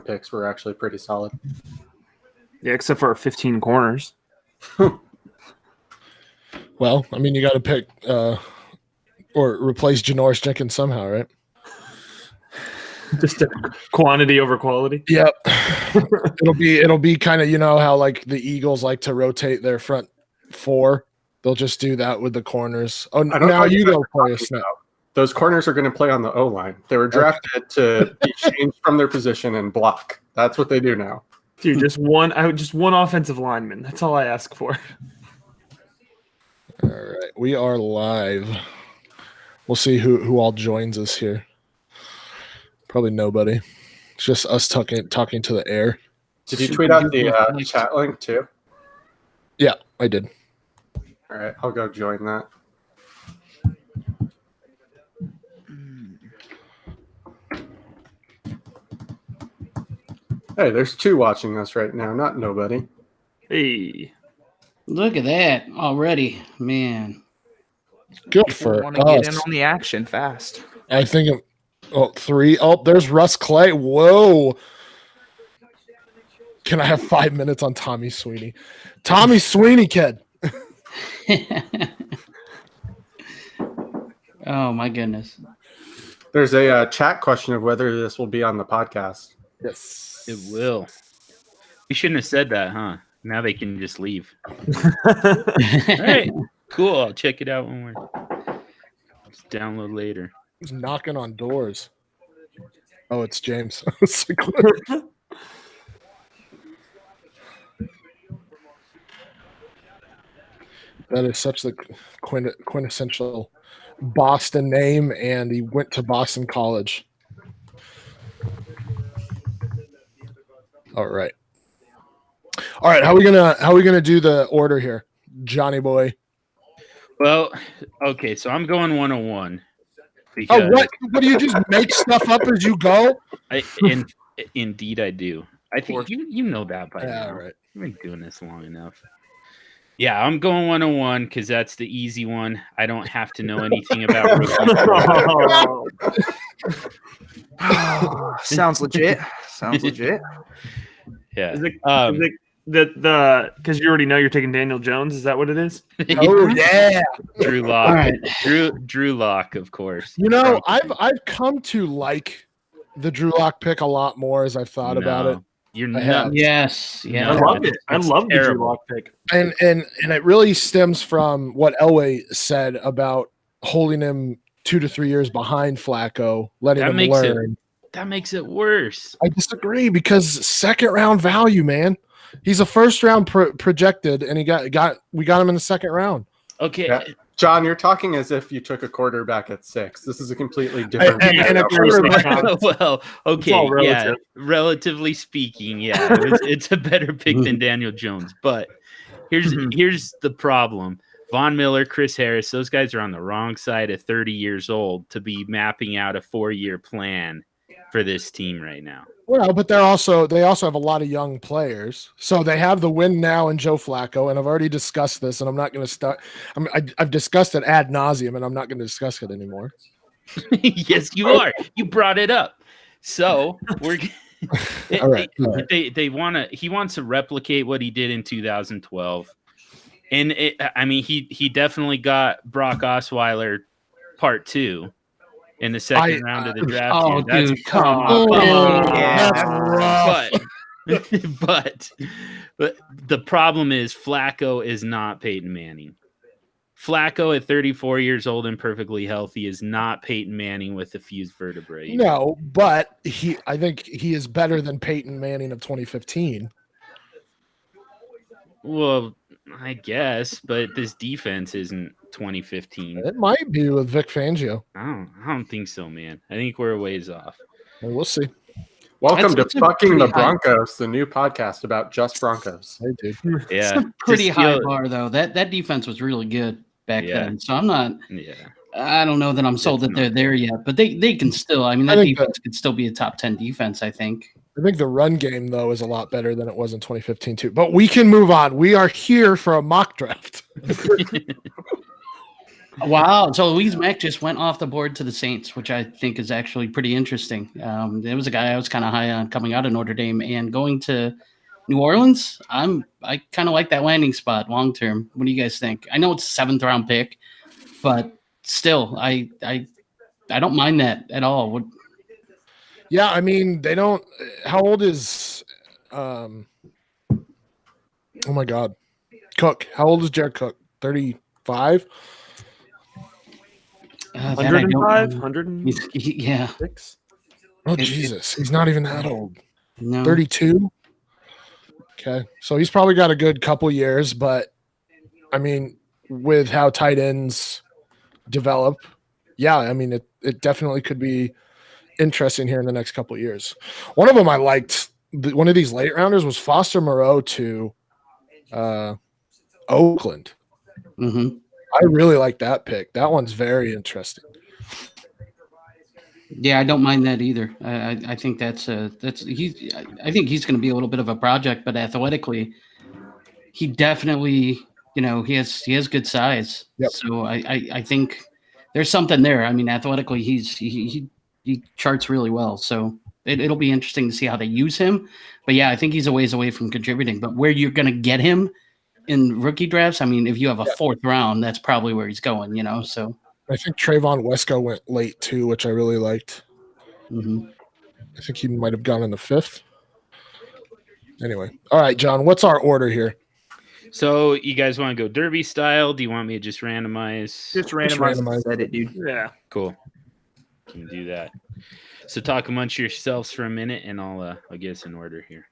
picks were actually pretty solid. Yeah, except for our 15 corners. Well, I mean, you got to pick or replace Janoris Jenkins somehow, right? Just quantity over quality. Yep. it'll be kind of, you know how like the Eagles like to rotate their front four. They'll just do that with the corners. Oh, now you go play a snap. Those corners are going to play on the O-line. They were drafted to be changed from their position and block. That's what they do now. Dude, just one offensive lineman. That's all I ask for. All right, we are live. We'll see who all joins us here. Probably nobody. It's just us talking to the air. Did you tweet out the chat link too? Yeah, I did. All right, I'll go join that. Hey, there's 2 watching us right now, not nobody. Hey. Look at that already, man. Good for want to get in on the action fast. I think 3. Oh, there's Russ Clay. Whoa. Can I have 5 minutes on Tommy Sweeney? Tommy Sweeney, kid. Oh, my goodness. There's a chat question of whether this will be on the podcast. Yes. It will. We shouldn't have said that, huh? Now they can just leave. All right. Cool. I'll check it out when we're just download later. Who's knocking on doors? Oh, it's James. That is such the quintessential Boston name, and he went to Boston College. All right. How are we gonna do the order here, Johnny boy? Well, okay, so I'm going 101. Oh, what? What do you just make stuff up as you go? Indeed, I do. I think you know that by now. Right. I've been doing this long enough. Yeah, I'm going 101 because that's the easy one. I don't have to know anything about rookies. Sounds legit. Yeah. Is it because you already know you're taking Daniel Jones? Is that what it is? Oh yeah, Drew Lock. All right. Drew Lock, of course. You know, I've come to like the Drew Lock pick a lot more as I've thought about it. You're not. Yes. Yeah. I love it. I love the Drew Lock pick. And it really stems from what Elway said about holding him 2 to 3 years behind Flacco, letting him learn. That makes it worse. I disagree because second round value, man. He's a first round projected, and we got him in the second round. Okay. Yeah. John, you're talking as if you took a quarterback at 6. This is a completely different. Well, okay, yeah. Relatively speaking, yeah, it's a better pick than Daniel Jones. But here's the problem: Von Miller, Chris Harris, those guys are on the wrong side of 30 years old to be mapping out a 4-year plan for this team right now. Well, but they also have a lot of young players. So they have the win now in Joe Flacco, and I've already discussed this, and I'm not going to start. I've discussed it ad nauseum, and I'm not going to discuss it anymore. Yes, you are. You brought it up. So we're all right. They want to. He wants to replicate what he did in 2012, and he definitely got Brock Osweiler part 2. In the second round of the draft. Oh, dude, that's come on. That's rough. But the problem is Flacco is not Peyton Manning. Flacco at 34 years old and perfectly healthy is not Peyton Manning with a fused vertebrae. No, but I think he is better than Peyton Manning of 2015. Well, I guess, but this defense isn't 2015. It might be with Vic Fangio. I don't think so, man. I think we're a ways off. Well, we'll see. Welcome to Fucking the Broncos, the new podcast about just Broncos. Hey, dude. Yeah, it's a pretty high bar, though. That defense was really good back then. So I'm not. Yeah. I don't know that I'm sold that they're there yet, but they can still. I mean, that defense could still be a top 10 defense, I think. I think the run game, though, is a lot better than it was in 2015, too. But we can move on. We are here for a mock draft. Wow. So Louise Mack just went off the board to the Saints, which I think is actually pretty interesting. There was a guy I was kind of high on coming out of Notre Dame and going to New Orleans. I kind of like that landing spot long term. What do you guys think? I know it's a 7th round pick, but still, I don't mind that at all. Yeah, I mean, they don't. How old is? Oh my God, Cook. How old is Jared Cook? 35. 105, 106. Yeah. Oh Jesus, he's not even that old. No. 32. Okay, so he's probably got a good couple years, but I mean, with how tight ends develop, yeah, I mean, it definitely could be interesting here in the next couple of years. One of them I liked. One of these late rounders was Foster Moreau to Oakland. Mm-hmm. I really like that pick. That one's very interesting. Yeah, I don't mind that either. I think I think he's going to be a little bit of a project, but athletically, he definitely, he has good size. Yep. So I think there's something there. I mean, athletically, he charts really well. So it'll be interesting to see how they use him. But yeah, I think he's a ways away from contributing. But where you're going to get him in rookie drafts, I mean, if you have a 4th round, that's probably where he's going. So. I think Trayvon Wesco went late too, which I really liked. Mm-hmm. I think he might have gone in the 5th. Anyway, all right, John, what's our order here? So you guys want to go derby style? Do you want me to just randomize? Just randomize. Said it, dude. Yeah. Cool. Can do that. So talk amongst yourselves for a minute, and I'll get us in order here.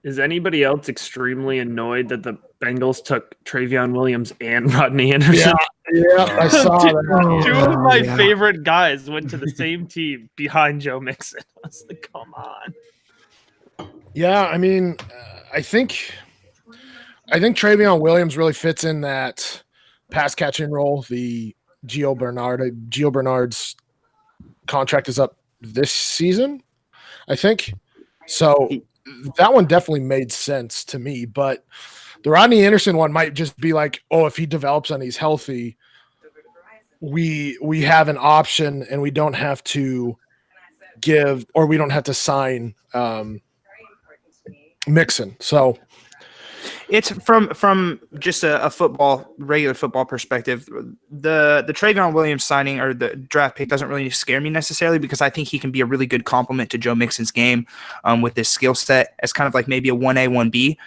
Is anybody else extremely annoyed that the Bengals took Travion Williams and Rodney Anderson? Yeah, I saw that. Two of my favorite guys went to the same team behind Joe Mixon. I was like, come on. Yeah, I mean, I think Travion Williams really fits in that pass catching role. The Gio Bernard's contract is up this season, I think. So that one definitely made sense to me. But the Rodney Anderson one might just be like, oh, if he develops and he's healthy, we have an option and we don't have to sign Mixon. So it's from just a regular football perspective. The Travion Williams signing or the draft pick doesn't really scare me necessarily because I think he can be a really good complement to Joe Mixon's game with his skill set as kind of like maybe a 1A, 1B.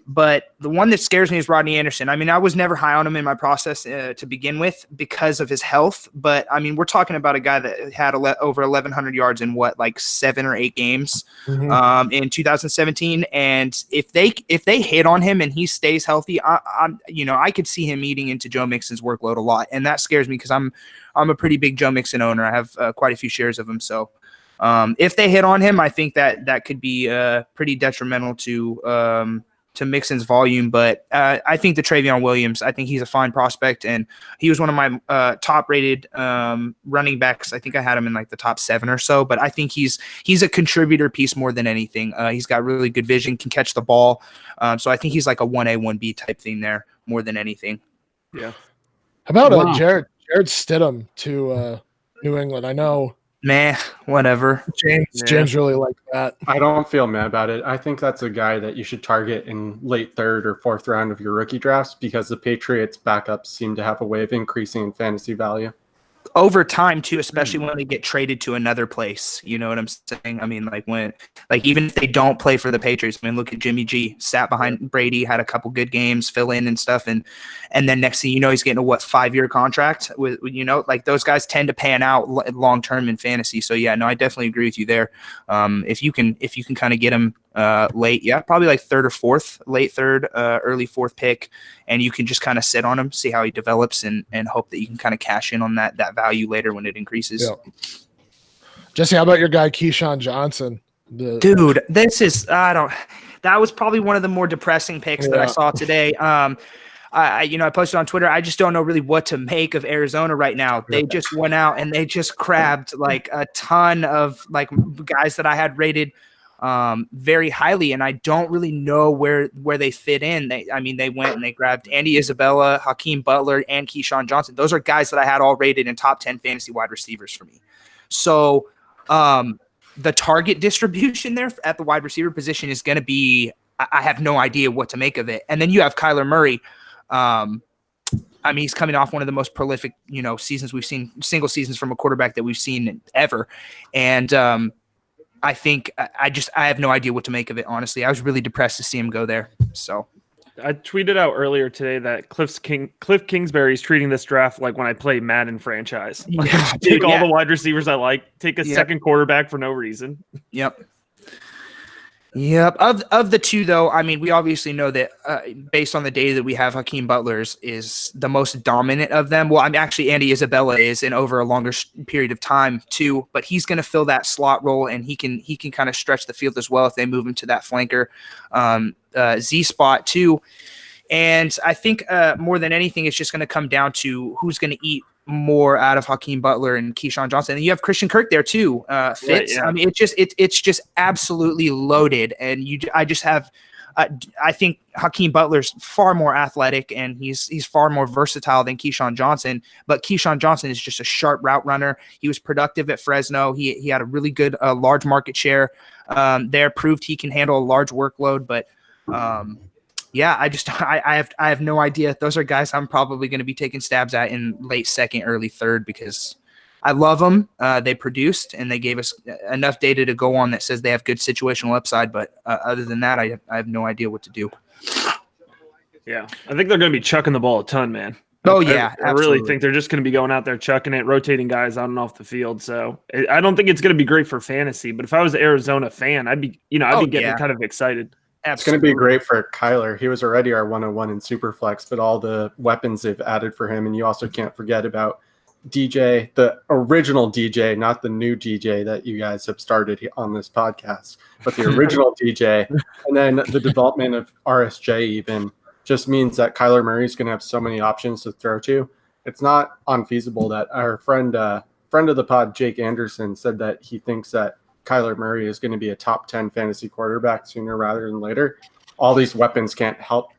But the one that scares me is Rodney Anderson. I mean, I was never high on him in my process to begin with because of his health. But I mean, we're talking about a guy that had over 1,100 yards in 7 or 8 games in 2017. And if they hit on him and he stays healthy, I could see him eating into Joe Mixon's workload a lot, and that scares me because I'm a pretty big Joe Mixon owner. I have quite a few shares of him, so. If they hit on him, I think that could be pretty detrimental to Mixon's volume. But I think the Travion Williams, I think he's a fine prospect, and he was one of my top-rated running backs. I think I had him in like the top 7 or so. But I think he's a contributor piece more than anything. He's got really good vision, can catch the ball. So I think he's like a 1A, 1B type thing there more than anything. Yeah. How about Jared Stidham to New England? I know. Meh, whatever. James really liked that. I don't feel mad about it. I think that's a guy that you should target in late 3rd or 4th round of your rookie drafts because the Patriots backups seem to have a way of increasing in fantasy value. Over time too, especially when they get traded to another place. You know what I'm saying? I mean, even if they don't play for the Patriots, I mean, look at Jimmy G, sat behind Brady, had a couple good games, fill in and stuff, and then next thing you know, he's getting a 5-year contract with those guys tend to pan out long term in fantasy. So yeah, no, I definitely agree with you there. If you can kind of get him late, probably like 3rd or 4th, late 3rd, early 4th pick, and you can just kind of sit on him, see how he develops, and hope that you can kind of cash in on that value later when it increases. Yeah. Jesse, how about your guy Keyshawn Johnson? Dude, that was probably one of the more depressing picks that I saw today. I posted on Twitter. I just don't know really what to make of Arizona right now. They just went out and they just grabbed like a ton of like guys that I had rated very highly, and I don't really know where they fit in. They went and they grabbed Andy Isabella, Hakeem Butler, and Keyshawn Johnson. Those are guys that I had all rated in top 10 fantasy wide receivers for me. So the target distribution there at the wide receiver position is going to be, I have no idea what to make of it. And then you have Kyler Murray. He's coming off one of the most prolific, seasons we've seen, single seasons from a quarterback that we've seen ever. And I think I have no idea what to make of it, honestly. I was really depressed to see him go there. So I tweeted out earlier today that Cliff Kingsbury is treating this draft like when I play Madden franchise. Like, take all the wide receivers I like, take a second quarterback for no reason. Yep. Of the two, though, we obviously know that based on the data that we have, Hakeem Butler is the most dominant of them. Well, actually, Andy Isabella is, and over a longer period of time too. But he's going to fill that slot role, and he can kind of stretch the field as well if they move him to that flanker Z spot too. And I think more than anything, it's just going to come down to who's going to eat more out of Hakeem Butler and Keyshawn Johnson. And you have Christian Kirk there too. Fitz. Right, yeah. It's just absolutely loaded. And I think Hakeem Butler's far more athletic and he's far more versatile than Keyshawn Johnson. But Keyshawn Johnson is just a sharp route runner. He was productive at Fresno. He had a really good large market share there. Proved he can handle a large workload. But I have no idea. Those are guys I'm probably going to be taking stabs at in late second, early third, because I love them. They produced and they gave us enough data to go on that says they have good situational upside. But other than that, I have no idea what to do. Yeah, I think they're going to be chucking the ball a ton, man. Oh, yeah. I really think they're just going to be going out there chucking it, rotating guys on and off the field. So I don't think it's going to be great for fantasy. But if I was an Arizona fan, I'd be getting kind of excited. Absolutely. It's going to be great for Kyler. He was already our 101 in Superflex, but all the weapons they've added for him. And you also can't forget about DJ, the original DJ, not the new DJ that you guys have started on this podcast, but the original DJ. And then the development of RSJ even just means that Kyler Murray is going to have so many options to throw to. It's not unfeasible that our friend of the pod, Jake Anderson, said that he thinks that Kyler Murray is going to be a top 10 fantasy quarterback sooner rather than later. All these weapons can't help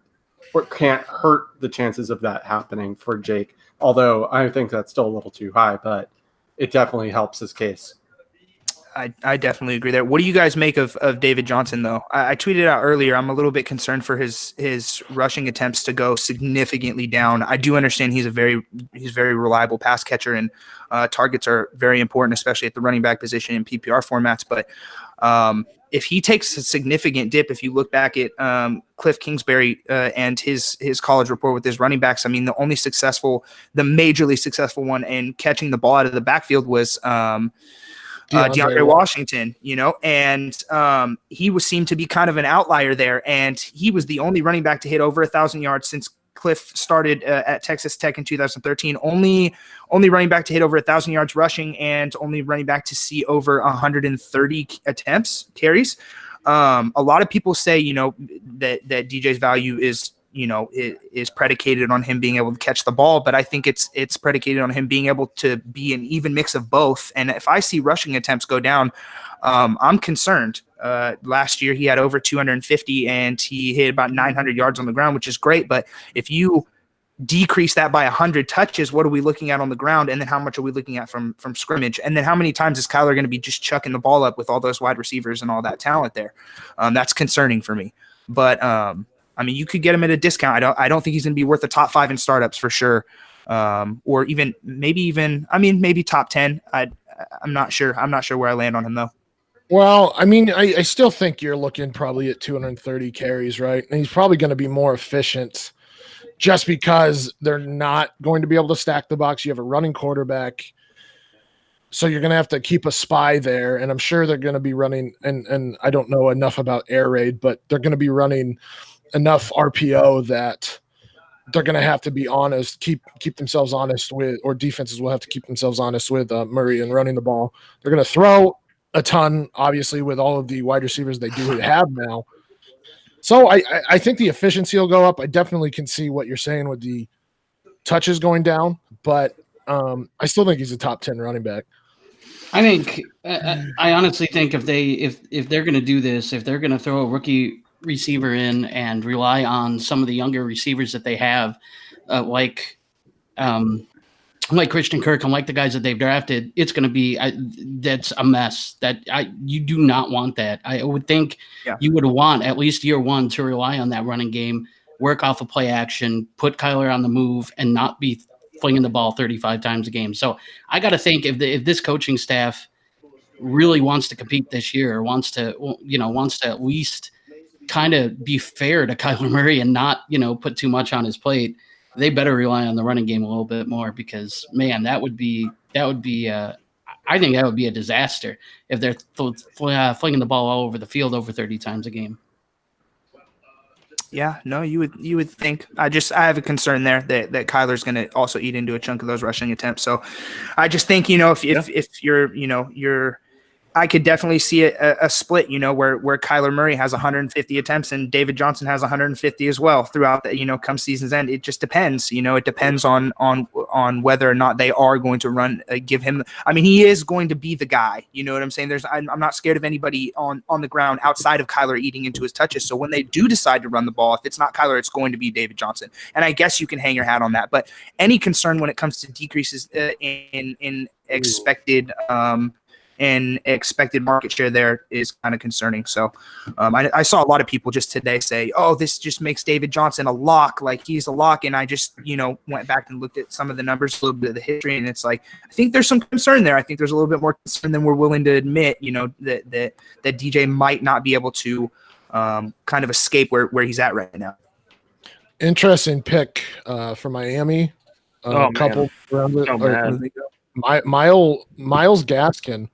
or can't hurt the chances of that happening for Jake. Although I think that's still a little too high, but it definitely helps his case. I definitely agree there. What do you guys make of David Johnson, though? I tweeted out earlier, I'm a little bit concerned for his rushing attempts to go significantly down. I do understand he's very reliable pass catcher, and targets are very important, especially at the running back position in PPR formats. But if he takes a significant dip, if you look back at Cliff Kingsbury and his college report with his running backs, the majorly successful one in catching the ball out of the backfield was DeAndre Washington, and he seemed to be kind of an outlier there. And he was the only running back to hit over 1,000 yards since Cliff started at Texas Tech in 2013. Only running back to hit over 1,000 yards rushing, and only running back to see over 130 carries. A lot of people say, that DJ's value is predicated on him being able to catch the ball, but I think it's predicated on him being able to be an even mix of both. And if I see rushing attempts go down, I'm concerned. Last year he had over 250 and he hit about 900 yards on the ground, which is great. But if you decrease that by 100 touches, what are we looking at on the ground? And then how much are we looking at from scrimmage? And then how many times is Kyler going to be just chucking the ball up with all those wide receivers and all that talent there? That's concerning for me. But you could get him at a discount. I don't think he's going to be worth the top 5 in startups for sure. Or maybe top 10. I'm not sure. I'm not sure where I land on him though. Well, I still think you're looking probably at 230 carries, right? And he's probably going to be more efficient just because they're not going to be able to stack the box. You have a running quarterback, so you're going to have to keep a spy there. And I'm sure they're going to be running, and I don't know enough about air raid, but they're going to be running enough RPO that they're going to have to be honest, keep themselves honest with, or defenses will have to keep themselves honest with Murray and running the ball. They're going to throw a ton, obviously, with all of the wide receivers they do have now. So I think the efficiency will go up. I definitely can see what you're saying with the touches going down, but I still think he's a top 10 running back. I think I honestly think if they're going to do this, if they're going to throw a rookie receiver in and rely on some of the younger receivers that they have, like Christian Kirk and like the guys that they've drafted, it's going to be that's a mess. You do not want that. I would think you would want at least year one to rely on that running game, work off of play action, put Kyler on the move, and not be flinging the ball 35 times a game. So I got to think if this coaching staff really wants to compete this year, or wants to at least kind of be fair to Kyler Murray and not put too much on his plate, they better rely on the running game a little bit more, because man, that would be I think that would be a disaster if they're flinging the ball all over the field over 30 times a game. Yeah, no, you would think. I have a concern there that Kyler's going to also eat into a chunk of those rushing attempts. So I just think, if you're I could definitely see a split, where Kyler Murray has 150 attempts and David Johnson has 150 as well throughout the, come season's end. It just depends, it depends on whether or not they are going to run, give him. I mean, he is going to be the guy, you know what I'm saying? I'm not scared of anybody on the ground outside of Kyler eating into his touches. So when they do decide to run the ball, if it's not Kyler, it's going to be David Johnson. And I guess you can hang your hat on that, but any concern when it comes to decreases in expected, and expected market share there is kind of concerning. So I saw a lot of people just today say, oh, this just makes David Johnson a lock, like he's a lock. And I just, went back and looked at some of the numbers, a little bit of the history, and it's like, I think there's some concern there. I think there's a little bit more concern than we're willing to admit, that DJ might not be able to kind of escape where he's at right now. Interesting pick for Miami. Couple around Miles Gaskin.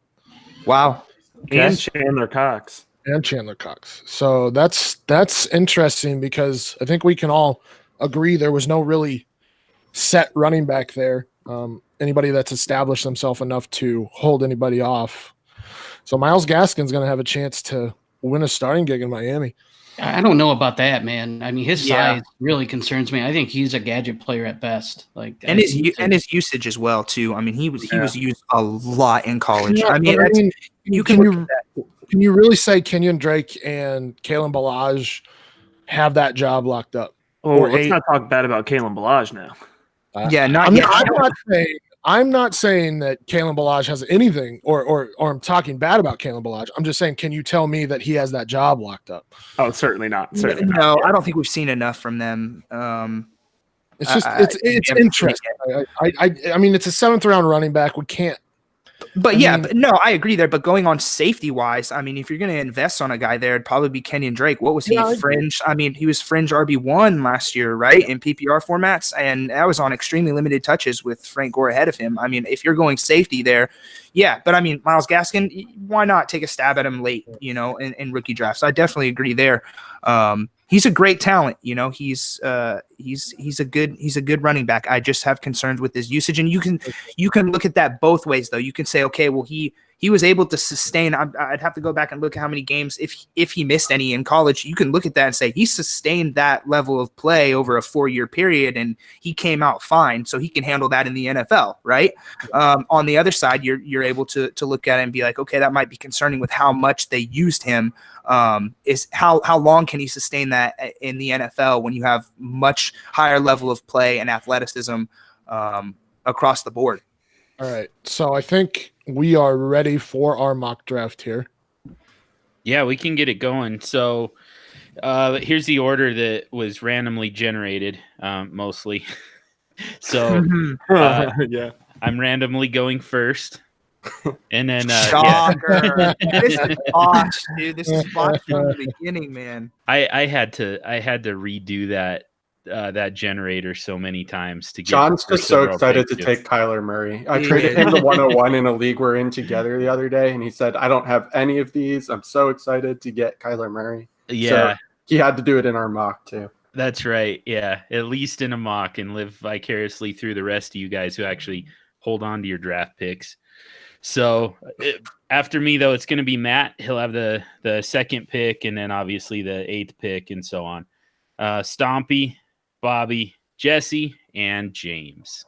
Wow. And Chandler Cox. So that's interesting, because I think we can all agree there was no really set running back there. Anybody that's established themselves enough to hold anybody off. So Miles Gaskin's going to have a chance to win a starting gig in Miami. I don't know about that, man. I mean, his size really concerns me. I think he's a gadget player at best. And his usage as well too. I mean, he was used a lot in college. Yeah, can you really say Kenyon Drake and Kalen Ballage have that job locked up? Oh, let's not talk bad about Kalen Ballage now. I'm not saying that Kalen Ballage has anything, or I'm talking bad about Kalen Ballage. I'm just saying, can you tell me that he has that job locked up? Oh, certainly not. No, I don't think we've seen enough from them. It's just it's interesting. I mean, it's a 7th round running back. We can't. But I agree there. But going on safety wise, I mean, if you're going to invest on a guy there, it'd probably be Kenyon Drake. What was he, fringe? I mean, he was fringe RB1 last year, right, in PPR formats, and that was on extremely limited touches with Frank Gore ahead of him. I mean, if you're going safety there, yeah. But I mean, Miles Gaskin, why not take a stab at him late, in rookie drafts? I definitely agree there. He's a great talent, he's a good running back. I just have concerns with his usage, and you can look at that both ways though. You can say, okay, well he was able to sustain. I'd have to go back and look at how many games, if he missed any in college. You can look at that and say he sustained that level of play over a 4-year period, and he came out fine, so he can handle that in the NFL, right? On the other side, you're able to look at it and be like, okay, that might be concerning with how much they used him. Is how long can he sustain that in the NFL when you have much higher level of play and athleticism across the board? All right, so I think we are ready for our mock draft here. Yeah, we can get it going. So here's the order that was randomly generated, mostly. So I'm randomly going first. And then shocker. This is botched, dude. This is botched from the beginning, man. I had to redo that generator so many times to get. John's just so excited to take Kyler Murray. I traded him the 101 in a league we're in together the other day, and he said, I don't have any of these. I'm so excited to get Kyler Murray. Yeah. So he had to do it in our mock too. That's right. Yeah. At least in a mock, and live vicariously through the rest of you guys who actually hold on to your draft picks. So after me, though, it's going to be Matt. He'll have the 2nd pick, and then obviously the 8th pick, and so on. Stompy, Bobby, Jesse, and James.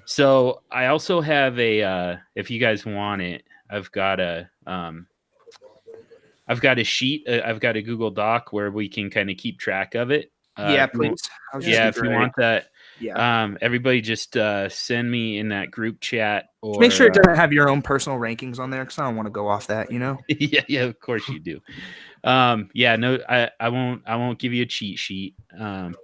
So I also have if you guys want it, I've got a sheet. I've got a Google Doc where we can kind of keep track of it. Yeah, please. If you want that, Yeah. everybody just send me in that group chat. Or Make sure it doesn't have your own personal rankings on there, because I don't want to go off that, yeah, of course you do. No, I won't give you a cheat sheet. If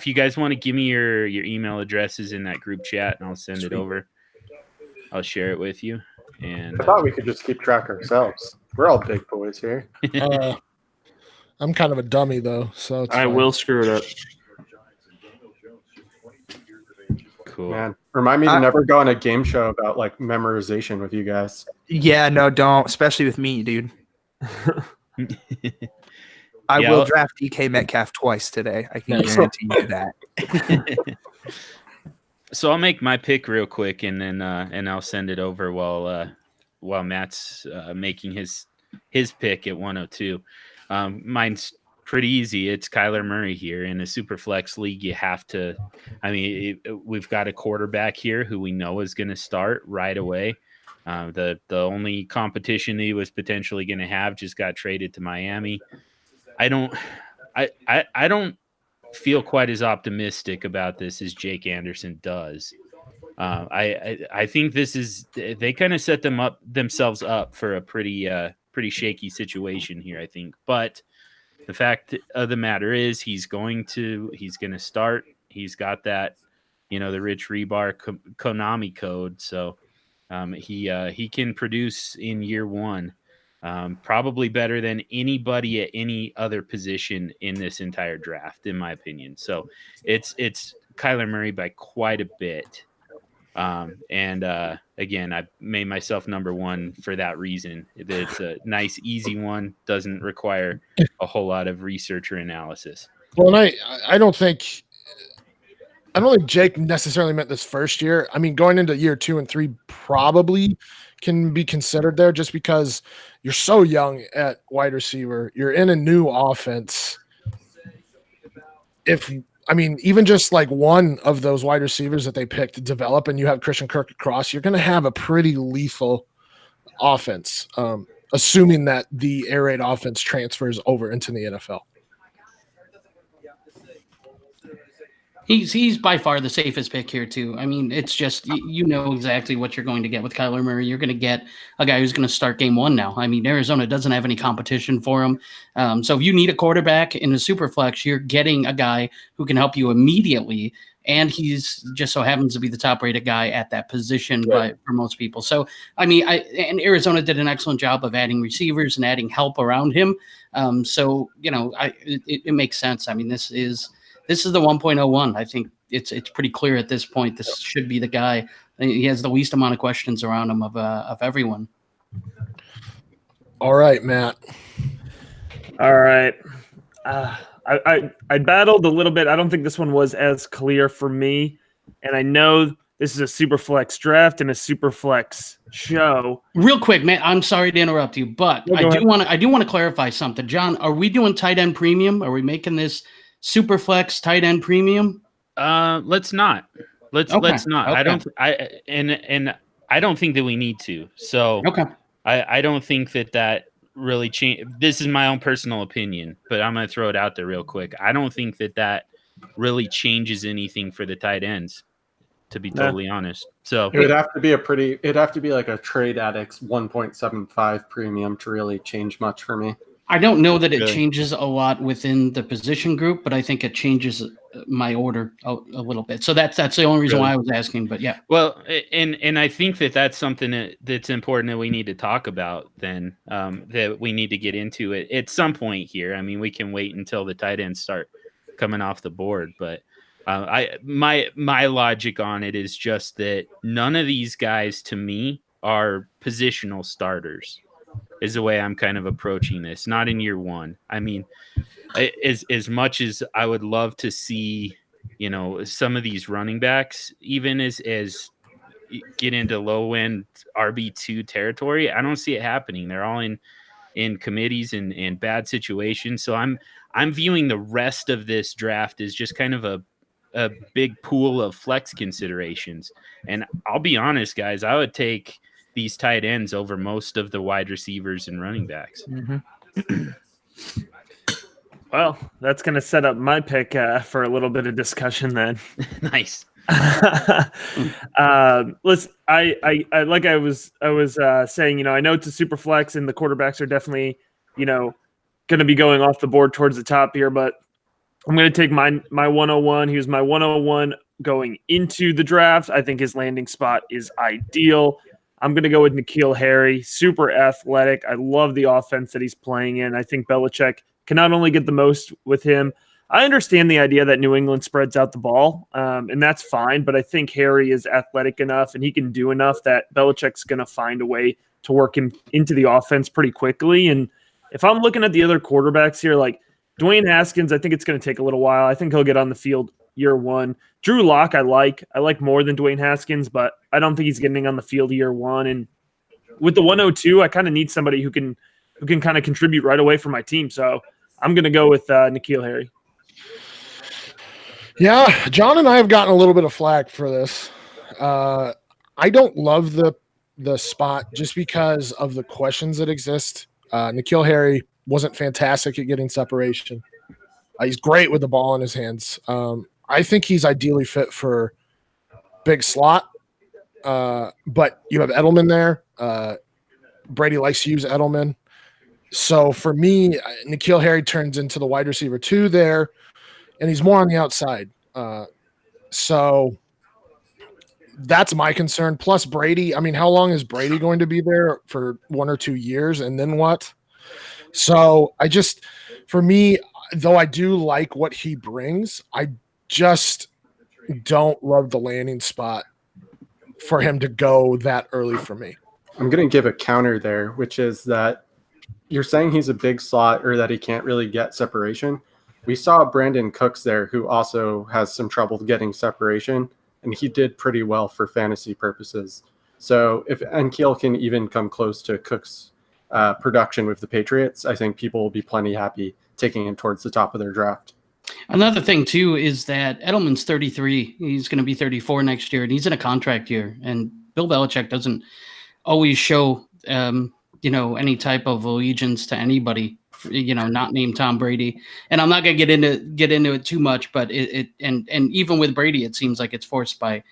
you guys want to give me your email addresses in that group chat, and I'll send it over. I'll share it with you. And I thought we could just keep track ourselves. We're all big boys here. I'm kind of a dummy though, so it's I fine. will screw it up. Cool. Man, remind me to never go on a game show about like memorization with you guys. Yeah, no, don't. Especially with me, dude. I will draft DK Metcalf twice today. I can guarantee you that. So I'll make my pick real quick, and then I'll send it over while Matt's making his pick at 102. Mine's pretty easy. It's Kyler Murray here in a super flex league. You have to. I mean, we've got a quarterback here who we know is going to start right away. The only competition that he was potentially going to have just got traded to Miami. I don't feel quite as optimistic about this as Jake Anderson does. I think they kind of set themselves up for a pretty shaky situation here, I think. But the fact of the matter is he's going to start. He's got that, the Rich Rebar Konami code. So he can produce in year one. Probably better than anybody at any other position in this entire draft, in my opinion. So it's Kyler Murray by quite a bit. Again, I made myself number one for that reason. It's a nice, easy one. Doesn't require a whole lot of research or analysis. Well, and I don't think Jake necessarily meant this first year. I mean, going into year 2 and 3 probably can be considered there, just because you're so young at wide receiver. You're in a new offense. Even just like one of those wide receivers that they picked to develop, and you have Christian Kirk across, you're going to have a pretty lethal offense, assuming that the air raid offense transfers over into the NFL. He's by far the safest pick here too. I mean, it's just you know exactly what you're going to get with Kyler Murray. You're going to get a guy who's going to start game one now. I mean, Arizona doesn't have any competition for him. So if you need a quarterback in a super flex, you're getting a guy who can help you immediately. And he's just so happens to be the top rated guy at that position for most people. So, I mean, and Arizona did an excellent job of adding receivers and adding help around him. It makes sense. I mean, this is the 1.01. I think it's pretty clear at this point. This should be the guy. He has the least amount of questions around him of everyone. All right, Matt. All right. I battled a little bit. I don't think this one was as clear for me. And I know this is a super flex draft and a super flex show. Real quick, man, I'm sorry to interrupt you, but I do want to clarify something. John, are we doing tight end premium? Are we making this super flex tight end premium? Let's not. Let's not. Okay. I don't think that we need to. So I don't think that really change. This is my own personal opinion, but I'm going to throw it out there real quick. I don't think that really changes anything for the tight ends, to be totally honest. So it would have to be like a Trade Addicts 1.75 premium to really change much for me. I don't know that it changes a lot within the position group, but I think it changes my order a little bit. So that's the only reason why I was asking. But yeah. Well, and I think that's something that's important that we need to talk about. Then that we need to get into it at some point here. I mean, we can wait until the tight ends start coming off the board, but my logic on it is just that none of these guys to me are positional starters. Is the way I'm kind of approaching this. Not in year one. I mean, as much as I would love to see, some of these running backs, even as get into low end RB2 territory, I don't see it happening. They're all in committees and bad situations. So I'm viewing the rest of this draft as just kind of a big pool of flex considerations. And I'll be honest, guys, I would take these tight ends over most of the wide receivers and running backs. Mm-hmm. Well, that's going to set up my pick for a little bit of discussion then. Nice. Listen, I like I was saying, I know it's a super flex and the quarterbacks are definitely, going to be going off the board towards the top here, but I'm going to take my 101. He was my 101 going into the draft. I think his landing spot is ideal. I'm going to go with N'Keal Harry, super athletic. I love the offense that he's playing in. I think Belichick can not only get the most with him. I understand the idea that New England spreads out the ball, and that's fine, but I think Harry is athletic enough and he can do enough that Belichick's going to find a way to work him into the offense pretty quickly. And if I'm looking at the other quarterbacks here, like Dwayne Haskins, I think it's going to take a little while. I think he'll get on the field year one. Drew Lock, I like more than Dwayne Haskins, but I don't think he's getting on the field year one. And with the 102, I kind of need somebody who can kind of contribute right away for my team. So I'm going to go with N'Keal Harry. Yeah, John and I have gotten a little bit of flack for this. I don't love the spot just because of the questions that exist. N'Keal Harry wasn't fantastic at getting separation. He's great with the ball in his hands. I think he's ideally fit for big slot, but you have Edelman there. Brady likes to use Edelman. So for me, N'Keal Harry turns into the wide receiver 2 there, and he's more on the outside. So that's my concern. Plus Brady, I mean, how long is Brady going to be there? For 1 or 2 years, and then what? So for me, though I do like what he brings, I just don't love the landing spot for him to go that early for me. I'm going to give a counter there, which is that you're saying he's a big slot or that he can't really get separation. We saw Brandon Cooks there, who also has some trouble getting separation, and he did pretty well for fantasy purposes. So if N'Keal can even come close to Cooks' production with the Patriots, I think people will be plenty happy taking him towards the top of their draft. Another thing, too, is that Edelman's 33. He's going to be 34 next year, and he's in a contract year. And Bill Belichick doesn't always show, any type of allegiance to anybody, not named Tom Brady. And I'm not going to get into it too much, but and even with Brady, it seems like it's forced by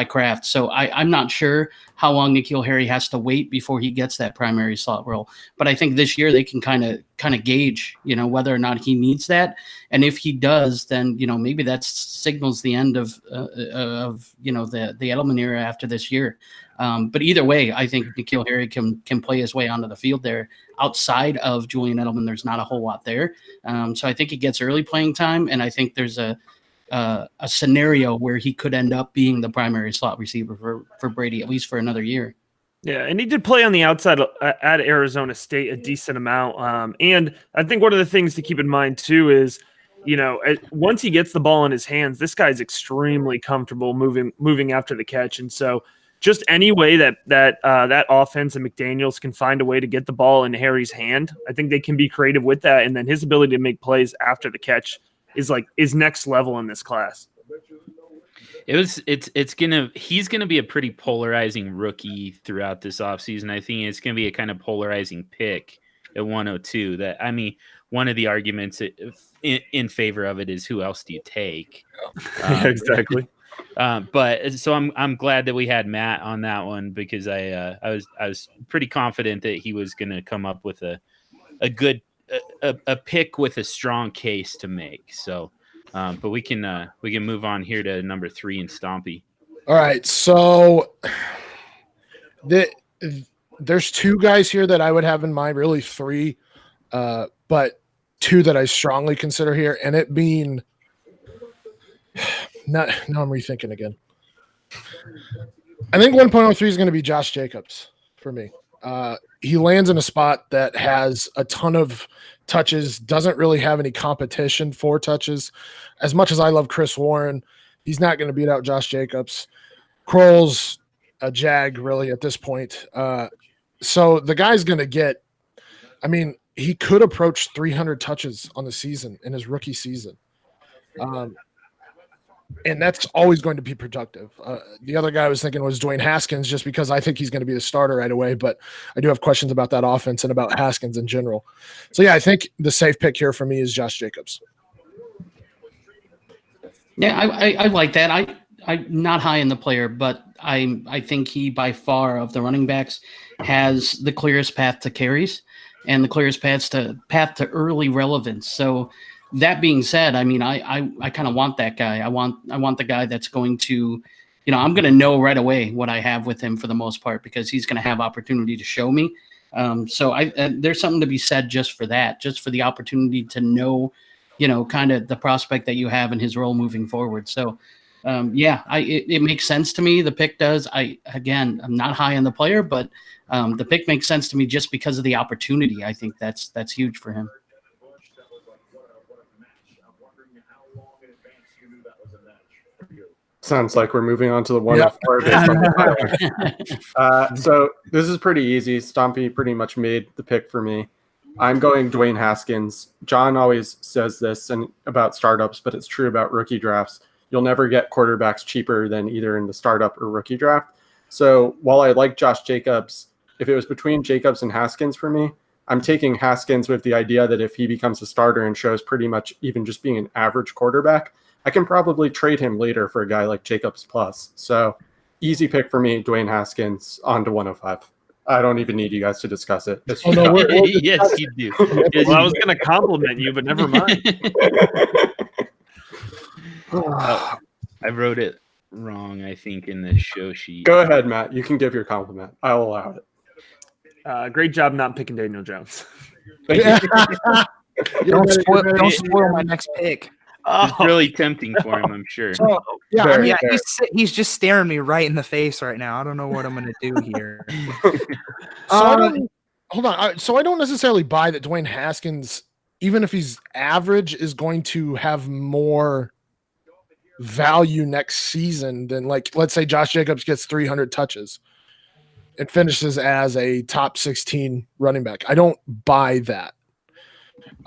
Kraft. So I'm not sure how long N'Keal Harry has to wait before he gets that primary slot role. But I think this year they can kind of gauge, whether or not he needs that. And if he does, then, maybe that signals the end of the Edelman era after this year. But either way, I think N'Keal Harry can play his way onto the field there. Outside of Julian Edelman, there's not a whole lot there. So I think he gets early playing time, and I think there's a scenario where he could end up being the primary slot receiver for Brady, at least for another year. Yeah, and he did play on the outside at Arizona State a decent amount. And I think one of the things to keep in mind, too, is, once he gets the ball in his hands, this guy's extremely comfortable moving after the catch. And so just any way that offense and McDaniels can find a way to get the ball in Harry's hand, I think they can be creative with that. And then his ability to make plays after the catch is next level in this class. He's gonna be a pretty polarizing rookie throughout this offseason. I think it's gonna be a kind of polarizing pick at 102. That, I mean, one of the arguments in favor of it is who else do you take? Exactly. But so I'm glad that we had Matt on that one, because I was pretty confident that he was gonna come up with a good pick with a strong case to make. So, but we can move on here to number 3 in Stompy. All right, so there's 2 guys here that I would have in mind, really 3, but 2 that I strongly consider here, and it being now I'm rethinking again. I think 1.03 is going to be Josh Jacobs for me. He lands in a spot that has a ton of touches, doesn't really have any competition for touches. As much as I love Chris Warren, he's not going to beat out Josh Jacobs. Kroll's a jag, really, at this point. So the guy's going to get – I mean, he could approach 300 touches on the season in his rookie season. And that's always going to be productive. The other guy I was thinking was Dwayne Haskins, just because I think he's going to be the starter right away. But I do have questions about that offense and about Haskins in general. So, yeah, I think the safe pick here for me is Josh Jacobs. Yeah, I like that. I'm not high in the player, but I think he by far of the running backs has the clearest path to carries and the clearest path to early relevance. So that being said, I mean, I kind of want that guy. I want the guy that's going to, I'm going to know right away what I have with him for the most part, because he's going to have opportunity to show me. So there's something to be said just for that, just for the opportunity to know, kind of the prospect that you have in his role moving forward. So, it makes sense to me. The pick does. I'm not high on the player, but the pick makes sense to me just because of the opportunity. I think that's huge for him. Sounds like we're moving on to the 104 based on the highlights. So this is pretty easy. Stompy pretty much made the pick for me. I'm going Dwayne Haskins. John always says this and about startups, but it's true about rookie drafts. You'll never get quarterbacks cheaper than either in the startup or rookie draft. So while I like Josh Jacobs, if it was between Jacobs and Haskins for me, I'm taking Haskins with the idea that if he becomes a starter and shows pretty much even just being an average quarterback, I can probably trade him later for a guy like Jacobs plus. So easy pick for me, Dwayne Haskins on to 105. I don't even need you guys to discuss it. Yes, you do. Yes, well, I was going to compliment you, but never mind. I wrote it wrong, I think, in the show sheet. Go ahead, Matt. You can give your compliment. I'll allow it. Great job not picking Daniel Jones. Don't spoil my next pick. It's really tempting for him, I'm sure. So, he's just staring me right in the face right now. I don't know what I'm going to do here. Hold on. So I don't necessarily buy that Dwayne Haskins, even if he's average, is going to have more value next season than, like, let's say Josh Jacobs gets 300 touches and finishes as a top 16 running back. I don't buy that.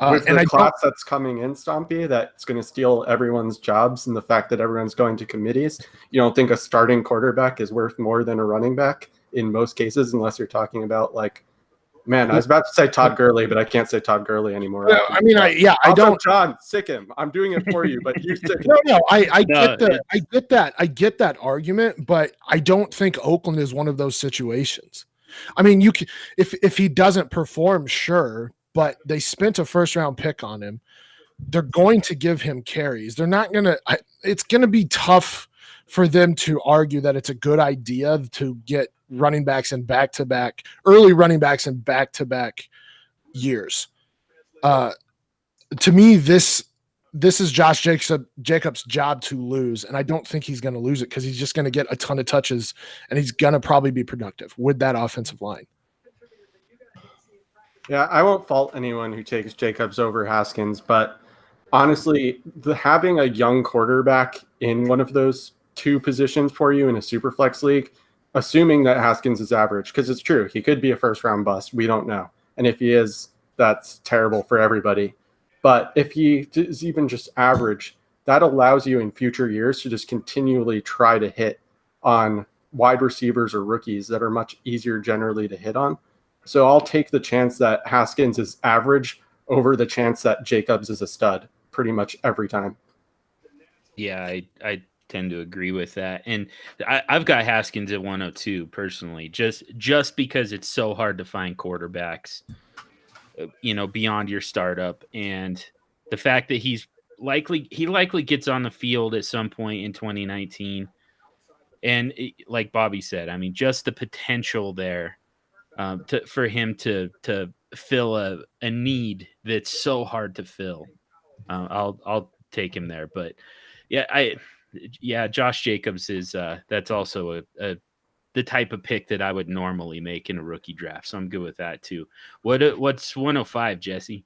With the class that's coming in, Stompy, that's going to steal everyone's jobs, and the fact that everyone's going to committees, you don't think a starting quarterback is worth more than a running back in most cases, unless you're talking about, like, man, I was about to say Todd Gurley, but I can't say Todd Gurley anymore. No, I mean, I don't. John, sick him. I'm doing it for you, but you sick him. I get that. I get that argument, but I don't think Oakland is one of those situations. I mean, you can, if he doesn't perform, sure. But they spent a first-round pick on him. They're going to give him carries. They're not going to – it's going to be tough for them to argue that it's a good idea to get running backs in back-to-back – early running backs in back-to-back years. To me, this is Josh Jacobs' job to lose, and I don't think he's going to lose it because he's just going to get a ton of touches, and he's going to probably be productive with that offensive line. Yeah, I won't fault anyone who takes Jacobs over Haskins, but honestly, having a young quarterback in one of those two positions for you in a super flex league, assuming that Haskins is average, because it's true, he could be a first-round bust. We don't know. And if he is, that's terrible for everybody. But if he is even just average, that allows you in future years to just continually try to hit on wide receivers or rookies that are much easier generally to hit on. So I'll take the chance that Haskins is average over the chance that Jacobs is a stud pretty much every time. Yeah, I tend to agree with that. And I've got Haskins at 102 personally, just because it's so hard to find quarterbacks, beyond your startup. And the fact that he likely gets on the field at some point in 2019. And like Bobby said, I mean, just the potential there. For him to fill a need that's so hard to fill, I'll take him there. But Josh Jacobs is that's also the type of pick that I would normally make in a rookie draft. So I'm good with that too. What's 105, Jesse?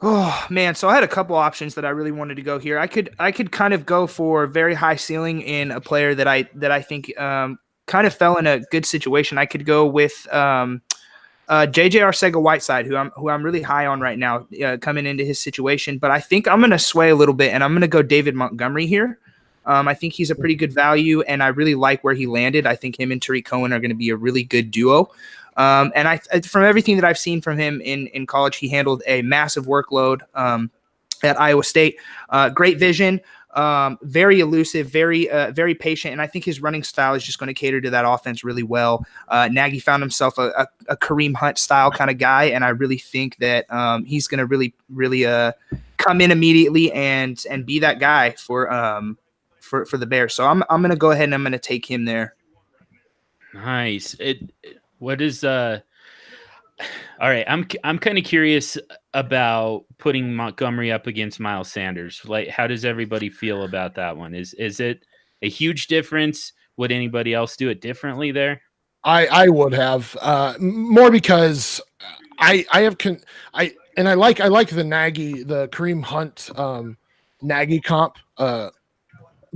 Oh man, so I had a couple options that I really wanted to go here. I could kind of go for very high ceiling in a player that I think kind of fell in a good situation. I could go with JJ Arcega-Whiteside, who I'm really high on right now, coming into his situation. But I think I'm going to sway a little bit, and I'm going to go David Montgomery here. I think he's a pretty good value, and I really like where he landed. I think him and Tariq Cohen are going to be a really good duo. And from everything that I've seen from him in college, he handled a massive workload at Iowa State. Great vision. Very elusive, very patient, and I think his running style is just going to cater to that offense really well. Nagy found himself a Kareem Hunt style kind of guy, and I really think that he's going to really come in immediately and be that guy for the Bears. So I'm going to go ahead and I'm going to take him there. Nice. What is all right, I'm kind of curious about putting Montgomery up against Miles Sanders. Like, how does everybody feel about that one? Is it a huge difference? Would anybody else do it differently there? I would have more because I like the Nagy, the Kareem Hunt Nagy comp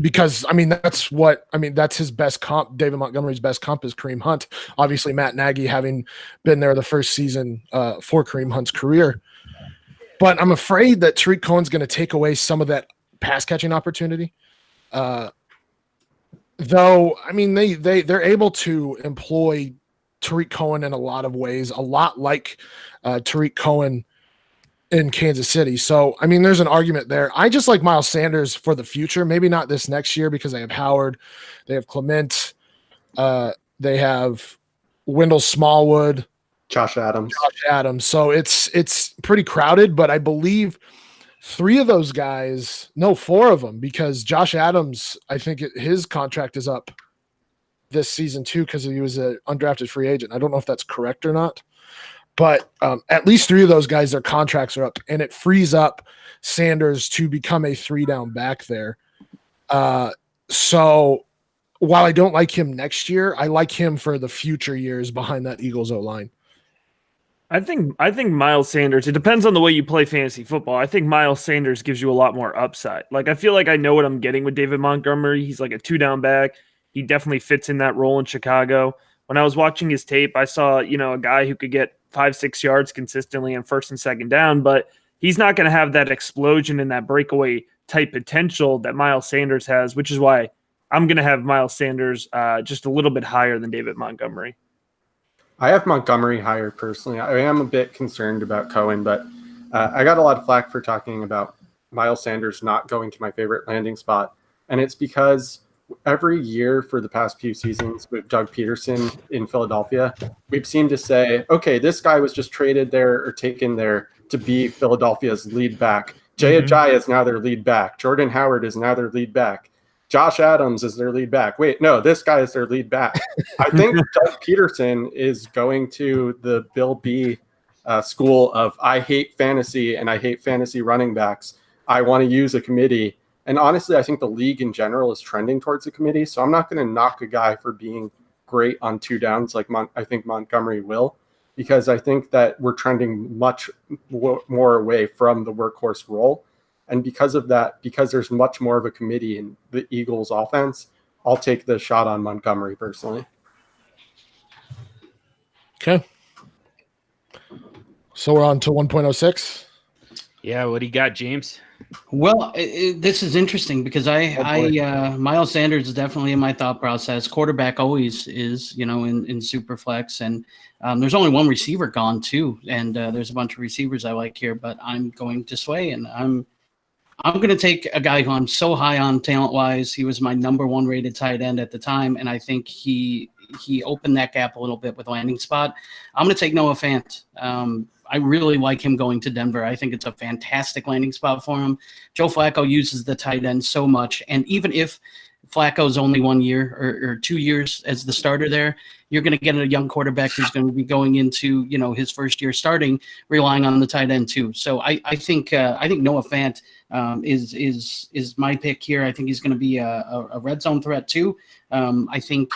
because that's his best comp. David Montgomery's best comp is Kareem Hunt. Obviously, Matt Nagy having been there the first season for Kareem Hunt's career. But I'm afraid that Tariq Cohen's going to take away some of that pass catching opportunity. Though, I mean, they're able to employ Tariq Cohen in a lot of ways, a lot like Tariq Cohen in Kansas City. So, I mean, there's an argument there. I just like Miles Sanders for the future. Maybe not this next year because they have Howard, they have Clement, they have Wendell Smallwood, Josh Adams. So it's pretty crowded, but I believe four of them, because Josh Adams, I think his contract is up this season too because he was an undrafted free agent. I don't know if that's correct or not. But at least three of those guys, their contracts are up, and it frees up Sanders to become a 3-down back there. So while I don't like him next year, I like him for the future years behind that Eagles O-line. I think Miles Sanders, it depends on the way you play fantasy football. I think Miles Sanders gives you a lot more upside. Like, I feel like I know what I'm getting with David Montgomery. He's like a 2-down back. He definitely fits in that role in Chicago. When I was watching his tape, I saw, a guy who could get 5-6 yards consistently on first and second down, but he's not going to have that explosion and that breakaway type potential that Miles Sanders has, which is why I'm going to have Miles Sanders just a little bit higher than David Montgomery. I have Montgomery higher personally. I am a bit concerned about Cohen, but I got a lot of flack for talking about Miles Sanders not going to my favorite landing spot. And it's because every year for the past few seasons with Doug Peterson in Philadelphia, we've seemed to say, okay, this guy was just traded there or taken there to be Philadelphia's lead back. Jay Ajayi is now their lead back. Jordan Howard is now their lead back. Josh Adams is their lead back. Wait, no, this guy is their lead back. I think Doug Peterson is going to the Bill B school of I hate fantasy and I hate fantasy running backs. I want to use a committee. And honestly, I think the league in general is trending towards a committee. So I'm not going to knock a guy for being great on 2 downs like I think Montgomery will, because I think that we're trending much more away from the workhorse role. And because of that, because there's much more of a committee in the Eagles offense, I'll take the shot on Montgomery personally. Okay. So we're on to 1.06. Yeah, what do you got, James? Well, this is interesting because Miles Sanders is definitely in my thought process. Quarterback always is, in Superflex, and there's only one receiver gone too, and there's a bunch of receivers I like here, but I'm going to sway, and I'm going to take a guy who I'm so high on talent-wise. He was my number 1 rated tight end at the time, and I think he opened that gap a little bit with landing spot. I'm going to take Noah Fant. I really like him going to Denver. I think it's a fantastic landing spot for him. Joe Flacco uses the tight end so much, and even if Flacco's only 1 year or 2 years as the starter there, you're going to get a young quarterback who's going to be going into his first year starting, relying on the tight end too. So I think Noah Fant is my pick here. I think he's going to be a red zone threat too. I think.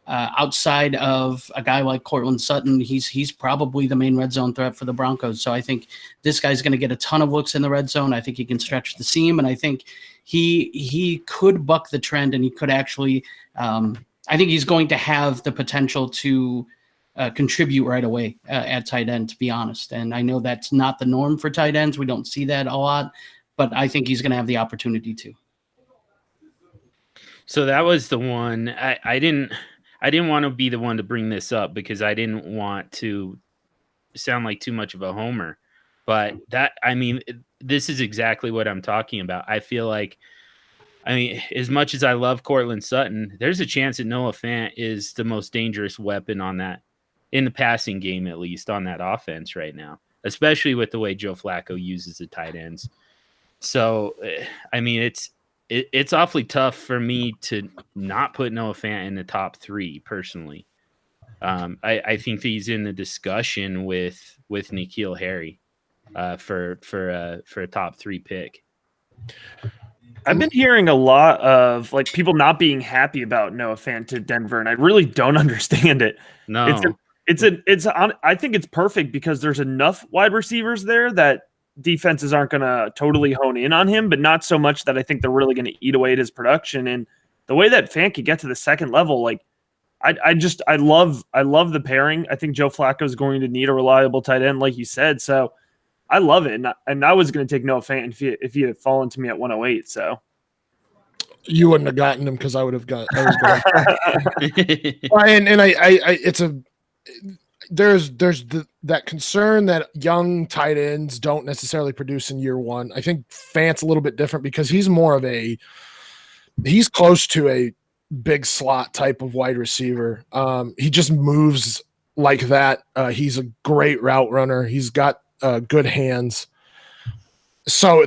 Outside of a guy like Cortland Sutton, he's probably the main red zone threat for the Broncos. So I think this guy's going to get a ton of looks in the red zone. I think he can stretch the seam, and I think he could buck the trend, and he could actually I think he's going to have the potential to contribute right away at tight end, to be honest. And I know that's not the norm for tight ends. We don't see that a lot, but I think he's going to have the opportunity to. So that was the one I didn't want to be the one to bring this up because I didn't want to sound like too much of a homer. But this is exactly what I'm talking about. I feel like, as much as I love Cortland Sutton, there's a chance that Noah Fant is the most dangerous weapon on that, in the passing game at least, on that offense right now, especially with the way Joe Flacco uses the tight ends. So, it's awfully tough for me to not put Noah Fant in the top 3 personally. I think that he's in the discussion with N'Keal Harry for a top 3 pick. I've been hearing a lot of like people not being happy about Noah Fant to Denver, and I really don't understand it. No, I think it's perfect because there's enough wide receivers there that defenses aren't going to totally hone in on him, but not so much that I think they're really going to eat away at his production. And the way that Fant could get to the second level, like I love the pairing. I think Joe Flacco is going to need a reliable tight end, like you said. So I love it. And I was going to take Noah Fant if he had fallen to me at 108. So you wouldn't have gotten him because I would have got. I was going. There's that concern that young tight ends don't necessarily produce in year one. I think Fant's a little bit different because he's close to a big slot type of wide receiver. He just moves like that. He's a great route runner. He's got good hands. So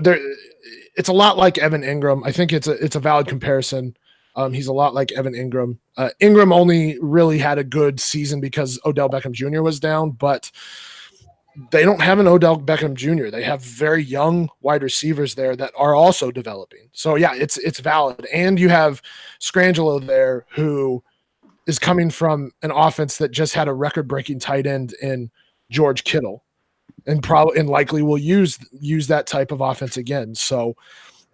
it's a lot like Evan Ingram. I think it's a valid comparison. He's a lot like Evan Ingram. Ingram only really had a good season because Odell Beckham Jr. was down, but they don't have an Odell Beckham Jr. They have very young wide receivers there that are also developing. So yeah, it's valid. And you have Scrangelo there who is coming from an offense that just had a record-breaking tight end in George Kittle, and likely will use that type of offense again. So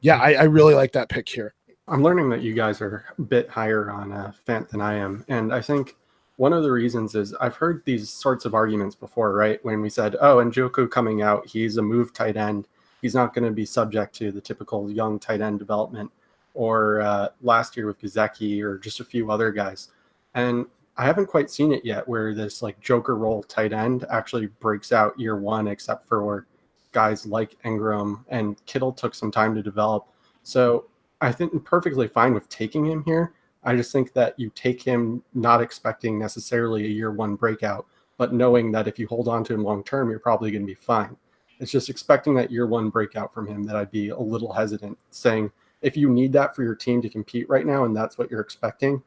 yeah, I really like that pick here. I'm learning that you guys are a bit higher on Fant than I am. And I think one of the reasons is I've heard these sorts of arguments before, right? When we said, oh, Njoku coming out, he's a move tight end. He's not going to be subject to the typical young tight end development. Or last year with Gesicki or just a few other guys. And I haven't quite seen it yet where this like Joker role tight end actually breaks out year one, except for guys like Ingram, and Kittle took some time to develop. So I think I'm perfectly fine with taking him here. I just think that you take him not expecting necessarily a year one breakout, but knowing that if you hold on to him long term, you're probably going to be fine. It's just expecting that year one breakout from him that I'd be a little hesitant, saying if you need that for your team to compete right now and that's what you're expecting,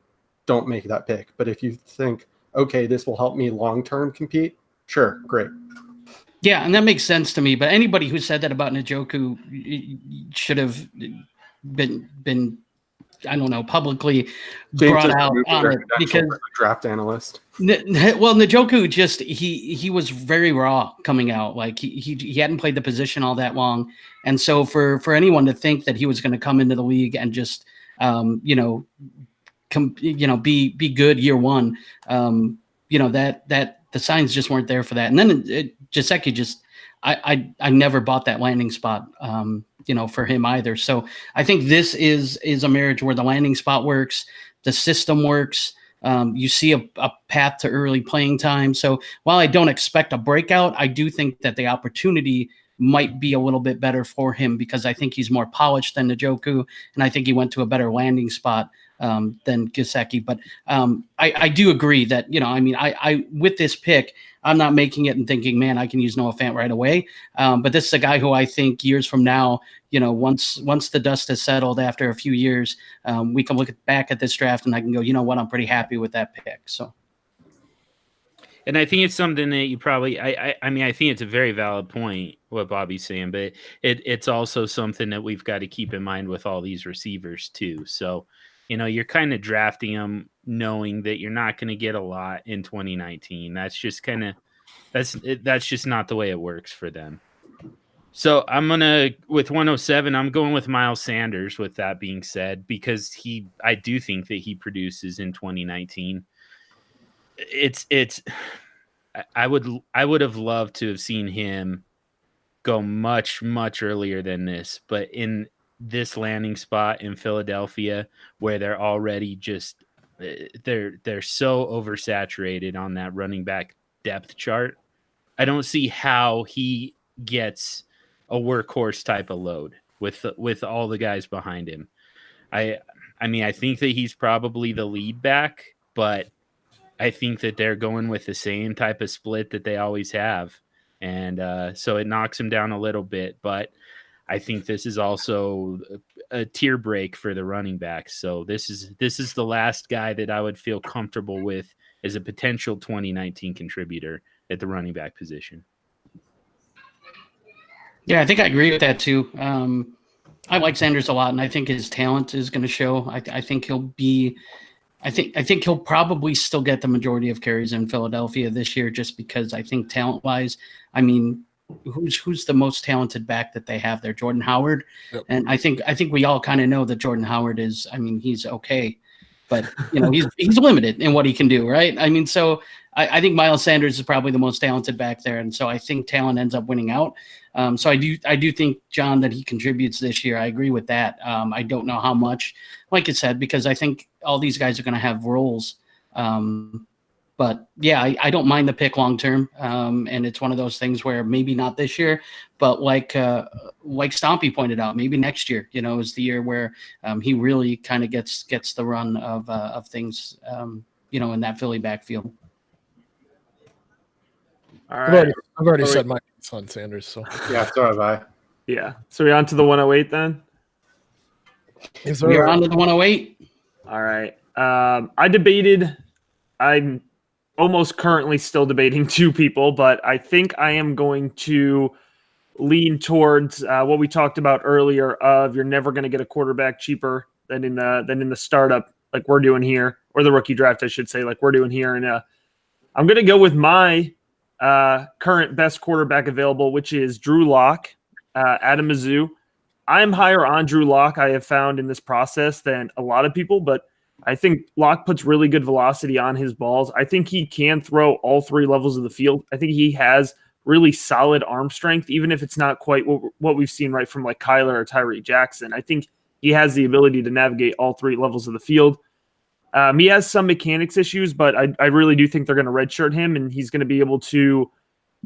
don't make that pick. But if you think, okay, this will help me long term compete, sure, great. Yeah, and that makes sense to me. But anybody who said that about Njoku should have been I don't know, publicly brought out on it because draft analyst. Well, Njoku just he was very raw coming out. Like he hadn't played the position all that long, and so for anyone to think that he was going to come into the league and just be good year one, that the signs just weren't there for that. And then Gesicki just I never bought that landing spot, for him either. So I think this is a marriage where the landing spot works, the system works. You see a path to early playing time. So while I don't expect a breakout, I do think that the opportunity might be a little bit better for him because I think he's more polished than Njoku, and I think he went to a better landing spot than Gesicki. But I do agree that, I with this pick, I'm not making it and thinking, man, I can use Noah Fant right away. But this is a guy who I think years from now, once the dust has settled after a few years, we can look back at this draft and I can go, you know what, I'm pretty happy with that pick. So. And I think it's something that you probably, I think it's a very valid point, what Bobby's saying, but it's also something that we've got to keep in mind with all these receivers too. So, you're kind of drafting them knowing that you're not going to get a lot in 2019. That's just that's just not the way it works for them. So with 107, I'm going with Miles Sanders with that being said, because I do think that he produces in 2019. I would have loved to have seen him go much, much earlier than this, but in this landing spot in Philadelphia where they're already just they're so oversaturated on that running back depth chart. I don't see how he gets a workhorse type of load with all the guys behind him. I mean, I think that he's probably the lead back, but I think that they're going with the same type of split that they always have. And so it knocks him down a little bit, but I think this is also a tier break for the running backs. So this is the last guy that I would feel comfortable with as a potential 2019 contributor at the running back position. Yeah, I think I agree with that too. I like Sanders a lot, and I think his talent is going to show. I think he'll be. I think he'll probably still get the majority of carries in Philadelphia this year, just because I think talent-wise, I mean, who's the most talented back that they have there? Jordan Howard, Yep. And I think we all kind of know that Jordan Howard is. I mean, he's okay, but he's limited in what he can do, right? I mean, so I think Miles Sanders is probably the most talented back there, and so I think talent ends up winning out. So I do think, John, that he contributes this year. I agree with that. I don't know how much, like I said, because I think all these guys are going to have roles. But yeah, I don't mind the pick long term. And it's one of those things where maybe not this year, but like Stompy pointed out, maybe next year, is the year where he really kind of gets the run of things, in that Philly backfield. All right. I've already said my on Sanders. So Yeah, so have I. Yeah. So we on to the 108 then? We're on to the 108. All right. I'm almost currently still debating two people, but I think I am going to lean towards what we talked about earlier of you're never going to get a quarterback cheaper than in the startup like we're doing here, or the rookie draft, I should say, like we're doing here. And I'm going to go with my current best quarterback available, which is Drew Lock out of Mizzou. I'm higher on Drew Lock, I have found in this process, than a lot of people, but I think Lock puts really good velocity on his balls. I think he can throw all three levels of the field. I think he has really solid arm strength, even if it's not quite what we've seen right from like Kyler or Tyree Jackson. I think he has the ability to navigate all three levels of the field. He has some mechanics issues, but I really do think they're going to redshirt him, and he's going to be able to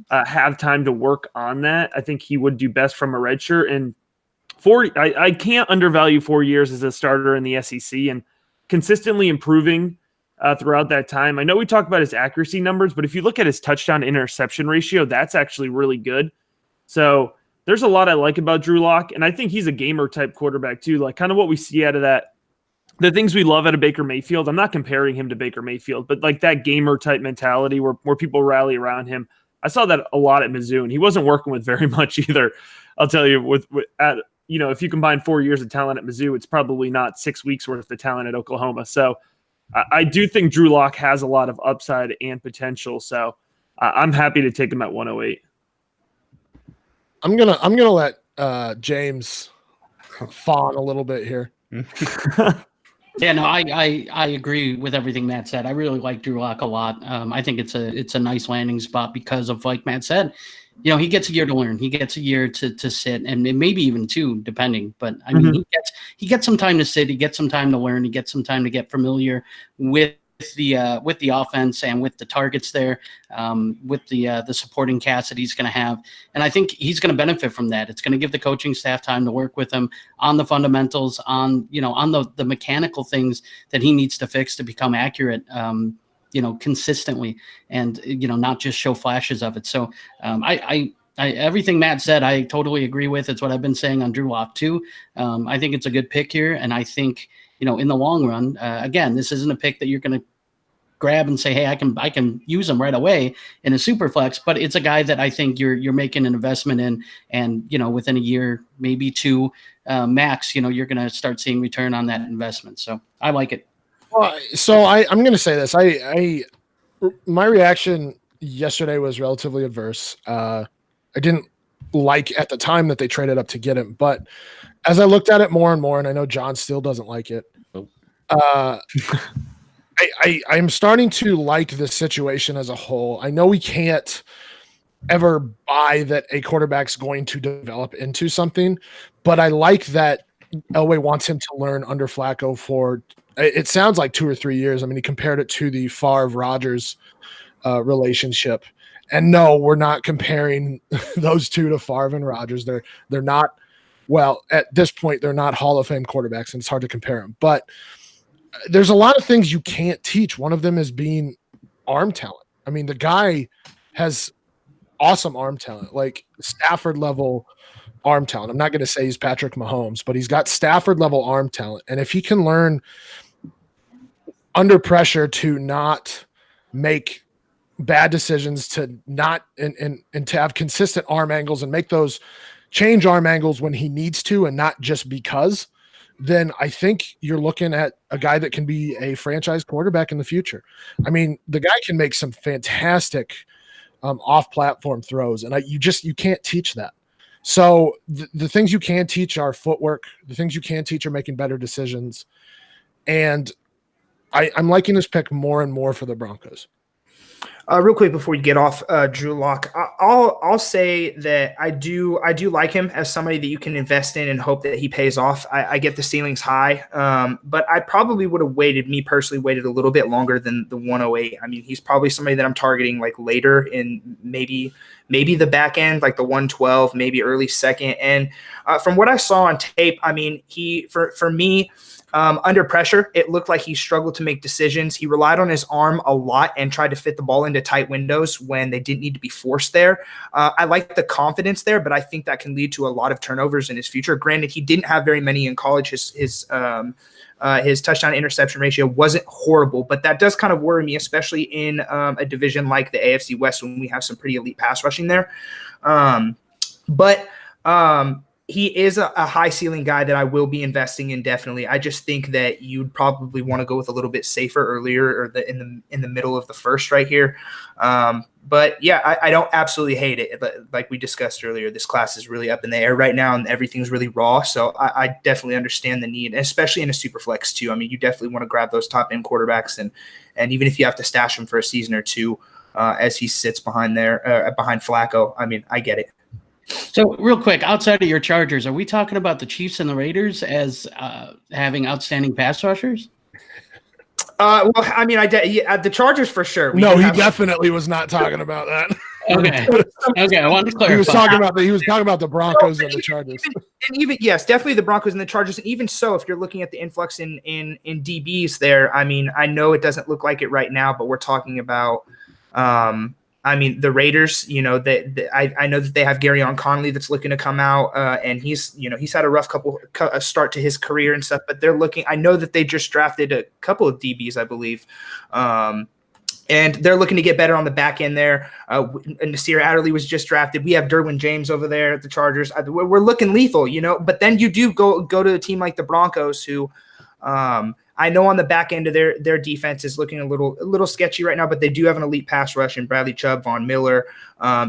have time to work on that. I think he would do best from a redshirt. And I can't undervalue 4 years as a starter in the SEC and consistently improving throughout that time. I know we talked about his accuracy numbers, but if you look at his touchdown interception ratio, that's actually really good. So there's a lot I like about Drew Lock, and I think he's a gamer type quarterback too, like kind of what we see out of that. The things we love out of Baker Mayfield, I'm not comparing him to Baker Mayfield, but like that gamer type mentality where people rally around him. I saw that a lot at Mizzou, and he wasn't working with very much either. I'll tell you, if you combine 4 years of talent at Mizzou, it's probably not 6 weeks worth of talent at Oklahoma. So I do think Drew Lock has a lot of upside and potential. So I'm happy to take him at 108. I'm gonna let James fawn a little bit here. Yeah, no, I agree with everything Matt said. I really like Drew Lock a lot. I think it's a nice landing spot because of, like Matt said, he gets a year to learn. He gets a year to sit, and maybe even two, depending. But I mean, he gets some time to sit. He gets some time to learn. He gets some time to get familiar with the offense and with the targets there, with the supporting cast that he's going to have. And I think he's going to benefit from that. It's going to give the coaching staff time to work with him on the fundamentals, on the mechanical things that he needs to fix to become accurate, consistently, and not just show flashes of it. So I everything Matt said, I totally agree with. It's what I've been saying on Drew Lock too. I think it's a good pick here, and I think in the long run, again, this isn't a pick that you're going to grab and say, hey, I can use him right away in a super flex, but it's a guy that I think you're making an investment in, and within a year, maybe two max, you're going to start seeing return on that investment. So I like it. So I'm going to say this. My reaction yesterday was relatively adverse. I didn't like at the time that they traded up to get him, but as I looked at it more and more, and I know John still doesn't like it, I'm starting to like the situation as a whole. I know we can't ever buy that a quarterback's going to develop into something, but I like that Elway wants him to learn under Flacco for, it sounds like 2 or 3 years. I mean, he compared it to the Favre-Rodgers relationship. And no, we're not comparing those two to Favre and Rodgers. They're not, well, at this point, they're not Hall of Fame quarterbacks, and it's hard to compare them. But there's a lot of things you can't teach. One of them is being arm talent. I mean, the guy has awesome arm talent, like Stafford level arm talent. I'm not going to say he's Patrick Mahomes, but he's got Stafford level arm talent. And if he can learn under pressure to not make bad decisions, to not and to have consistent arm angles and make those change arm angles when he needs to and not just because, then I think you're looking at a guy that can be a franchise quarterback in the future. I mean, the guy can make some fantastic off-platform throws, and you can't teach that. So the things you can teach are footwork. The things you can teach are making better decisions. And I'm liking this pick more and more for the Broncos. Real quick before you get off, Drew Lock, I'll say that I do like him as somebody that you can invest in and hope that he pays off. I get the ceiling's high, but I probably would have waited a little bit longer than the 108. I mean, he's probably somebody that I'm targeting like later in maybe the back end, like the 112, maybe early second. And from what I saw on tape, I mean, for me. Under pressure, it looked like he struggled to make decisions. He relied on his arm a lot and tried to fit the ball into tight windows when they didn't need to be forced there. I like the confidence there, but I think that can lead to a lot of turnovers in his future. Granted, he didn't have very many in college. His touchdown interception ratio wasn't horrible, but that does kind of worry me, especially in a division like the AFC West when we have some pretty elite pass rushing there. He is a high ceiling guy that I will be investing in definitely. I just think that you'd probably want to go with a little bit safer earlier or in the middle of the first right here. But yeah, I don't absolutely hate it. Like we discussed earlier, this class is really up in the air right now and everything's really raw. So I definitely understand the need, especially in a super flex too. I mean, you definitely want to grab those top end quarterbacks and even if you have to stash them for a season or two as he sits behind Flacco, I mean, I get it. So real quick, outside of your Chargers, are we talking about the Chiefs and the Raiders as having outstanding pass rushers? Well, I mean, the Chargers for sure. He definitely was not talking about that. Okay, I wanted to clarify. He was talking about the Broncos and the Chargers. And even yes, definitely the Broncos and the Chargers. And even so, if you're looking at the influx in DBs there, I mean, I know it doesn't look like it right now, but we're talking about. I mean, the Raiders, you know, I know that they have Garyon Conley that's looking to come out, and he's had a rough start to his career and stuff. But they're looking. I know that they just drafted a couple of DBs, I believe, and they're looking to get better on the back end there. And Nasir Adderley was just drafted. We have Derwin James over there at the Chargers. We're looking lethal, you know. But then you do go to a team like the Broncos, who. I know on the back end of their defense is looking a little sketchy right now, but they do have an elite pass rush in Bradley Chubb, Von Miller. I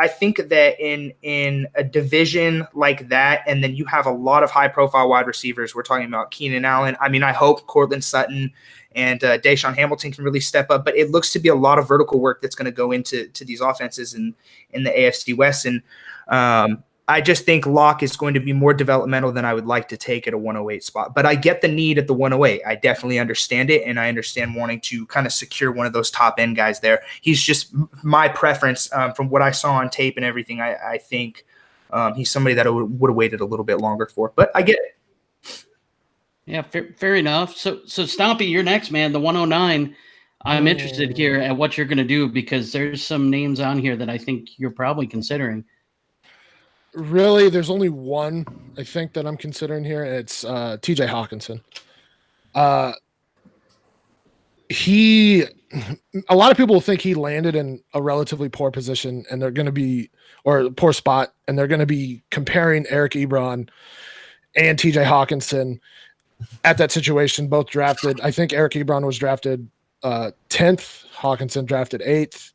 think that in a division like that, and then you have a lot of high profile wide receivers. We're talking about Keenan Allen. I mean, I hope Cortland Sutton and Deshaun Hamilton can really step up, but it looks to be a lot of vertical work that's going to go into these offenses in the AFC West. And I just think Locke is going to be more developmental than I would like to take at a 108 spot. But I get the need at the 108. I definitely understand it, and I understand wanting to kind of secure one of those top-end guys there. He's just my preference from what I saw on tape and everything. I think he's somebody that I would have waited a little bit longer for. But I get it. Yeah, fair enough. So Stompy, you're next, man, the 109. I'm interested here at what you're going to do because there's some names on here that I think you're probably considering. Really, there's only one I think that I'm considering here. It's TJ Hawkinson. A lot of people think he landed in a relatively poor position, and they're going to be, or poor spot, and they're going to be comparing Eric Ebron and TJ Hawkinson at that situation, both drafted. I think Eric Ebron was drafted 10th, Hawkinson drafted 8th.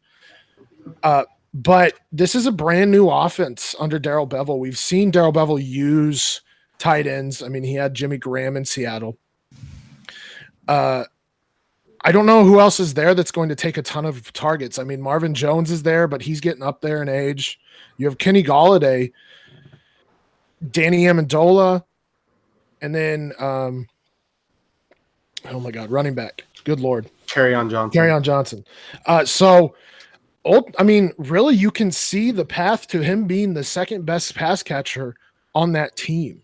But this is a brand new offense under Darrell Bevell. We've seen Darrell Bevell use tight ends. I mean, he had Jimmy Graham in Seattle. I don't know who else is there that's going to take a ton of targets. I mean, Marvin Jones is there, but he's getting up there in age. You have Kenny Golladay, Danny Amendola. And then, oh my God, running back. Good Lord. Kerryon Johnson. Really, you can see the path to him being the second best pass catcher on that team.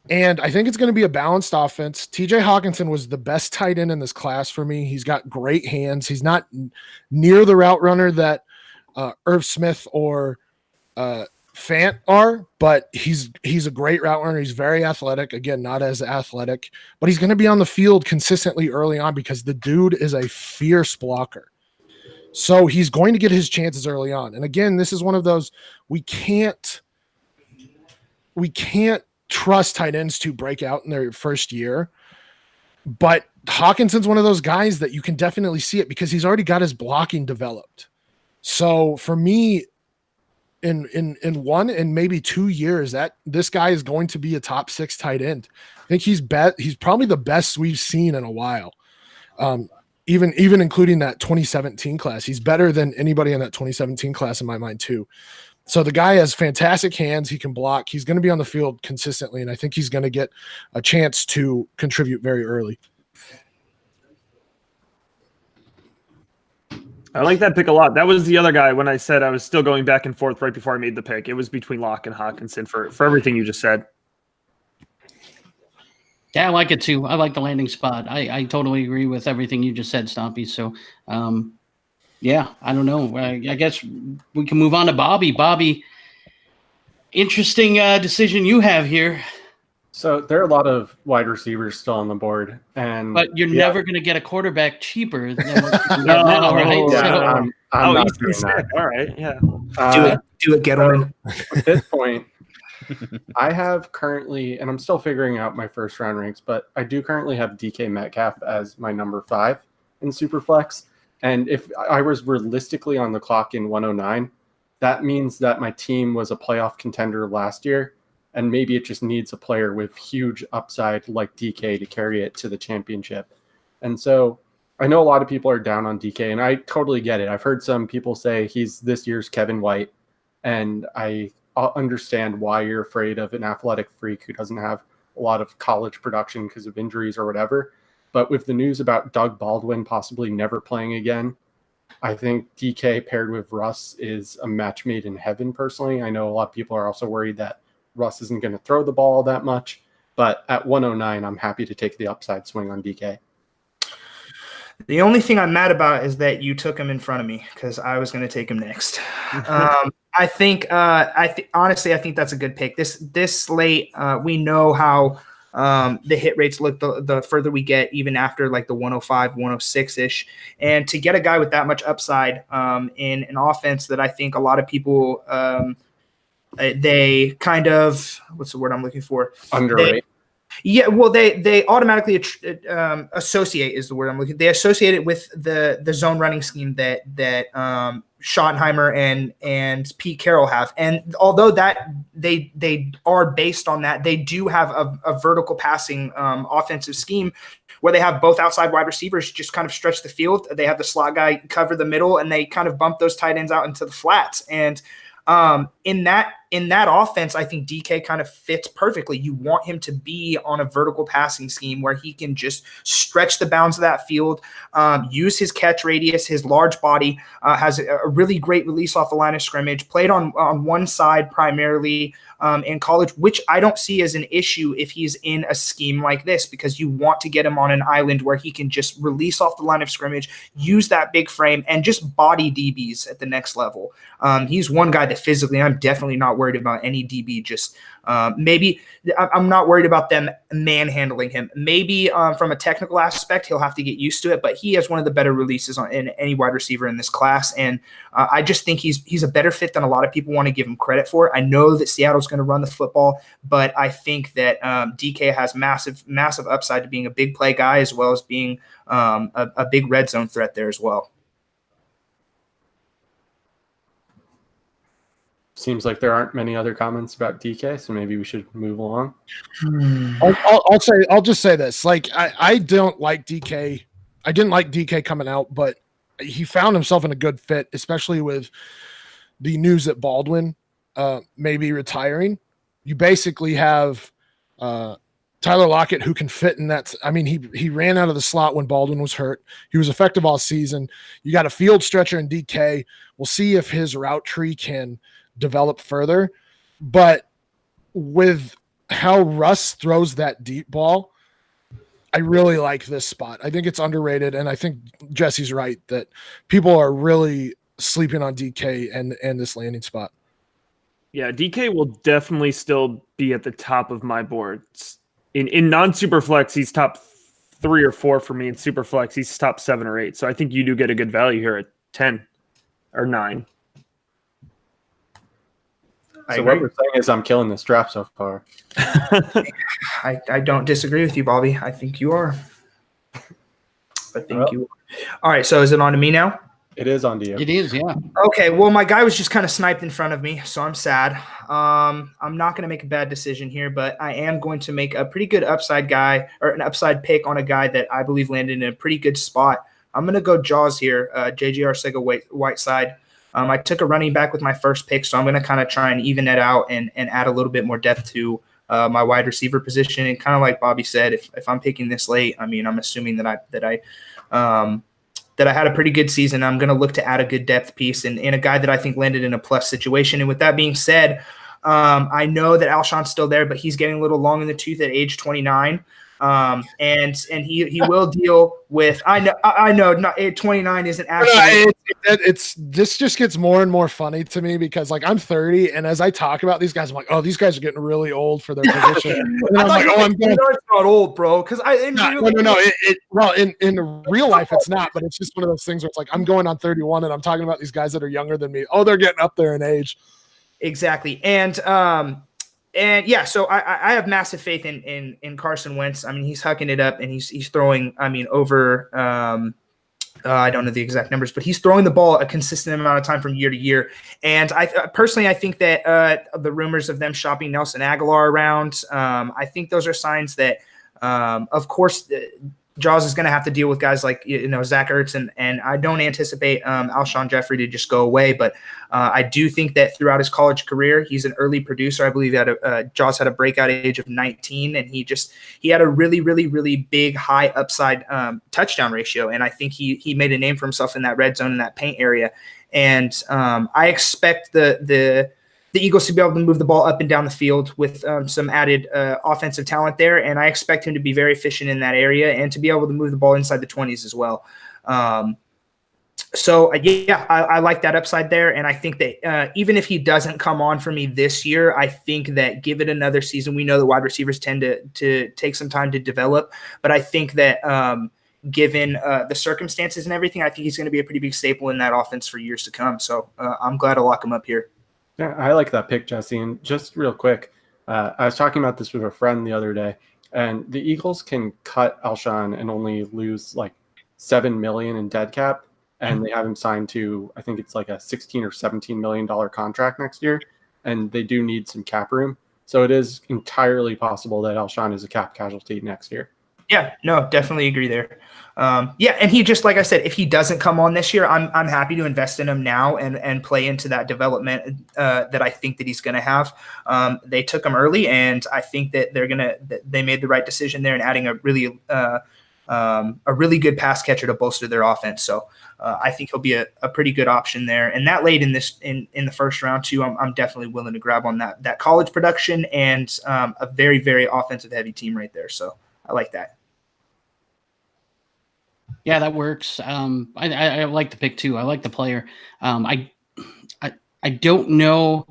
And I think it's going to be a balanced offense. TJ Hawkinson was the best tight end in this class for me. He's got great hands. He's not near the route runner that Irv Smith or Fant are, but he's a great route runner. He's very athletic. Again, not as athletic, but he's going to be on the field consistently early on because the dude is a fierce blocker. So he's going to get his chances early on. And again, this is one of those we can't trust tight ends to break out in their first year. But Hawkinson's one of those guys that you can definitely see it because he's already got his blocking developed. So for me, in 1 and maybe 2 years, that this guy is going to be a top 6 tight end. I think he's probably the best we've seen in a while. Even including that 2017 class, he's better than anybody in that 2017 class in my mind too. So the guy has fantastic hands. He can block. He's going to be on the field consistently, and I think he's going to get a chance to contribute very early. I like that pick a lot. That was the other guy when I said I was still going back and forth right before I made the pick. It was between Locke and Hawkinson for everything you just said. Yeah, I like it too. I like the landing spot. I totally agree with everything you just said, Stompy. So, yeah, I don't know. I guess we can move on to Bobby. Bobby, interesting decision you have here. So there are a lot of wide receivers still on the board, but you're never going to get a quarterback cheaper than what you can get now, right? Yeah, I'm not doing that. All right, yeah. Do it, Gettleman. At this point, I have currently, and I'm still figuring out my first round ranks, but I do currently have DK Metcalf as my number 5 in Superflex. And if I was realistically on the clock in 109, that means that my team was a playoff contender last year. And maybe it just needs a player with huge upside like DK to carry it to the championship. And so I know a lot of people are down on DK, and I totally get it. I've heard some people say he's this year's Kevin White, and I understand why you're afraid of an athletic freak who doesn't have a lot of college production because of injuries or whatever. But with the news about Doug Baldwin possibly never playing again, I think DK paired with Russ is a match made in heaven personally. I know a lot of people are also worried that Russ isn't going to throw the ball that much, but at 109, I'm happy to take the upside swing on DK. The only thing I'm mad about is that you took him in front of me because I was going to take him next. I think honestly, I think that's a good pick. This late, we know how the hit rates look the further we get, even after like the 105, 106-ish. And to get a guy with that much upside in an offense that I think a lot of people they kind of, what's the word I'm looking for? Underrate. They automatically associate is the word I'm looking. They associate it with the zone running scheme that Schottenheimer and Pete Carroll have. And although that they are based on that, they do have a vertical passing offensive scheme where they have both outside wide receivers just kind of stretch the field. They have the slot guy cover the middle, and they kind of bump those tight ends out into the flats. And in that offense, I think DK kind of fits perfectly. You want him to be on a vertical passing scheme where he can just stretch the bounds of that field, use his catch radius, his large body, has a really great release off the line of scrimmage, played on one side primarily in college, which I don't see as an issue if he's in a scheme like this, because you want to get him on an island where he can just release off the line of scrimmage, use that big frame, and just body DBs at the next level. He's one guy that physically I'm definitely not worried about any DB. Just maybe I'm not worried about them manhandling him. Maybe from a technical aspect, he'll have to get used to it, but he has one of the better releases in any wide receiver in this class. And I just think he's a better fit than a lot of people want to give him credit for. I know that Seattle's going to run the football, but I think that DK has massive upside to being a big play guy, as well as being a big red zone threat there as well. Seems like there aren't many other comments about DK, so maybe we should move along. I'll just say this: like I don't like DK. I didn't like DK coming out, but he found himself in a good fit, especially with the news that Baldwin may be retiring. You basically have Tyler Lockett, who can fit in that. I mean, he ran out of the slot when Baldwin was hurt. He was effective all season. You got a field stretcher in DK. We'll see if his route tree can develop further. But with how Russ throws that deep ball, I really like this spot. I think it's underrated, and I think Jesse's right that people are really sleeping on DK and this landing spot. Yeah, DK will definitely still be at the top of my boards. In non-super flex, he's top 3 or 4 for me. In super flex, he's top 7 or 8. So I think you do get a good value here at 10 or 9. So what we're saying is I'm killing this draft so far. I don't disagree with you, Bobby. I think you are. You are. All right, so is it on to me now? It is on to you. It is, yeah. Okay, well, my guy was just kind of sniped in front of me, so I'm sad. I'm not going to make a bad decision here, but I am going to make a pretty good upside guy or an upside pick on a guy that I believe landed in a pretty good spot. I'm going to go Jaws here, J.J. Arcega-Whiteside. I took a running back with my first pick, so I'm going to kind of try and even that out and add a little bit more depth to my wide receiver position. And kind of like Bobby said, if I'm picking this late, I mean, I'm assuming that I had a pretty good season. I'm going to look to add a good depth piece and a guy that I think landed in a plus situation. And with that being said, I know that Alshon's still there, but he's getting a little long in the tooth at age 29. And he will deal with. I know. Not 29 isn't actually. This just gets more and more funny to me because like I'm 30, and as I talk about these guys, I'm like, oh, these guys are getting really old for their position. And I'm like, oh, it's not old, bro. Because Well, in real life, it's not, but it's just one of those things where it's like I'm going on 31, and I'm talking about these guys that are younger than me. Oh, they're getting up there in age. Exactly, and yeah, so I have massive faith in Carson Wentz. I mean, he's hucking it up, and he's throwing. I mean, over. I don't know the exact numbers, but he's throwing the ball a consistent amount of time from year to year. And I personally, I think that the rumors of them shopping Nelson Aguilar around, I think those are signs that, of course, Jaws is going to have to deal with guys like Zach Ertz, and I don't anticipate Alshon Jeffrey to just go away. But I do think that throughout his college career, he's an early producer. I believe that Jaws had a breakout age of 19, and he had a really, really, really big high upside touchdown ratio. And I think he made a name for himself in that red zone in that paint area. And I expect the Eagles to be able to move the ball up and down the field with some added offensive talent there. And I expect him to be very efficient in that area and to be able to move the ball inside the 20s as well. So I like that upside there. And I think that even if he doesn't come on for me this year, I think that give it another season. We know that wide receivers tend to take some time to develop, but I think that given the circumstances and everything, I think he's going to be a pretty big staple in that offense for years to come. So I'm glad to lock him up here. Yeah, I like that pick, Jesse. And just real quick, I was talking about this with a friend the other day, and the Eagles can cut Alshon and only lose like $7 million in dead cap, and they have him signed to, I think it's like a $16 or $17 million contract next year, and they do need some cap room. So it is entirely possible that Alshon is a cap casualty next year. Yeah, no, definitely agree there. And he just, like I said, if he doesn't come on this year, I'm happy to invest in him now and play into that development that I think that he's going to have. They took him early, and I think that they made the right decision there in adding a really good pass catcher to bolster their offense. So I think he'll be a pretty good option there. And that late in the first round too, I'm definitely willing to grab on that college production and a very, very offensive heavy team right there. So I like that. Yeah, that works. I like the pick too. I like the player. I don't know.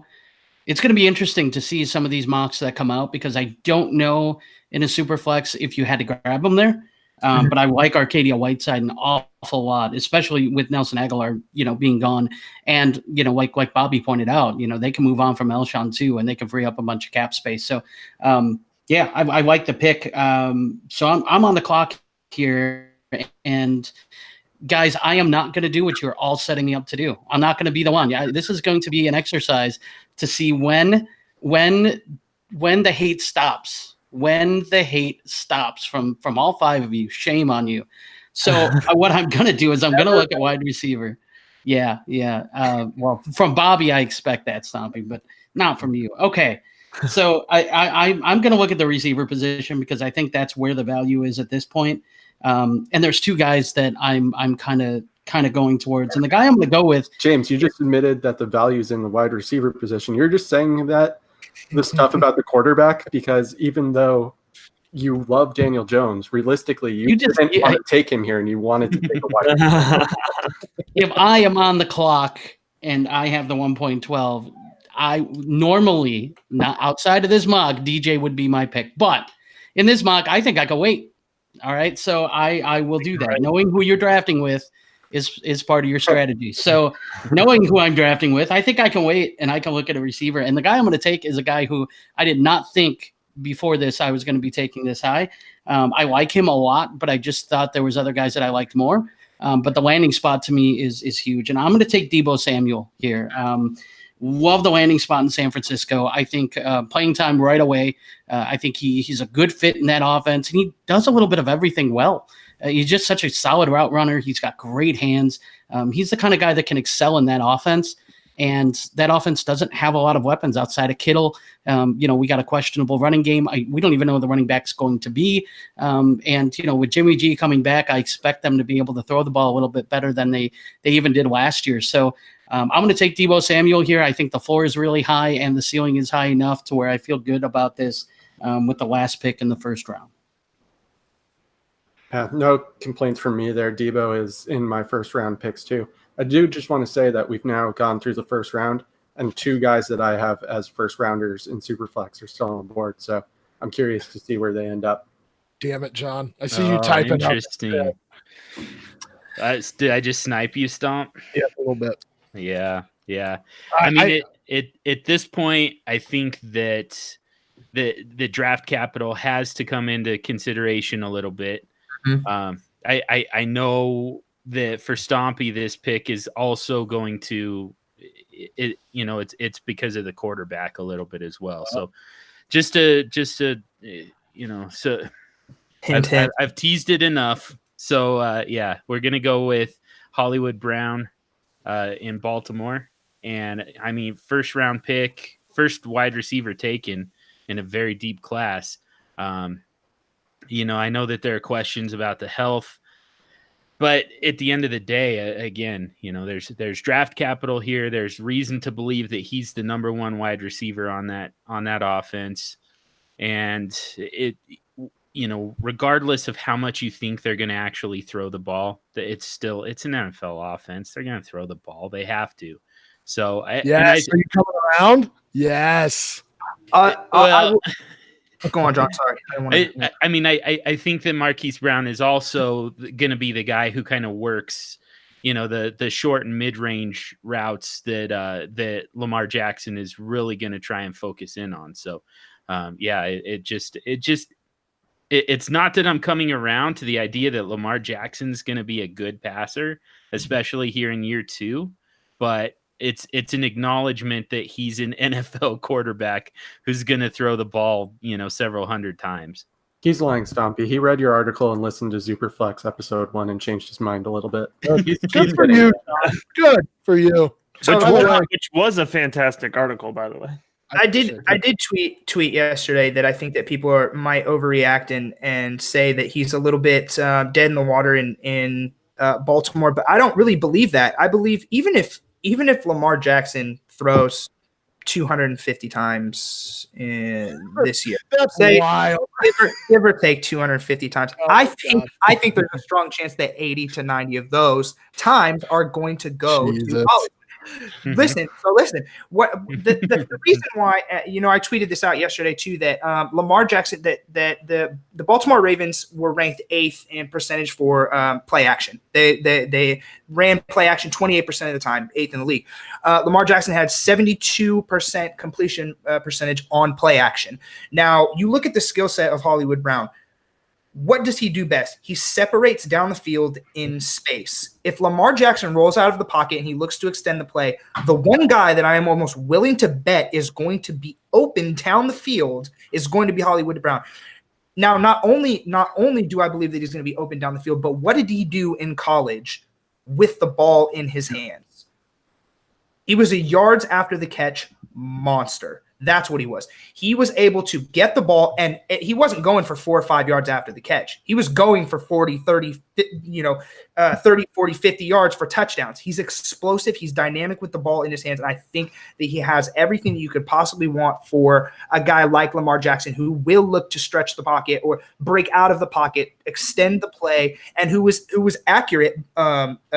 It's going to be interesting to see some of these mocks that come out because I don't know in a super flex if you had to grab them there. But I like Arcadia Whiteside an awful lot, especially with Nelson Aguilar, being gone. And, like Bobby pointed out, they can move on from Alshon too, and they can free up a bunch of cap space. So, I like the pick. So I'm on the clock here. And guys, I am not going to do what you're all setting me up to do. I'm not going to be the one. This is going to be an exercise to see when the hate stops. When the hate stops from all 5 of you. Shame on you. So what I'm going to do is I'm going to look at wide receiver. Yeah. Well, from Bobby, I expect that stomping, but not from you. Okay. So I'm going to look at the receiver position because I think that's where the value is at this point. And there's two guys that I'm kind of going towards, and the guy I'm going to go with. James, you just admitted that the value is in the wide receiver position. You're just saying that the stuff about the quarterback because even though you love Daniel Jones, realistically, you didn't want to take him here, and you wanted to take a wide receiver. If I am on the clock and I have the 1.12. I normally, not outside of this mock, DJ would be my pick. But in this mock, I think I could wait. All right. So I will do that. Right. Knowing who you're drafting with is part of your strategy. So knowing who I'm drafting with, I think I can wait and I can look at a receiver. And the guy I'm going to take is a guy who I did not think before this I was going to be taking this high. I like him a lot, but I just thought there was other guys that I liked more. But the landing spot to me is huge. And I'm going to take Deebo Samuel here. Love the landing spot in San Francisco. I think playing time right away. I think he's a good fit in that offense, and he does a little bit of everything well. He's just such a solid route runner. He's got great hands. He's the kind of guy that can excel in that offense, and that offense doesn't have a lot of weapons outside of Kittle. We got a questionable running game. We don't even know who the running back's going to be. And with Jimmy G coming back, I expect them to be able to throw the ball a little bit better than they even did last year. So I'm going to take Deebo Samuel here. I think the floor is really high and the ceiling is high enough to where I feel good about this with the last pick in the first round. No complaints from me there. Deebo is in my first round picks too. I do just want to say that we've now gone through the first round, and two guys that I have as first rounders in Superflex are still on board. So I'm curious to see where they end up. Damn it, John. I see you typing. Interesting. Did I just snipe you, Stomp? Yeah, a little bit. Yeah. I mean, at this point, I think that the draft capital has to come into consideration a little bit. Mm-hmm. I know that for Stompy, this pick is also going to, it's because of the quarterback a little bit as well. So just to so I've teased it enough. So we're gonna go with Hollywood Brown in Baltimore, and I mean first round pick, first wide receiver taken in a very deep class. I know that there are questions about the health. But at the end of the day, again, there's draft capital here. There's reason to believe that he's the number one wide receiver on that offense. And regardless of how much you think they're going to actually throw the ball, it's an NFL offense. They're going to throw the ball. They have to. So are you coming around? Yes. Go on, John. Sorry. I think that Marquise Brown is also going to be the guy who kind of works, the short and mid-range routes that Lamar Jackson is really going to try and focus in on. So, it's not that I'm coming around to the idea that Lamar Jackson's going to be a good passer, especially here in year 2, but it's an acknowledgement that he's an NFL quarterback who's going to throw the ball, several hundred times. He's lying, Stompy. He read your article and listened to Superflex episode 1 and changed his mind a little bit. Good for you. Good for you. Which was a fantastic article, by the way. I did tweet yesterday that I think that people might overreact and say that he's a little bit dead in the water in Baltimore, but I don't really believe that. I believe even if Lamar Jackson throws 250 times in this year, that's wild. Give or take 250 times. I think there's a strong chance that 80 to 90 of those times are going to go to Hollywood. Listen. What the reason why I tweeted this out yesterday too, that Lamar Jackson, that the Baltimore Ravens were ranked 8th in percentage for play action. They ran play action 28% of the time, 8th in the league. Lamar Jackson had 72% completion percentage on play action. Now you look at the skill set of Hollywood Brown. What does he do best? He separates down the field in space. If Lamar Jackson rolls out of the pocket and he looks to extend the play, the one guy that I am almost willing to bet is going to be open down the field is going to be Hollywood Brown. Now, not only do I believe that he's going to be open down the field, but what did he do in college with the ball in his hands? He was a yards after the catch monster. That's what he was. He was able to get the ball, and he wasn't going for 4 or 5 yards after the catch. He was going for 40, 30, 30, 40, 50 yards for touchdowns. He's explosive. He's dynamic with the ball in his hands, and I think that he has everything you could possibly want for a guy like Lamar Jackson, who will look to stretch the pocket or break out of the pocket, extend the play, and who was accurate,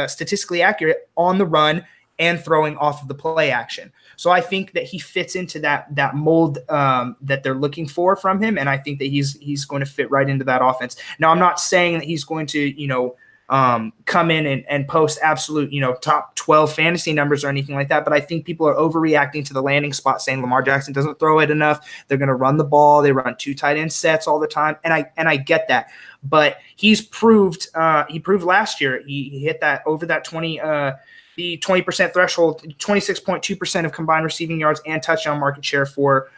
statistically accurate on the run and throwing off of the play action. So I think that he fits into that mold that they're looking for from him, and I think that he's going to fit right into that offense. Now, I'm not saying that he's going to come in and post absolute top 12 fantasy numbers or anything like that, but I think people are overreacting to the landing spot, saying Lamar Jackson doesn't throw it enough. They're going to run the ball. They run 2 tight end sets all the time, and I get that. But he's proved last year he hit that over that 20% threshold, 26.2% of combined receiving yards and touchdown market share for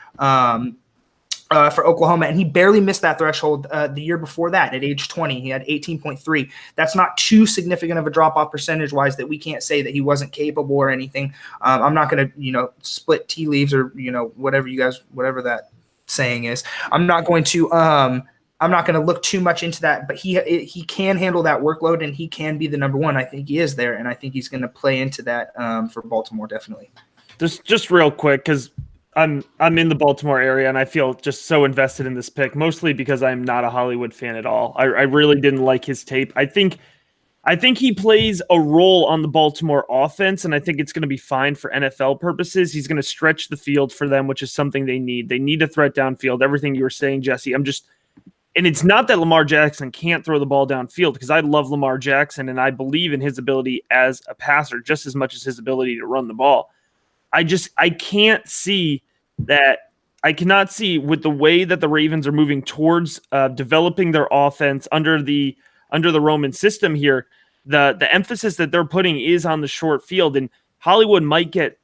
Oklahoma, and he barely missed that threshold the year before that. At age 20, he had 18.3. That's not too significant of a drop off percentage wise that we can't say that he wasn't capable or anything. I'm not going to split tea leaves or whatever that saying is. I'm not going to look too much into that, but he can handle that workload, and he can be the number one. I think he is there, and I think he's going to play into that for Baltimore definitely. Just real quick, because I'm in the Baltimore area, and I feel just so invested in this pick, mostly because I'm not a Hollywood fan at all. I really didn't like his tape. I think he plays a role on the Baltimore offense, and I think it's going to be fine for NFL purposes. He's going to stretch the field for them, which is something they need. They need a threat downfield. Everything you were saying, Jesse, and it's not that Lamar Jackson can't throw the ball downfield, because I love Lamar Jackson and I believe in his ability as a passer just as much as his ability to run the ball. I can't see that. I cannot see, with the way that the Ravens are moving towards developing their offense under the Roman system here, the emphasis that they're putting is on the short field, and Hollywood might get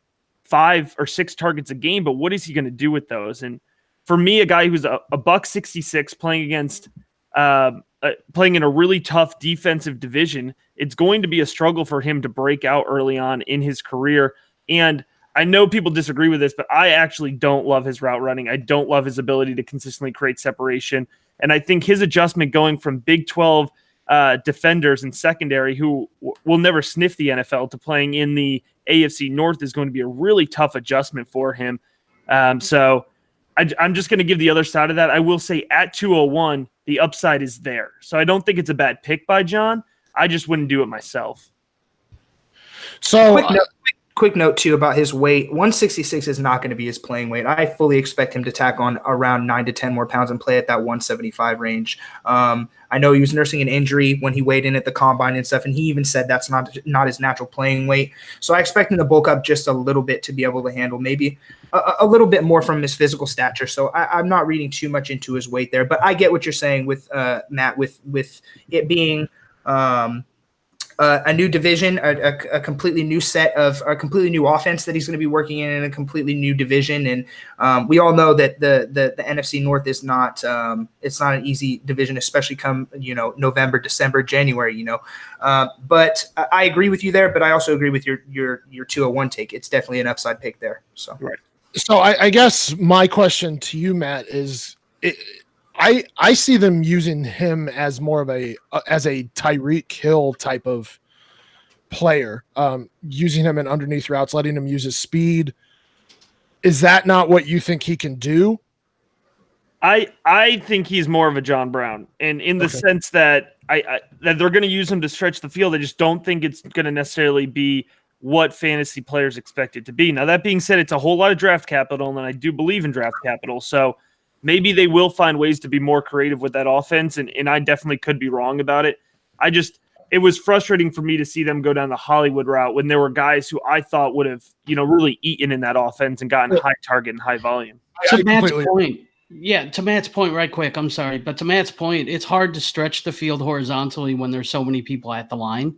5 or 6 targets a game, but what is he going to do with those? And for me, a guy who's a $166 playing against playing in a really tough defensive division, it's going to be a struggle for him to break out early on in his career. And I know people disagree with this, but I actually don't love his route running. I don't love his ability to consistently create separation. And I think his adjustment going from Big 12 defenders and secondary who will never sniff the NFL to playing in the AFC North is going to be a really tough adjustment for him. So I'm just going to give the other side of that. I will say at 201, the upside is there. So I don't think it's a bad pick by John. I just wouldn't do it myself. So quick note too about his weight. 166 is not going to be his playing weight. I fully expect him to tack on around 9 to 10 more pounds and play at that 175 range. I know he was nursing an injury when he weighed in at the combine and stuff, and he even said that's not his natural playing weight. So I expect him to bulk up just a little bit to be able to handle maybe a little bit more from his physical stature. So I'm not reading too much into his weight there, but I get what you're saying with Matt, with it being a new division, a completely new set of a completely new offense that he's going to be working in a completely new division. And we all know that the NFC North is not it's not an easy division, especially come November, December, January. But I agree with you there. But I also agree with your 201 take. It's definitely an upside pick there. So right. So I guess my question to you, Matt, is I see them using him as more of a Tyreek Hill type of player, using him in underneath routes, letting him use his speed. Is that not what you think he can do? I think he's more of a John Brown, and in the sense that that they're going to use him to stretch the field. I just don't think it's going to necessarily be what fantasy players expect it to be. Now, that being said, it's a whole lot of draft capital, and I do believe in draft capital. So maybe they will find ways to be more creative with that offense, and I definitely could be wrong about it. It was frustrating for me to see them go down the Hollywood route when there were guys who I thought would have, really eaten in that offense and gotten high target and high volume. To Matt's point, right quick, I'm sorry, but to Matt's point, it's hard to stretch the field horizontally when there's so many people at the line.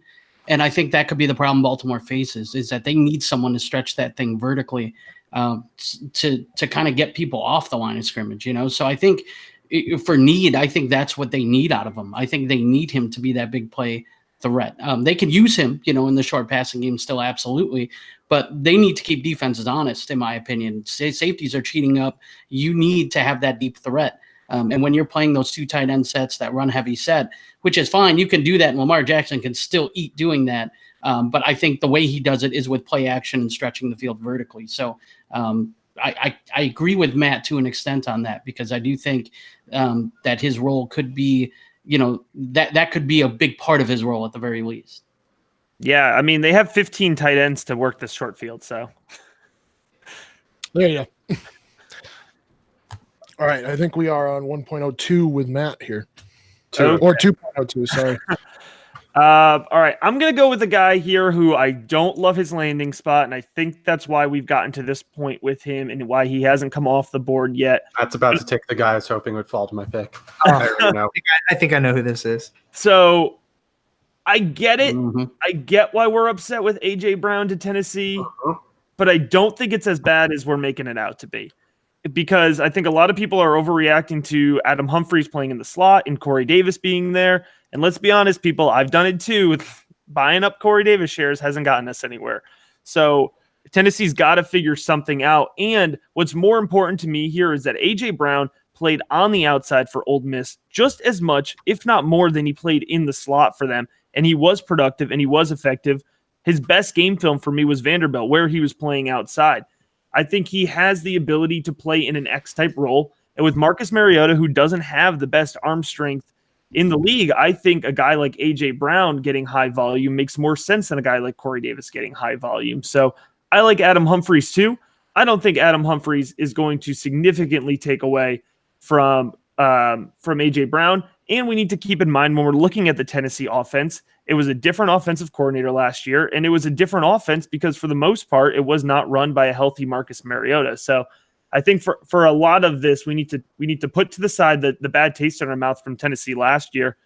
And I think that could be the problem Baltimore faces, is that they need someone to stretch that thing vertically to kind of get people off the line of scrimmage, So I think for need, I think that's what they need out of him. I think they need him to be that big play threat. They could use him, in the short passing game still, absolutely. but they need to keep defenses honest, in my opinion. Safeties are cheating up. You need to have that deep threat. And when you're playing those 2 tight end sets, that run heavy set, which is fine, you can do that. And Lamar Jackson can still eat doing that. But I think the way he does it is with play action and stretching the field vertically. So I agree with Matt to an extent on that, because I do think that his role could be, that could be a big part of his role at the very least. Yeah, I mean, they have 15 tight ends to work this short field, so. There you go. All right, I think we are on 1.02 with Matt here. Or 2.02, sorry. All right, I'm going to go with a guy here who I don't love his landing spot, and I think that's why we've gotten to this point with him and why he hasn't come off the board yet. That's about to take the guy I was hoping would fall to my pick. I think I know who this is. So I get it. Mm-hmm. I get why we're upset with A.J. Brown to Tennessee, but I don't think it's as bad as we're making it out to be. Because I think a lot of people are overreacting to Adam Humphries playing in the slot and Corey Davis being there. And let's be honest, people, I've done it too. With buying up Corey Davis shares hasn't gotten us anywhere. So Tennessee's got to figure something out. And what's more important to me here is that A.J. Brown played on the outside for Ole Miss just as much, if not more, than he played in the slot for them. And he was productive and he was effective. His best game film for me was Vanderbilt, where he was playing outside. I think he has the ability to play in an X-type role. And with Marcus Mariota, who doesn't have the best arm strength in the league, I think a guy like A.J. Brown getting high volume makes more sense than a guy like Corey Davis getting high volume. So I like Adam Humphries too. I don't think Adam Humphries is going to significantly take away from A.J. Brown. And we need to keep in mind when we're looking at the Tennessee offense, it was a different offensive coordinator last year, and it was a different offense because for the most part, it was not run by a healthy Marcus Mariota. So I think for a lot of this, we need to put to the side the bad taste in our mouth from Tennessee last year,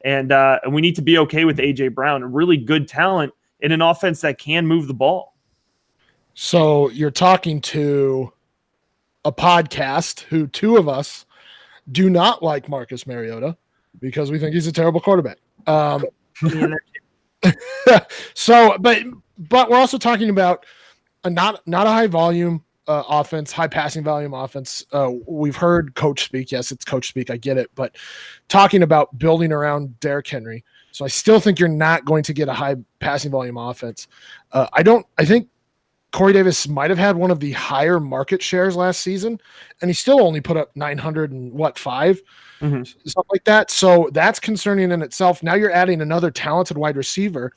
and we need to be okay with A.J. Brown, a really good talent in an offense that can move the ball. So you're talking to a podcast who 2 of us do not like Marcus Mariota because we think he's a terrible quarterback. So, but we're also talking about not a high volume offense, high passing volume offense. We've heard coach speak. Yes, it's coach speak. I get it. But talking about building around Derrick Henry. So I still think you're not going to get a high passing volume offense. I think Corey Davis might have had one of the higher market shares last season, and he still only put up 905, something like that. So that's concerning in itself. Now you're adding another talented wide receiver.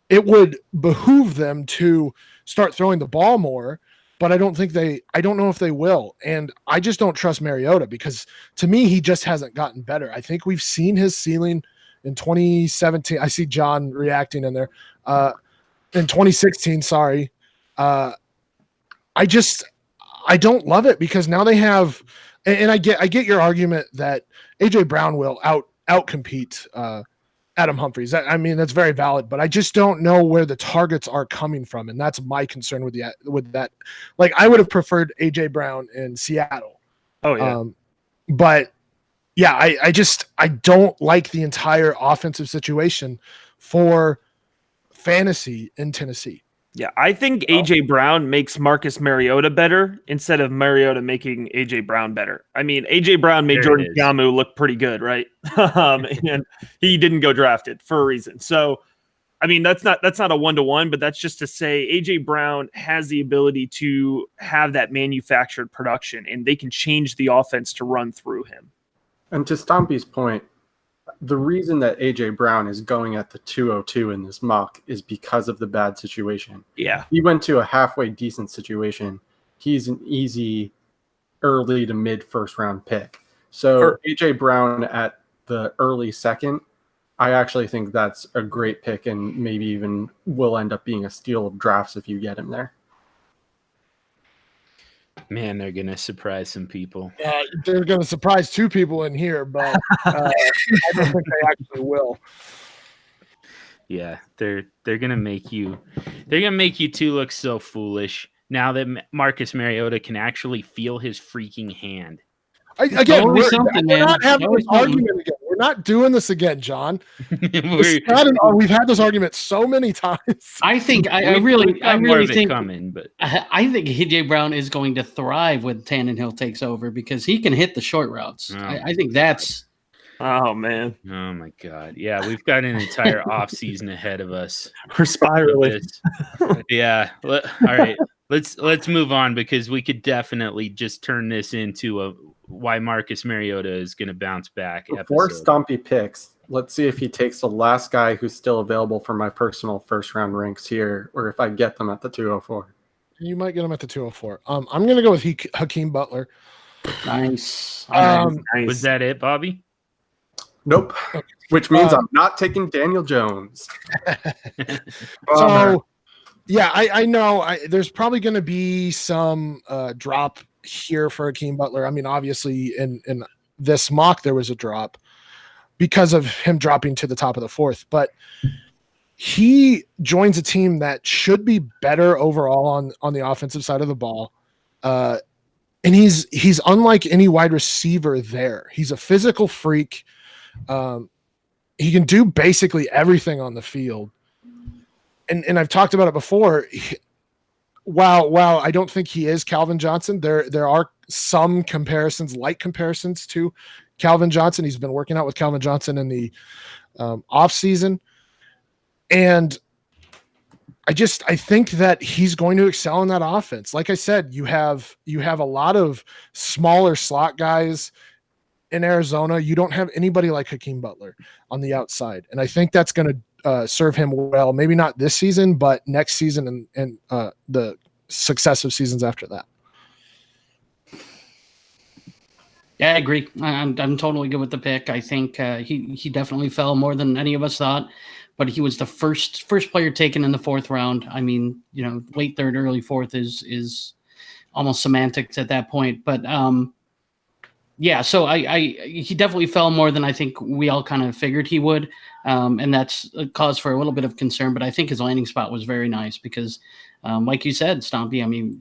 It would behoove them to start throwing the ball more, but I don't know if they will. And I just don't trust Mariota because to me, he just hasn't gotten better. I think we've seen his ceiling in 2017. I see John reacting in there. In 2016, sorry. I don't love it because now they have, and I get your argument that A.J. Brown will outcompete Adam Humphries. That's very valid, but I just don't know where the targets are coming from, and that's my concern with that. Like I would have preferred A.J. Brown in Seattle. Oh yeah, but yeah, I don't like the entire offensive situation for fantasy in Tennessee. Yeah, I think A.J. Brown makes Marcus Mariota better instead of Mariota making A.J. Brown better. I mean, A.J. Brown made Jordan Kiamu look pretty good, right? And he didn't go drafted for a reason. So, I mean, that's not a one-to-one, but that's just to say A.J. Brown has the ability to have that manufactured production, and they can change the offense to run through him. And to Stompy's point, the reason that A.J. Brown is going at the 202 in this mock is because of the bad situation. Yeah. He went to a halfway decent situation. He's an easy early to mid first round pick. So A.J. Brown at the early second, I actually think that's a great pick and maybe even will end up being a steal of drafts if you get him there. Man, they're going to surprise some people. Yeah, they're going to surprise 2 people in here, but I don't think they actually will. Yeah, they're going to make you 2 look so foolish now that Marcus Mariota can actually feel his freaking hand. We're not having an argument again. We're not doing this again, John. We've We've had this argument so many times. I think I got more really of it think coming, but I think AJ Brown is going to thrive when Tannehill takes over because he can hit the short routes. Oh, I think that's Oh man, oh my god, yeah, we've got an entire off season ahead of us. we're spiraling. Yeah. All right. Let's move on because we could definitely just turn this into a why Marcus Mariota is going to bounce back Before episode. Stumpy picks, let's see if he takes the last guy who's still available for my personal first round ranks here, or if I get them at the 204. You might get him at the 204. I'm going to go with Hakeem Butler. nice. Nice. Was that it, Bobby? Nope. Which means I'm not taking Daniel Jones. So, yeah, I know there's probably going to be some drop here for Hakeem Butler. I mean, obviously, in this mock, there was a drop because of him dropping to the top of the fourth. But he joins a team that should be better overall on the offensive side of the ball. And he's unlike any wide receiver there. He's a physical freak. He can do basically everything on the field. And I've talked about it before. While I don't think he is Calvin Johnson, there are some comparisons to Calvin Johnson. He's been working out with Calvin Johnson in the off season. And I think that he's going to excel in that offense. Like I said, you have a lot of smaller slot guys in Arizona. You don't have anybody like Hakeem Butler on the outside. And I think that's going to serve him well, maybe not this season, but next season and the successive seasons after that. Yeah, I agree. I'm totally good with the pick. I think he definitely fell more than any of us thought, but he was the first player taken in the fourth round. I mean, late third, early fourth is almost semantics at that point. But yeah, so he definitely fell more than I think we all kind of figured he would, and that's a cause for a little bit of concern. But I think his landing spot was very nice because, like you said, Stompy, I mean,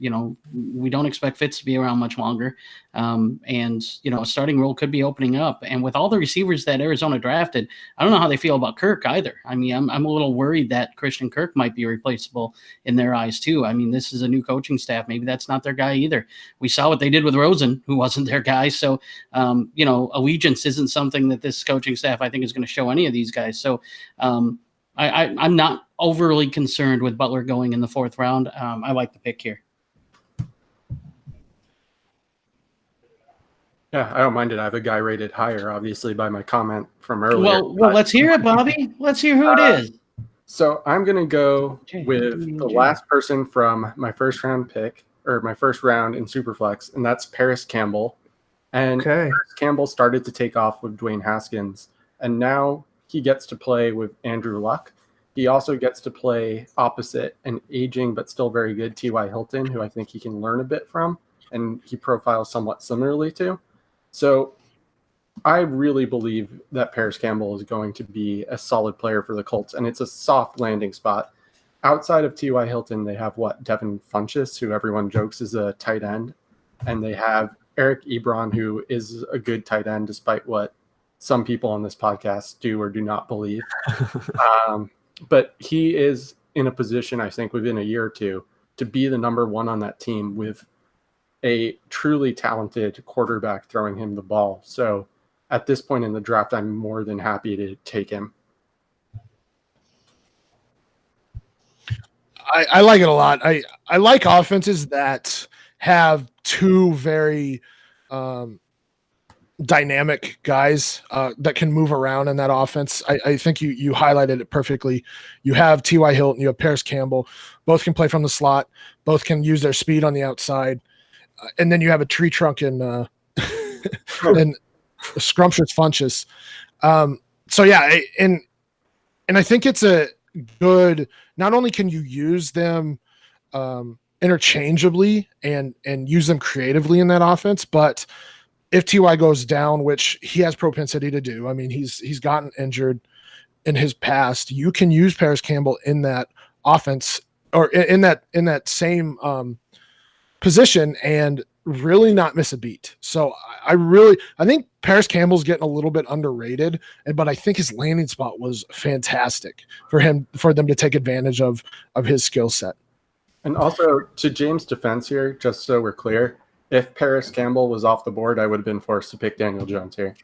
we don't expect Fitz to be around much longer, and a starting role could be opening up. And with all the receivers that Arizona drafted, I don't know how they feel about Kirk either. I mean, I'm a little worried that Christian Kirk might be replaceable in their eyes too. I mean, this is a new coaching staff. Maybe that's not their guy either. We saw what they did with Rosen, who wasn't their guy. So, allegiance isn't something that this coaching staff, I think, is going to show any of these guys. So, I'm not overly concerned with Butler going in the fourth round. I like the pick here. Yeah, I don't mind it. I have a guy rated higher, obviously, by my comment from earlier. Well, let's hear it, Bobby. Let's hear who it is. So I'm going to go with the last person from my first round pick, or my first round in Superflex, and that's Paris Campbell. And Paris Campbell started to take off with Dwayne Haskins, and now he gets to play with Andrew Luck. He also gets to play opposite an aging but still very good T.Y. Hilton, who I think he can learn a bit from, and he profiles somewhat similarly to. So I really believe that Paris Campbell is going to be a solid player for the Colts, and it's a soft landing spot. Outside of T.Y. Hilton, they have Devin Funchess, who everyone jokes is a tight end, and they have Eric Ebron, who is a good tight end, despite what some people on this podcast do or do not believe. But he is in a position, I think, within a year or two to be the number one on that team with a truly talented quarterback throwing him the ball. So at this point in the draft, I'm more than happy to take him. I like it a lot. I like offenses that have two very dynamic guys that can move around in that offense. I think you highlighted it perfectly. You have T.Y. Hilton, you have Paris Campbell. Both can play from the slot. Both can use their speed on the outside. And then you have a tree trunk and scrumptious Funchess. So yeah, and I think it's a good. Not only can you use them interchangeably and use them creatively in that offense, but if T.Y. goes down, which he has propensity to do, I mean, he's gotten injured in his past, you can use Paris Campbell in that offense or in that same position and really not miss a beat. So I think Paris Campbell's getting a little bit underrated, but I think his landing spot was fantastic for them to take advantage of his skill set. And also, to James' defense here, just so we're clear, if Paris Campbell was off the board, I would have been forced to pick Daniel Jones here.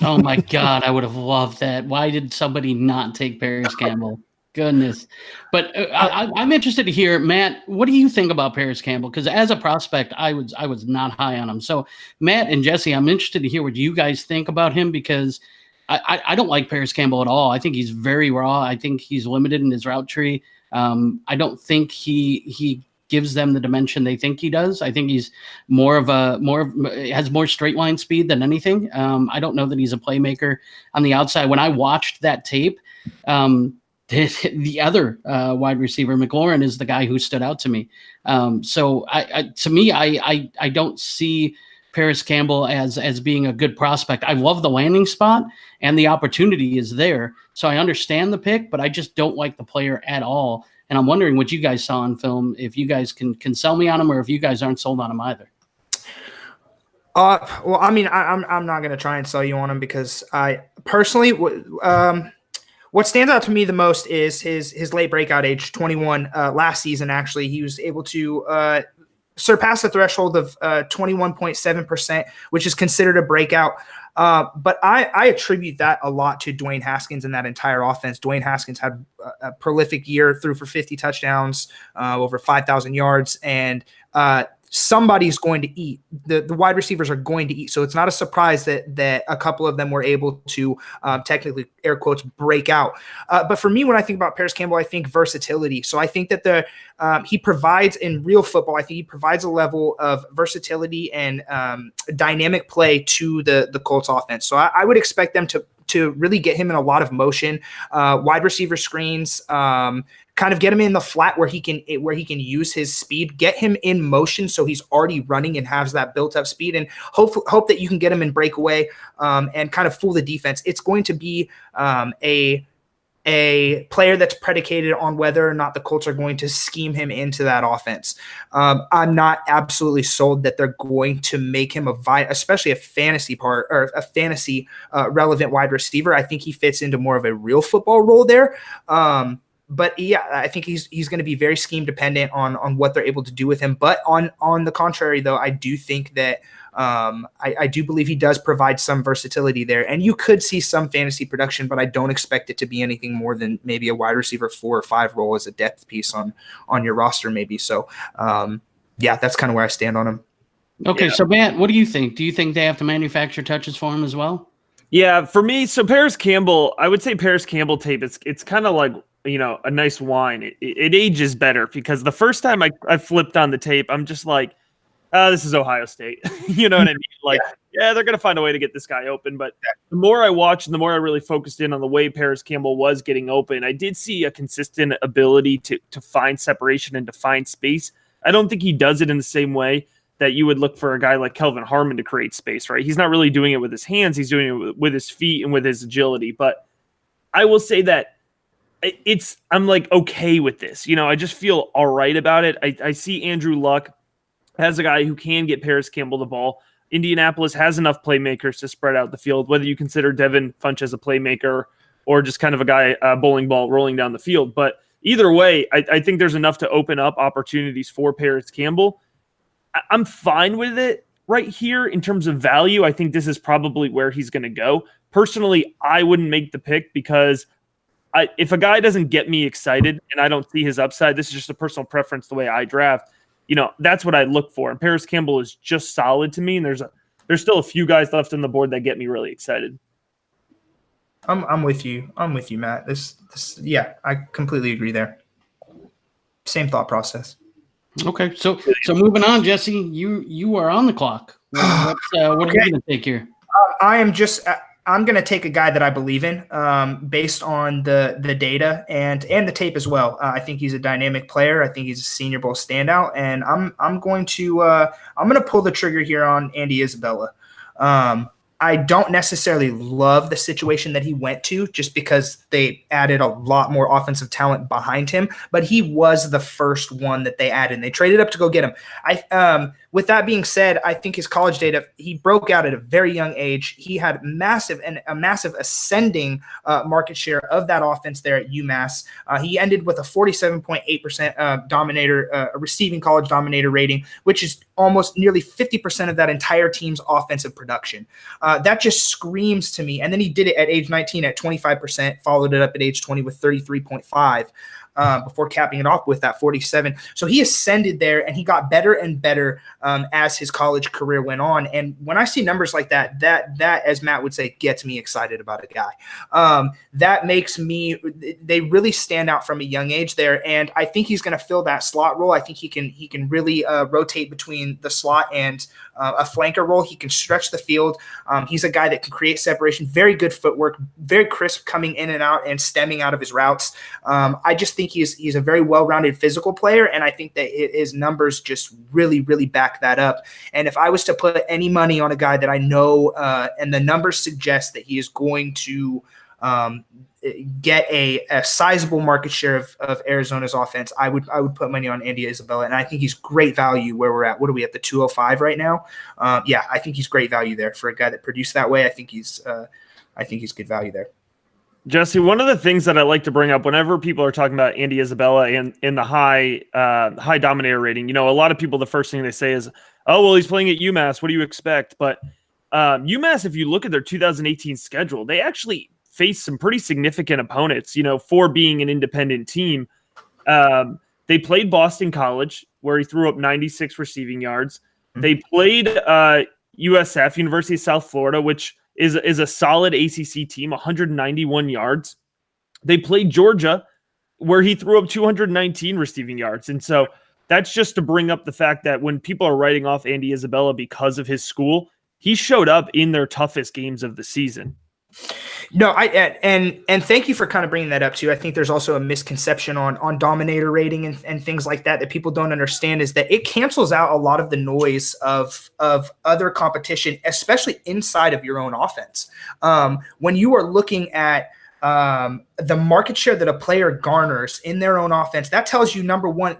Oh my God, I would have loved that. Why did somebody not take Paris Campbell? Goodness. But I'm interested to hear, Matt, what do you think about Paris Campbell? Because as a prospect, I was not high on him. So Matt and Jesse, I'm interested to hear what you guys think about him, because I don't like Paris Campbell at all. I think he's very raw. I think he's limited in his route tree. I don't think he gives them the dimension they think he does. I think he's has more straight line speed than anything. I don't know that he's a playmaker on the outside. When I watched that tape, the other wide receiver, McLaurin, is the guy who stood out to me. So I don't see Paris Campbell as being a good prospect. I love the landing spot and the opportunity is there. So I understand the pick, but I just don't like the player at all. And I'm wondering what you guys saw on film, if you guys can sell me on him, or if you guys aren't sold on him either. Well, I mean, I'm not going to try and sell you on him, because I personally, what stands out to me the most is his late breakout age, 21. Last season, actually, he was able to surpass the threshold of 21.7%, which is considered a breakout. But I attribute that a lot to Dwayne Haskins and that entire offense. Dwayne Haskins had a prolific year, threw for 50 touchdowns, over 5,000 yards, and somebody's going to eat. The wide receivers are going to eat. So it's not a surprise that a couple of them were able to technically, air quotes, break out. But for me, when I think about Paris Campbell, I think versatility. So I think that he provides in real football, I think he provides a level of versatility and dynamic play to the Colts offense. So I would expect them to really get him in a lot of motion, wide receiver screens, kind of get him in the flat where he can use his speed, get him in motion so he's already running and has that built up speed, and hope that you can get him in breakaway and kind of fool the defense. It's going to be a player that's predicated on whether or not the Colts are going to scheme him into that offense. I'm not absolutely sold that they're going to make him especially a fantasy relevant wide receiver. I think he fits into more of a real football role there. But yeah, I think he's going to be very scheme dependent on what they're able to do with him. But on the contrary, though, I do think that I do believe he does provide some versatility there, and you could see some fantasy production, but I don't expect it to be anything more than maybe a wide receiver 4 or 5 role as a depth piece on your roster, maybe. So yeah, that's kind of where I stand on him. Okay, yeah. So Matt, what do you think? Do you think they have to manufacture touches for him as well? Yeah, for me, so Paris Campbell, I would say Paris Campbell tape, it's kind of like, a nice wine. It ages better, because the first time I flipped on the tape, I'm just like, this is Ohio State. You know what I mean? Like, yeah, they're going to find a way to get this guy open. But the more I watched and the more I really focused in on the way Paris Campbell was getting open, I did see a consistent ability to find separation and to find space. I don't think he does it in the same way that you would look for a guy like Kelvin Harmon to create space, right? He's not really doing it with his hands. He's doing it with his feet and with his agility. But I will say that I'm like okay with this. I just feel all right about it. I see Andrew Luck as a guy who can get Paris Campbell the ball. Indianapolis has enough playmakers to spread out the field, whether you consider Devin Funch as a playmaker or just kind of a guy, bowling ball rolling down the field. But either way, I think there's enough to open up opportunities for Paris Campbell. I'm fine with it right here in terms of value. I think this is probably where he's going to go. Personally, I wouldn't make the pick, because if a guy doesn't get me excited and I don't see his upside, this is just a personal preference the way I draft, that's what I look for. And Paris Campbell is just solid to me. And there's still a few guys left on the board that get me really excited. I'm with you. I'm with you, Matt. Yeah, I completely agree there. Same thought process. Okay. So moving on, Jesse, you are on the clock. What are you going to take here? I'm going to take a guy that I believe in, based on the data and the tape as well. I think he's a dynamic player. I think he's a Senior Bowl standout, and I'm going to pull the trigger here on Andy Isabella. I don't necessarily love the situation that he went to just because they added a lot more offensive talent behind him, but he was the first one that they added. And they traded up to go get him. With that being said, I think his college data, he broke out at a very young age. He had a massive ascending market share of that offense there at UMass. He ended with a 47.8% dominator, receiving college dominator rating, which is almost nearly 50% of that entire team's offensive production. That just screams to me. And then he did it at age 19 at 25%, followed it up at age 20 with 33.5. Before capping it off with that 47. So he ascended there, and he got better and better as his college career went on. And when I see numbers like that, as Matt would say, gets me excited about a guy. That makes me – they really stand out from a young age there, and I think he's going to fill that slot role. I think he can really rotate between the slot and a flanker role. He can stretch the field. He's a guy that can create separation, very good footwork, very crisp coming in and out and stemming out of his routes. I just think he's a very well-rounded physical player, and I think that his numbers just really, really back that up. And if I was to put any money on a guy that I know, and the numbers suggest that he is going to get a sizable market share of Arizona's offense, I would put money on Andy Isabella, and I think he's great value where we're at. What are we at, the 205 right now? Yeah, I think he's great value there for a guy that produced that way. I think he's good value there. Jesse, one of the things that I like to bring up whenever people are talking about Andy Isabella and in the high dominator rating, a lot of people, the first thing they say is, oh, well, he's playing at UMass. What do you expect? But UMass, if you look at their 2018 schedule, they actually faced some pretty significant opponents, for being an independent team. They played Boston College, where he threw up 96 receiving yards. They played USF, University of South Florida, which is a solid ACC team, 191 yards. They played Georgia, where he threw up 219 receiving yards. And so that's just to bring up the fact that when people are writing off Andy Isabella because of his school, he showed up in their toughest games of the season. No, and thank you for kind of bringing that up too. I think there's also a misconception on dominator rating and things like that people don't understand, is that it cancels out a lot of the noise of other competition, especially inside of your own offense. When you are looking at the market share that a player garners in their own offense, that tells you, number one,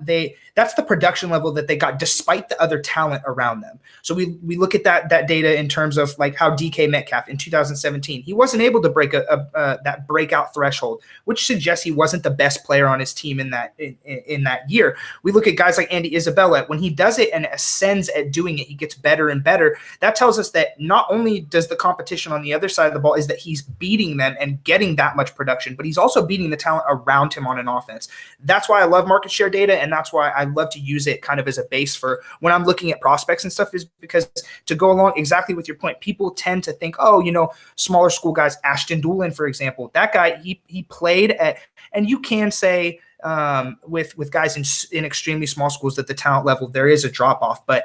that's the production level that they got despite the other talent around them. So we look at that data in terms of like how DK Metcalf in 2017, he wasn't able to break that breakout threshold, which suggests he wasn't the best player on his team in that year. We look at guys like Andy Isabella. When he does it and ascends at doing it, he gets better and better. That tells us that not only does the competition on the other side of the ball is that he's beating them and getting that much production, but he's also beating the talent around him on an offense. That's why I love market share data, and that's why I love to use it kind of as a base for when I'm looking at prospects and stuff, is because to go along exactly with your point, people tend to think, smaller school guys, Ashton Doolin, for example, that guy, he played at, and you can say with guys in extremely small schools that the talent level, there is a drop off, but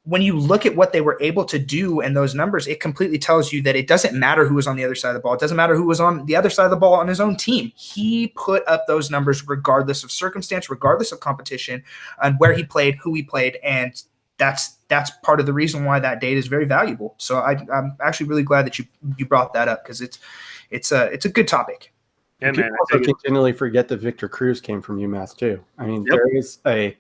when you look at what they were able to do and those numbers, it completely tells you that it doesn't matter who was on the other side of the ball. It doesn't matter who was on the other side of the ball on his own team. He put up those numbers regardless of circumstance, regardless of competition, and where he played, who he played, and that's part of the reason why that data is very valuable. So I'm actually really glad that you brought that up, because it's a good topic. Yeah, man. Also continually forget that Victor Cruz came from UMass too. I mean, There is a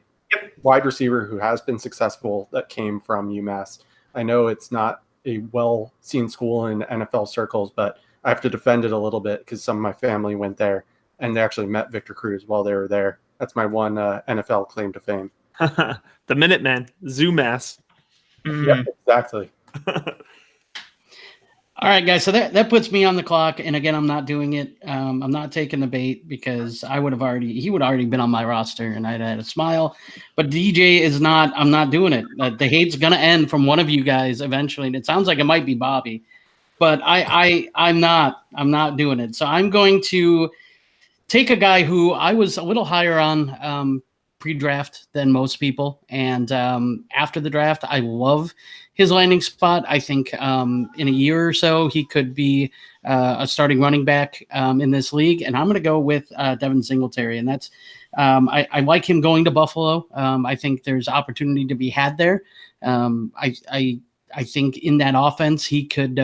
wide receiver who has been successful that came from UMass. I know it's not a well-seen school in NFL circles, but I have to defend it a little bit because some of my family went there and they actually met Victor Cruz while they were there. That's my one NFL claim to fame. The Minutemen, Zoomass. Yeah, exactly. All right, guys. So that puts me on the clock, and again, I'm not doing it. I'm not taking the bait because he would have already been on my roster, and I'd had a smile. But DJ is not. I'm not doing it. The hate's gonna end from one of you guys eventually, and it sounds like it might be Bobby, but I'm not. I'm not doing it. So I'm going to take a guy who I was a little higher on pre-draft than most people, and after the draft, I love his landing spot. I think in a year or so, he could be a starting running back in this league. And I'm going to go with Devin Singletary. And that's I like him going to Buffalo. I think there's opportunity to be had there. I I think in that offense, he could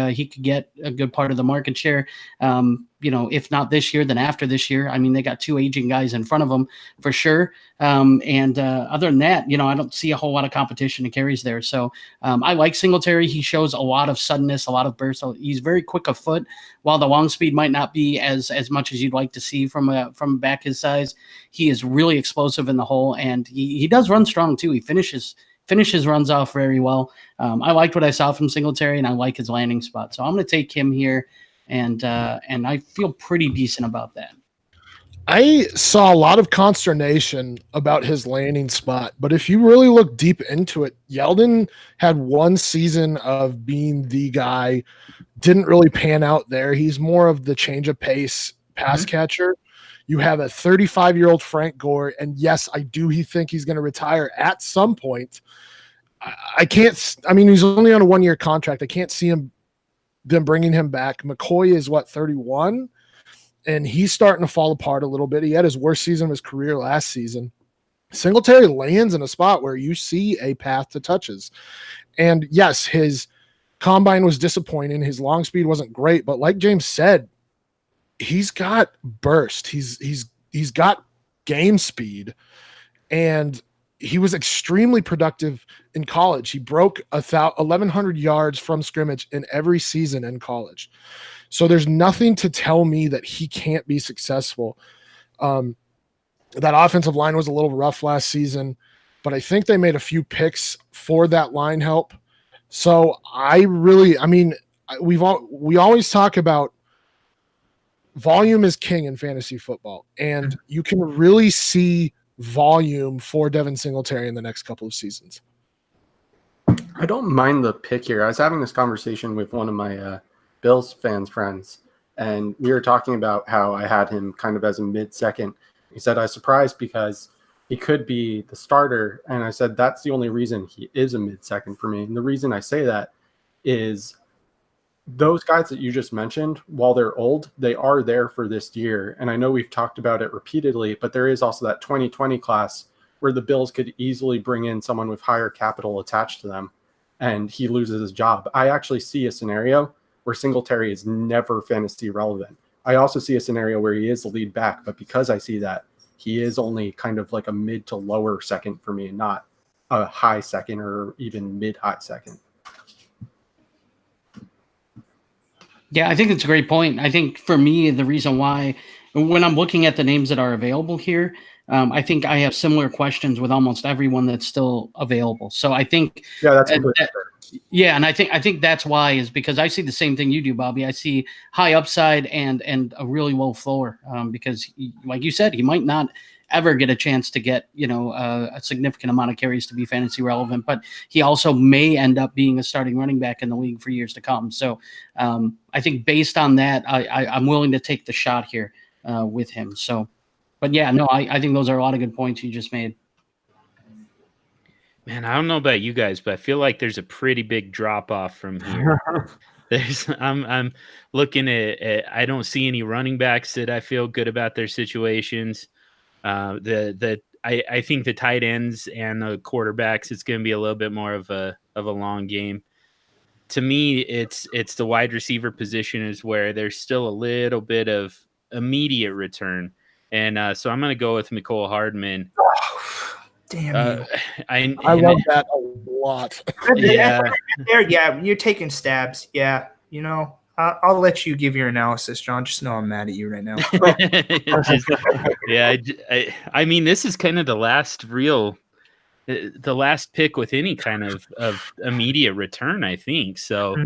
get a good part of the market share. If not this year, then after this year. I mean, they got 2 aging guys in front of them for sure. Other than that, I don't see a whole lot of competition and carries there. So I like Singletary. He shows a lot of suddenness, a lot of burst. He's very quick of foot. While the long speed might not be as much as you'd like to see from back his size, he is really explosive in the hole, and he does run strong too. He finishes runs off very well. I liked what I saw from Singletary, and I like his landing spot. So I'm going to take him here, and I feel pretty decent about that. I saw a lot of consternation about his landing spot, but if you really look deep into it, Yeldon had 1 season of being the guy, didn't really pan out there. He's more of the change of pace pass catcher. You have a 35-year-old Frank Gore, and yes, I do think he's going to retire at some point. He's only on a 1-year contract. I can't see them bringing him back. McCoy is 31? And he's starting to fall apart a little bit. He had his worst season of his career last season. Singletary lands in a spot where you see a path to touches. And yes, his combine was disappointing. His long speed wasn't great, but like James said, he's got burst. He's got game speed, and he was extremely productive in college. He broke 1,100 yards from scrimmage in every season in college. So there's nothing to tell me that he can't be successful. That offensive line was a little rough last season, but I think they made a few picks for that line help. So we always talk about volume is king in fantasy football, and you can really see volume for Devin Singletary in the next couple of seasons. I don't mind the pick here. I was having this conversation with one of my Bills fans friends, and we were talking about how I had him kind of as a mid-second. He said, I was surprised because he could be the starter. And I said, that's the only reason he is a mid-second for me. And the reason I say that is those guys that you just mentioned, while they're old, they are there for this year. And I know we've talked about it repeatedly, but there is also that 2020 class where the Bills could easily bring in someone with higher capital attached to them, and he loses his job. I actually see a scenario where Singletary is never fantasy relevant. I also see a scenario where he is the lead back, but because I see that, he is only kind of like a mid to lower second for me, not a high second or even mid-high second. Yeah, I think it's a great point. I think for me, the reason why, when I'm looking at the names that are available here, I think I have similar questions with almost everyone that's still available. So I think, that's and I think that's why, is because I see the same thing you do, Bobby. I see high upside and a really low floor, because, like you said, he might not ever get a chance to get a significant amount of carries to be fantasy relevant, but he also may end up being a starting running back in the league for years to come. So I think based on that, I'm willing to take the shot here with him. So, but yeah, no, I think those are a lot of good points you just made. Man, I don't know about you guys, but I feel like there's a pretty big drop off from here. I'm looking at I don't see any running backs that I feel good about their situations. I think the tight ends and the quarterbacks, it's going to be a little bit more of a long game. To me, it's the wide receiver position is where there's still a little bit of immediate return, and so I'm going to go with Mecole Hardman. Damn you! I love that a lot. Yeah, you're taking stabs. Yeah, I'll let you give your analysis, John. Just know I'm mad at you right now. I mean, this is kind of the last pick with any kind of immediate return, I think. So,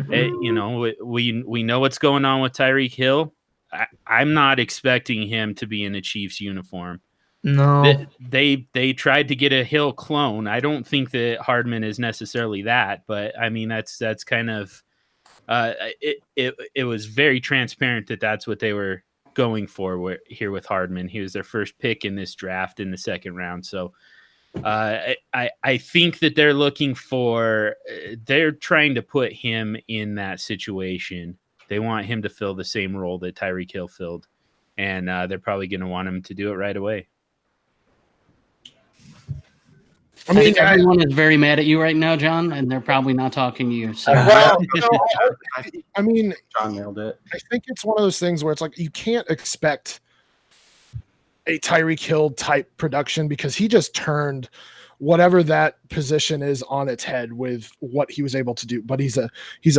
we know what's going on with Tyreek Hill. I'm not expecting him to be in a Chiefs uniform. No, they tried to get a Hill clone. I don't think that Hardman is necessarily that, but I mean that's kind of it was very transparent that that's what they were going for here with Hardman. He was their first pick in this draft in the second round. So I think that they're trying to put him in that situation. They want him to fill the same role that Tyreek Hill filled, and they're probably going to want him to do it right away. I think everyone is very mad at you right now, John, and they're probably not talking to you. So. Well, I mean, John nailed it. I think it's one of those things where it's like you can't expect a Tyreek Hill type production because he just turned whatever that position is on its head with what he was able to do. But he's a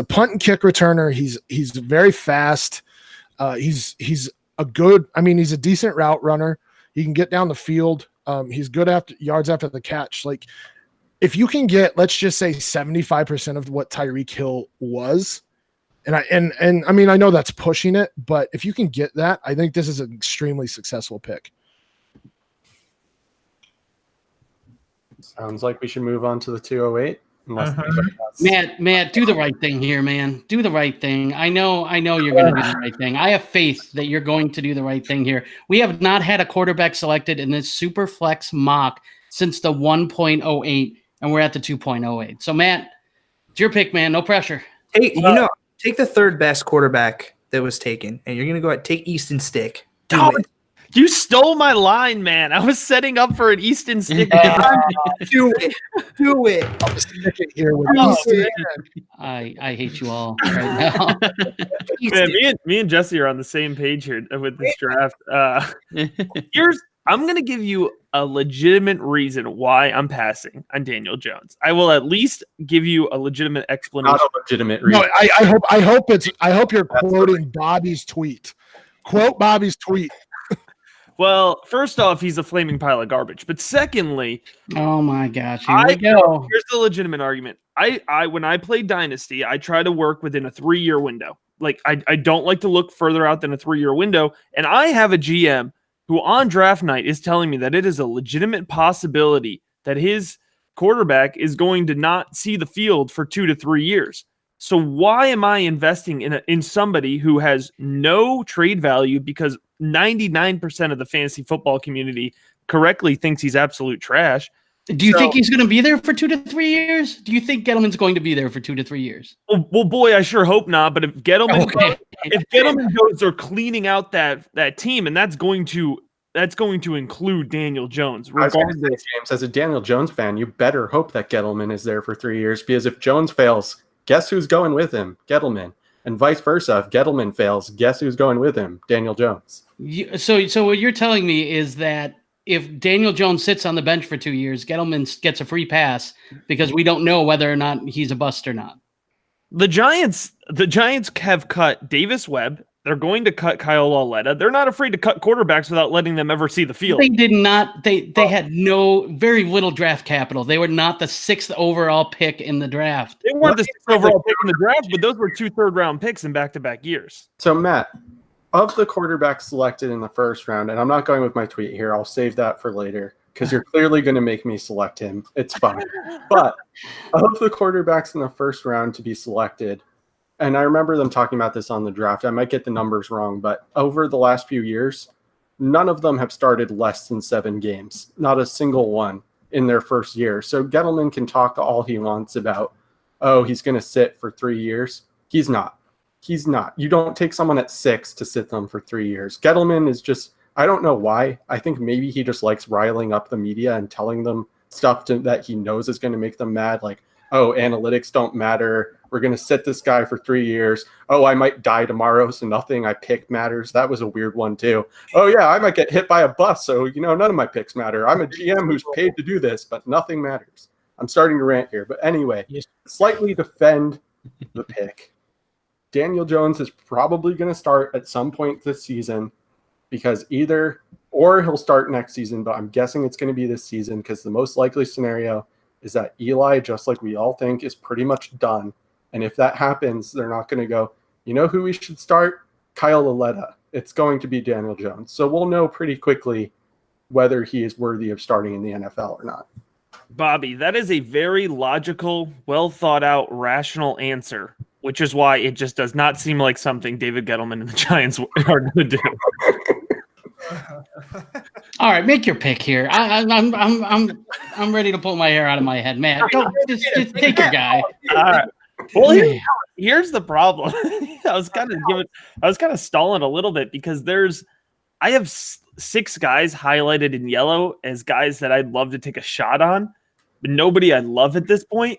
punt and kick returner. He's very fast. He's a decent route runner. He can get down the field. He's good after yards after the catch. Like if you can get, let's just say 75% of what Tyreek Hill was, and I know that's pushing it, but if you can get that, I think this is an extremely successful pick. Sounds like we should move on to the 208. Matt, do the right thing here, man. Do the right thing. I know you're going to do the right thing. I have faith that you're going to do the right thing here. We have not had a quarterback selected in this super flex mock since the 1.08, and we're at the 2.08. So, Matt, it's your pick, man. No pressure. Take the third best quarterback that was taken, and you're going to go ahead take Easton Stick. Do it. You stole my line, man. I was setting up for an Easton Stick. Do it. I'll stick it here with I hate you all right now. Man, me and Jesse are on the same page here with this draft. I'm going to give you a legitimate reason why I'm passing on Daniel Jones. I will at least give you a legitimate explanation. Not a legitimate reason. No, I hope you're quoting Bobby's tweet. Quote Bobby's tweet. Well, first off, he's a flaming pile of garbage. But secondly, oh my gosh, here we go. Here's the legitimate argument. I when I play Dynasty, I try to work within a 3-year window. Like I don't like to look further out than a 3-year window. And I have a GM who on draft night is telling me that it is a legitimate possibility that his quarterback is going to not see the field for 2 to 3 years. So why am I investing in somebody who has no trade value because 99% of the fantasy football community correctly thinks he's absolute trash? Do you think he's going to be there for 2 to 3 years? Do you think Gettleman's going to be there for 2 to 3 years? Well, boy, I sure hope not. But if Gettleman goes, they're cleaning out that team, and that's going to include Daniel Jones. Regardless, James, as a Daniel Jones fan, you better hope that Gettleman is there for 3 years because if Jones fails, guess who's going with him? Gettleman. And vice versa. If Gettleman fails, guess who's going with him? Daniel Jones. So what you're telling me is that if Daniel Jones sits on the bench for 2 years, Gettleman gets a free pass because we don't know whether or not he's a bust or not. The Giants have cut Davis Webb. They're going to cut Kyle Lauletta. They're not afraid to cut quarterbacks without letting them ever see the field. They did not. They had very little draft capital. They were not the 6th overall pick in the draft. They weren't the 6th overall pick in the draft, but those were 2 third-round picks in back-to-back years. So, Matt, of the quarterbacks selected in the first round, and I'm not going with my tweet here. I'll save that for later because you're clearly going to make me select him. It's fine. But of the quarterbacks in the first round to be selected, and I remember them talking about this on the draft. I might get the numbers wrong, but over the last few years, none of them have started less than 7 games. Not a single one in their first year. So Gettleman can talk all he wants about, oh, he's going to sit for 3 years. He's not. He's not. You don't take someone at 6 to sit them for 3 years. Gettleman is just, I don't know why. I think maybe he just likes riling up the media and telling them stuff that he knows is going to make them mad. Like, oh, analytics don't matter. We're going to sit this guy for 3 years. Oh, I might die tomorrow, so nothing I pick matters. That was a weird one, too. Oh, yeah, I might get hit by a bus, so, none of my picks matter. I'm a GM who's paid to do this, but nothing matters. I'm starting to rant here. But anyway, slightly defend the pick. Daniel Jones is probably going to start at some point this season because or he'll start next season, but I'm guessing it's going to be this season because the most likely scenario is that Eli, just like we all think, is pretty much done. And if that happens, they're not going to go, who we should start? Kyle Lauletta. It's going to be Daniel Jones. So we'll know pretty quickly whether he is worthy of starting in the NFL or not. Bobby, that is a very logical, well thought out, rational answer, which is why it just does not seem like something David Gettleman and the Giants are going to do. All right, make your pick here. I'm ready to pull my hair out of my head, man. Just take your guy. All right. Well, here's the problem. I was kind of stalling a little bit because I have 6 guys highlighted in yellow as guys that I'd love to take a shot on. but nobody I love at this point.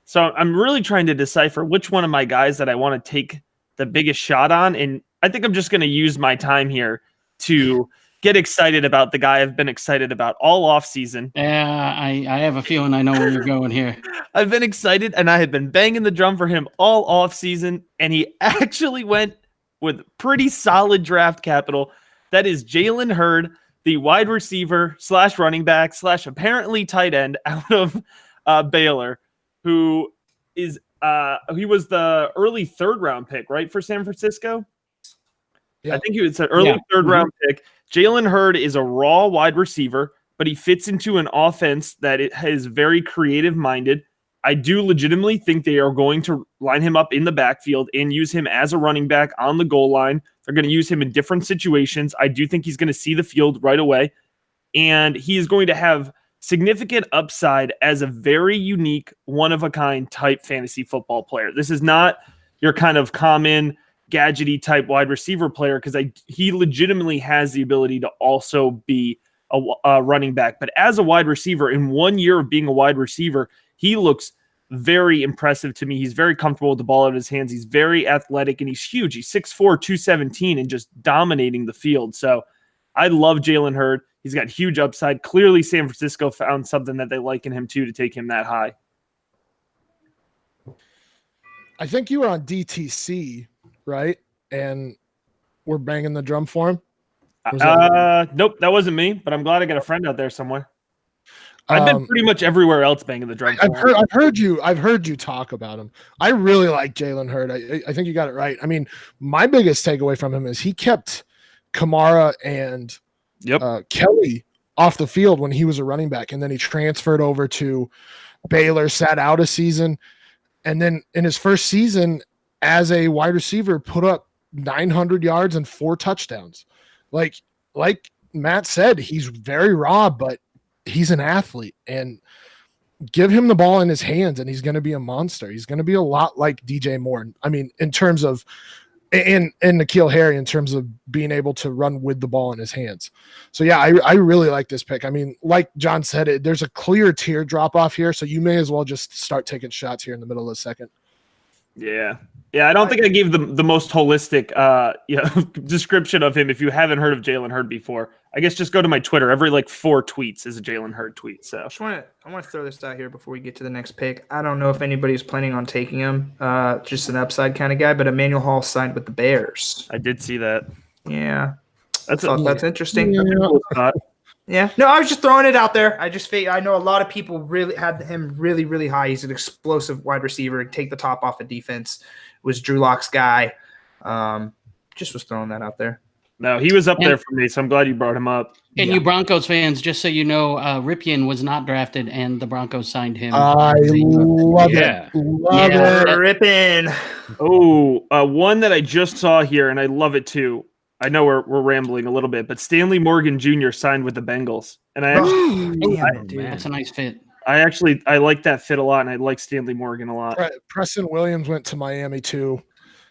So I'm really trying to decipher which one of my guys that I want to take the biggest shot on. And I think I'm just going to use my time here to get excited about the guy I've been excited about all offseason. Yeah, I have a feeling I know where you're going here. I've been excited, and I had been banging the drum for him all offseason, and he actually went with pretty solid draft capital. That is Jalen Hurd, the wide receiver / running back / apparently tight end out of Baylor, who is he was the early 3rd round pick, right, for San Francisco? Yeah. I think he was an early 3rd round pick. Jalen Hurd is a raw wide receiver, but he fits into an offense that is very creative minded. I do legitimately think they are going to line him up in the backfield and use him as a running back on the goal line. They're going to use him in different situations. I do think he's going to see the field right away, and he is going to have significant upside as a very unique, one-of-a-kind type fantasy football player. This is not your kind of common gadgety type wide receiver player, because he legitimately has the ability to also be a running back. But as a wide receiver, in 1 year of being a wide receiver, he looks very impressive to me. He's very comfortable with the ball out of his hands. He's very athletic, and he's huge. He's 6'4", 217, and just dominating the field. So I love Jalen Hurd. He's got huge upside. Clearly, San Francisco found something that they like in him, too, to take him that high. I think you were on DTC, right? And we're banging the drum for him? Nope, that wasn't me, but I'm glad I got a friend out there somewhere. I've been pretty much everywhere else banging the drum. I've heard you talk about him. I really like Jalen Hurd. I think you got it right. I mean, my biggest takeaway from him is he kept Kamara and Kelly off the field when he was a running back, and then he transferred over to Baylor, sat out a season, and then in his first season as a wide receiver put up 900 yards and 4 touchdowns. Like Matt said, he's very raw, but he's an athlete, and give him the ball in his hands and he's going to be a monster. He's going to be a lot like DJ Moore. I mean, in terms of, and N'Keal Harry, in terms of being able to run with the ball in his hands. So yeah, I really like this pick. I mean, like John said, there's a clear tier drop off here. So you may as well just start taking shots here in the middle of the second. Yeah. I don't think I gave the most holistic description of him. If you haven't heard of Jalen Hurd before, I guess just go to my Twitter. Every 4 tweets is a Jalen Hurd tweet. So I want to throw this out here before we get to the next pick. I don't know if anybody's planning on taking him. Just an upside kind of guy, but Emmanuel Hall signed with the Bears. I did see that. Yeah, that's interesting. Yeah. That's a cool spot. Yeah, no, I was just throwing it out there. I know a lot of people really had him really, really high. He's an explosive wide receiver. Take the top off of defense. Was Drew Lock's guy. Just was throwing that out there. No, he was up there for me, so I'm glad you brought him up. And you Broncos fans, just so you know, Ripien was not drafted, and the Broncos signed him. I love it. Love it. Ripien. Oh, one that I just saw here, and I love it too. I know we're rambling a little bit, but Stanley Morgan Jr. signed with the Bengals, and That's a nice fit. I like that fit a lot, and I like Stanley Morgan a lot. Preston Williams went to Miami too.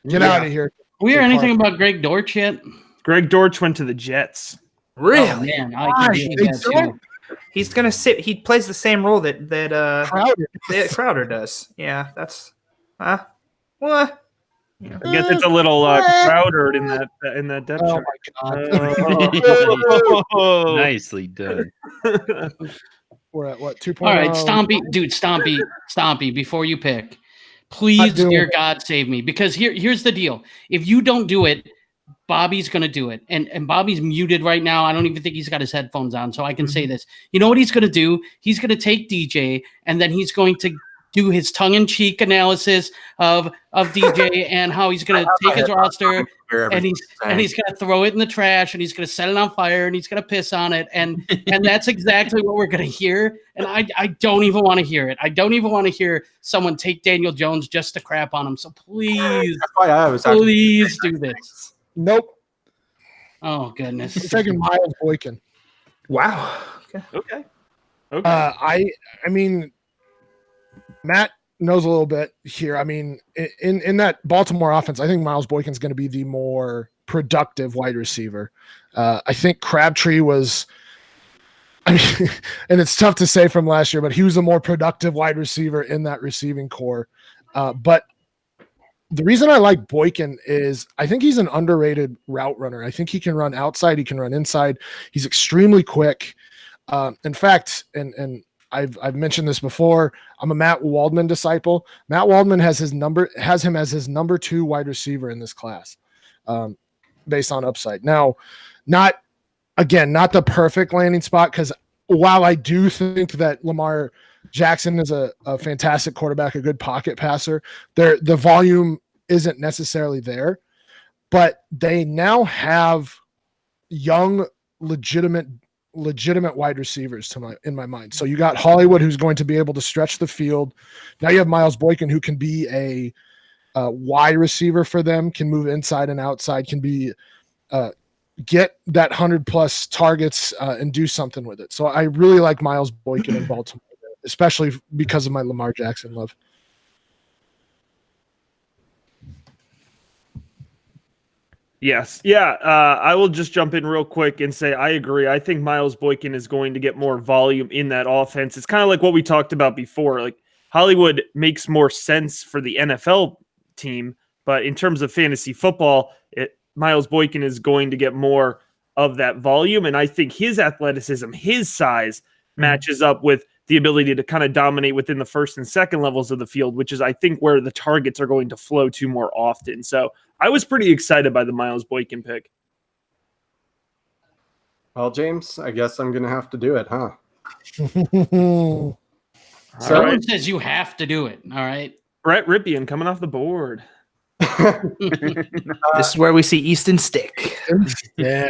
Get out of here. We hear anything about Greg Dortch yet? Greg Dortch went to the Jets. Really? Oh, man, I can do that too. He's gonna sit. He plays the same role that Crowder does. Yeah, that's what. Yeah. I guess it's a little crowded in that depth chart. Oh my god! Nicely done. We're at what 2.0? All right, Stompy. Before you pick, please, dear God, save me, because here's the deal: if you don't do it, Bobby's going to do it, and Bobby's muted right now. I don't even think he's got his headphones on, so I can say this. You know what he's going to do? He's going to take DJ, and then he's going to do his tongue-in-cheek analysis of DJ and how he's going to take his roster and he's going to throw it in the trash and he's going to set it on fire and he's going to piss on it and that's exactly what we're going to hear. And I don't even want to hear it. I don't even want to hear someone take Daniel Jones just to crap on him. So please do this. Nope. Oh goodness. I'm taking Miles Boykin. Wow. Okay. I mean, Matt knows a little bit here. I mean, in that Baltimore offense, I think Miles Boykin's going to be the more productive wide receiver. I think Crabtree was and it's tough to say from last year, but he was a more productive wide receiver in that receiving core. But the reason I like Boykin is I think he's an underrated route runner. I think he can run outside, he can run inside. He's extremely quick. In fact, and I've mentioned this before, I'm a Matt Waldman disciple. Matt Waldman has him as his number 2 wide receiver in this class, based on upside. Now, not the perfect landing spot, because while I do think that Lamar Jackson is a fantastic quarterback, a good pocket passer, the volume isn't necessarily there, but they now have young, legitimate wide receivers in my mind. So you got Hollywood, who's going to be able to stretch the field. Now you have Miles Boykin, who can be a wide receiver for them, can move inside and outside, can be get that 100+ targets and do something with it. So I really like Miles Boykin in Baltimore, especially because of my Lamar Jackson love. Yes. Yeah. I will just jump in real quick and say I agree. I think Miles Boykin is going to get more volume in that offense. It's kind of like what we talked about before. Like Hollywood makes more sense for the NFL team, but in terms of fantasy football, Miles Boykin is going to get more of that volume. And I think his athleticism, his size matches up with the ability to kind of dominate within the first and second levels of the field, which is, I think, where the targets are going to flow to more often. So I was pretty excited by the Miles Boykin pick. Well, James, I guess I'm going to have to do it, huh? Someone says you have to do it. All right. Brett Ripien coming off the board. This is where we see Easton Stick. No,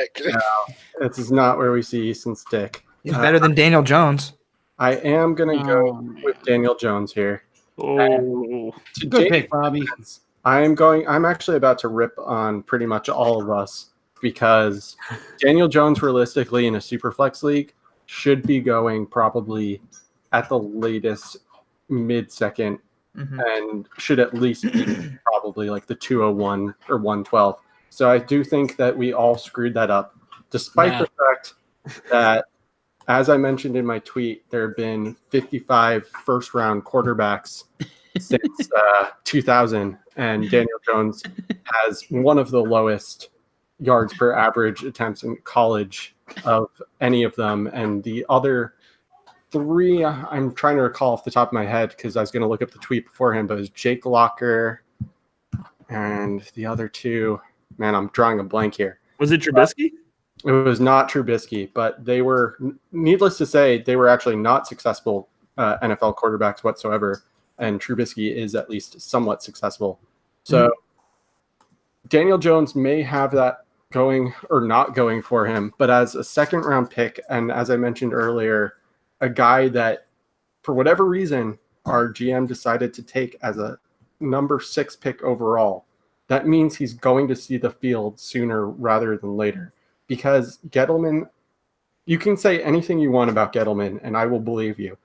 this is not where we see Easton Stick. He's better than Daniel Jones. I am going to go with Daniel Jones here. Oh, good pick, Bobby. I'm actually about to rip on pretty much all of us, because Daniel Jones, realistically, in a Superflex league, should be going probably at the latest mid-second, and should at least be probably like the 201 or 112. So I do think that we all screwed that up, despite the fact that, as I mentioned in my tweet, there have been 55 first-round quarterbacks since 2000, and Daniel Jones has one of the lowest yards per average attempts in college of any of them. And the other 3, I'm trying to recall off the top of my head because I was going to look up the tweet beforehand, but it was Jake Locker, and the other 2, man, I'm drawing a blank here. Was it Trubisky? It was not Trubisky, but they were, needless to say, they were actually not successful NFL quarterbacks whatsoever, and Trubisky is at least somewhat successful. So Daniel Jones may have that going or not going for him, but as a second-round pick, and as I mentioned earlier, a guy that, for whatever reason, our GM decided to take as a number 6 pick overall, that means he's going to see the field sooner rather than later. Because Gettleman, you can say anything you want about Gettleman, and I will believe you.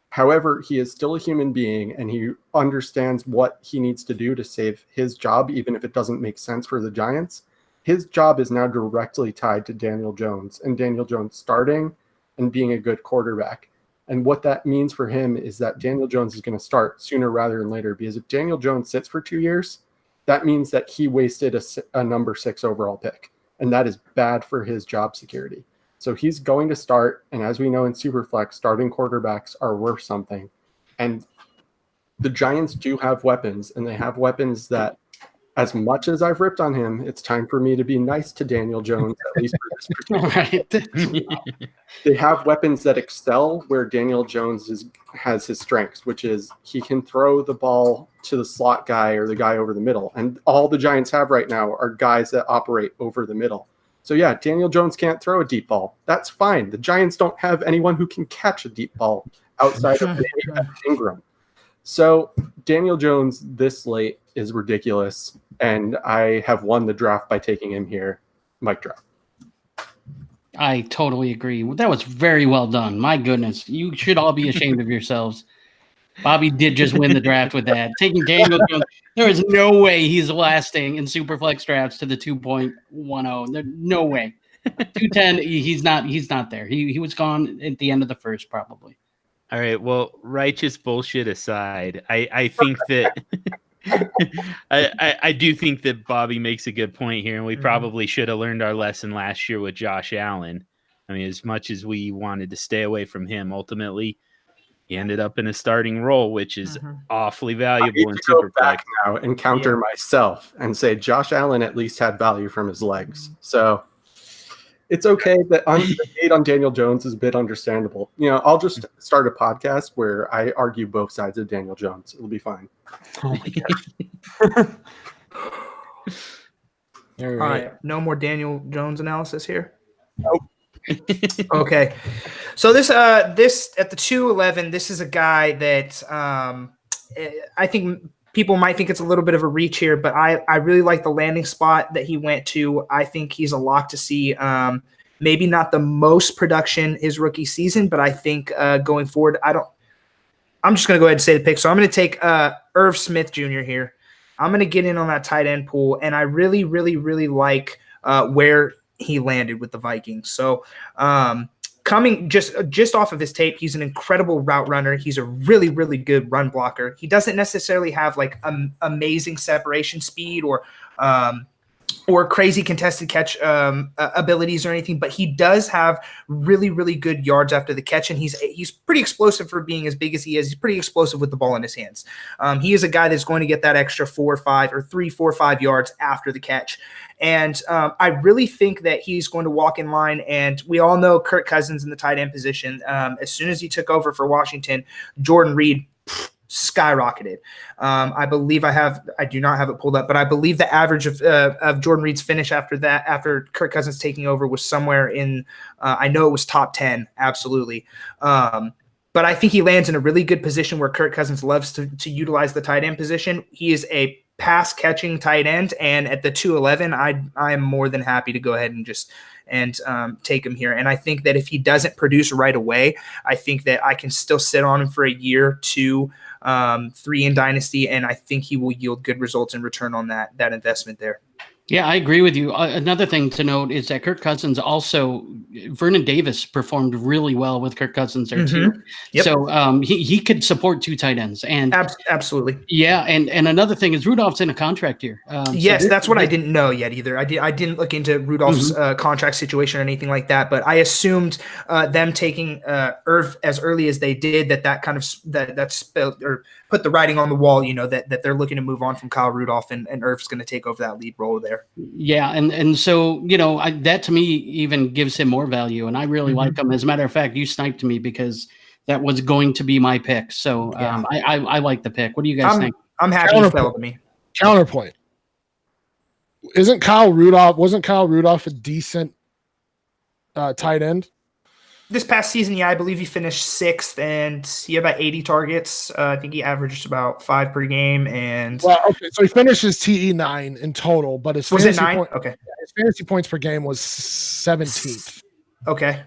However, he is still a human being, and he understands what he needs to do to save his job, even if it doesn't make sense for the Giants. His job is now directly tied to Daniel Jones, and Daniel Jones starting and being a good quarterback. And what that means for him is that Daniel Jones is going to start sooner rather than later, because if Daniel Jones sits for 2 years, that means that he wasted a number 6 overall pick. And that is bad for his job security. So he's going to start, and as we know in Superflex, starting quarterbacks are worth something. And the Giants do have weapons, and they have weapons that, as much as I've ripped on him, it's time for me to be nice to Daniel Jones, at least for this particular They have weapons that excel where Daniel Jones has his strengths, which is he can throw the ball to the slot guy or the guy over the middle. And all the Giants have right now are guys that operate over the middle. So yeah, Daniel Jones can't throw a deep ball. That's fine. The Giants don't have anyone who can catch a deep ball outside of Ingram. So Daniel Jones this late is ridiculous, and I have won the draft by taking him here. Mic drop. I totally agree. That was very well done. My goodness. You should all be ashamed of yourselves. Bobby did just win the draft with that. Taking Daniel Jones, there is no way he's lasting in Superflex drafts to the 2.10. No way. 210. He's not there. He was gone at the end of the first, probably. All right. Well, righteous bullshit aside, I think that I do think that Bobby makes a good point here, and we probably should have learned our lesson last year with Josh Allen. I mean, as much as we wanted to stay away from him, ultimately he ended up in a starting role, which is awfully valuable in Superflex. Now and counter myself and say Josh Allen at least had value from his legs. So it's okay that the hate on Daniel Jones is a bit understandable. I'll just start a podcast where I argue both sides of Daniel Jones. It'll be fine. Oh my god. All right. No more Daniel Jones analysis here. Nope. Okay. So this at the 211, this is a guy that I think people might think it's a little bit of a reach here, but I really like the landing spot that he went to. I think he's a lock to see maybe not the most production his rookie season, but I think going forward, I'm just going to go ahead and say the pick. So I'm going to take Irv Smith Jr. here. I'm going to get in on that tight end pool, and I really, really, really like where he landed with the Vikings. So coming just off of his tape, he's an incredible route runner. He's a really, really good run blocker. He doesn't necessarily have like amazing separation speed or crazy contested catch abilities or anything, but he does have really, really good yards after the catch, and he's pretty explosive for being as big as he is. He's pretty explosive with the ball in his hands. He is a guy that's going to get that extra 4 or 5 yards after the catch. And I really think that he's going to walk in line, and we all know Kirk Cousins in the tight end position. As soon as he took over for Washington, Jordan Reed skyrocketed. I believe I do not have it pulled up, but I believe the average of Jordan Reed's finish after Kirk Cousins taking over was somewhere in, I know it was top 10, absolutely. But I think he lands in a really good position where Kirk Cousins loves to utilize the tight end position. He is a pass catching tight end, and at the 211, I am more than happy to go ahead and take him here. And I think that if he doesn't produce right away, I think that I can still sit on him for a year, 2, 3 in Dynasty, and I think he will yield good results in return on that investment there. Yeah, I agree with you. Another thing to note is that Kirk Cousins Vernon Davis performed really well with Kirk Cousins there too. Yep. So he could support 2 tight ends. And absolutely. Yeah, and another thing is Rudolph's in a contract here. Yes, that's what I didn't know yet either. I didn't look into Rudolph's contract situation or anything like that, but I assumed them taking Irv as early as they did that kind of that spelled or put the writing on the wall, that they're looking to move on from Kyle Rudolph and Irv's going to take over that lead role there. Yeah, and so that to me even gives him more value, and I really like him. As a matter of fact, you sniped me because that was going to be my pick. So I like the pick. What do you guys think? I'm happy you fell to me. Counterpoint. Wasn't Kyle Rudolph a decent tight end? This past season, I believe he finished 6th, and he had about 80 targets. I think he averaged about 5 per game. And so he finished his TE 9 in total, but his was it 9? Okay, his fantasy points per game was 17th. Okay.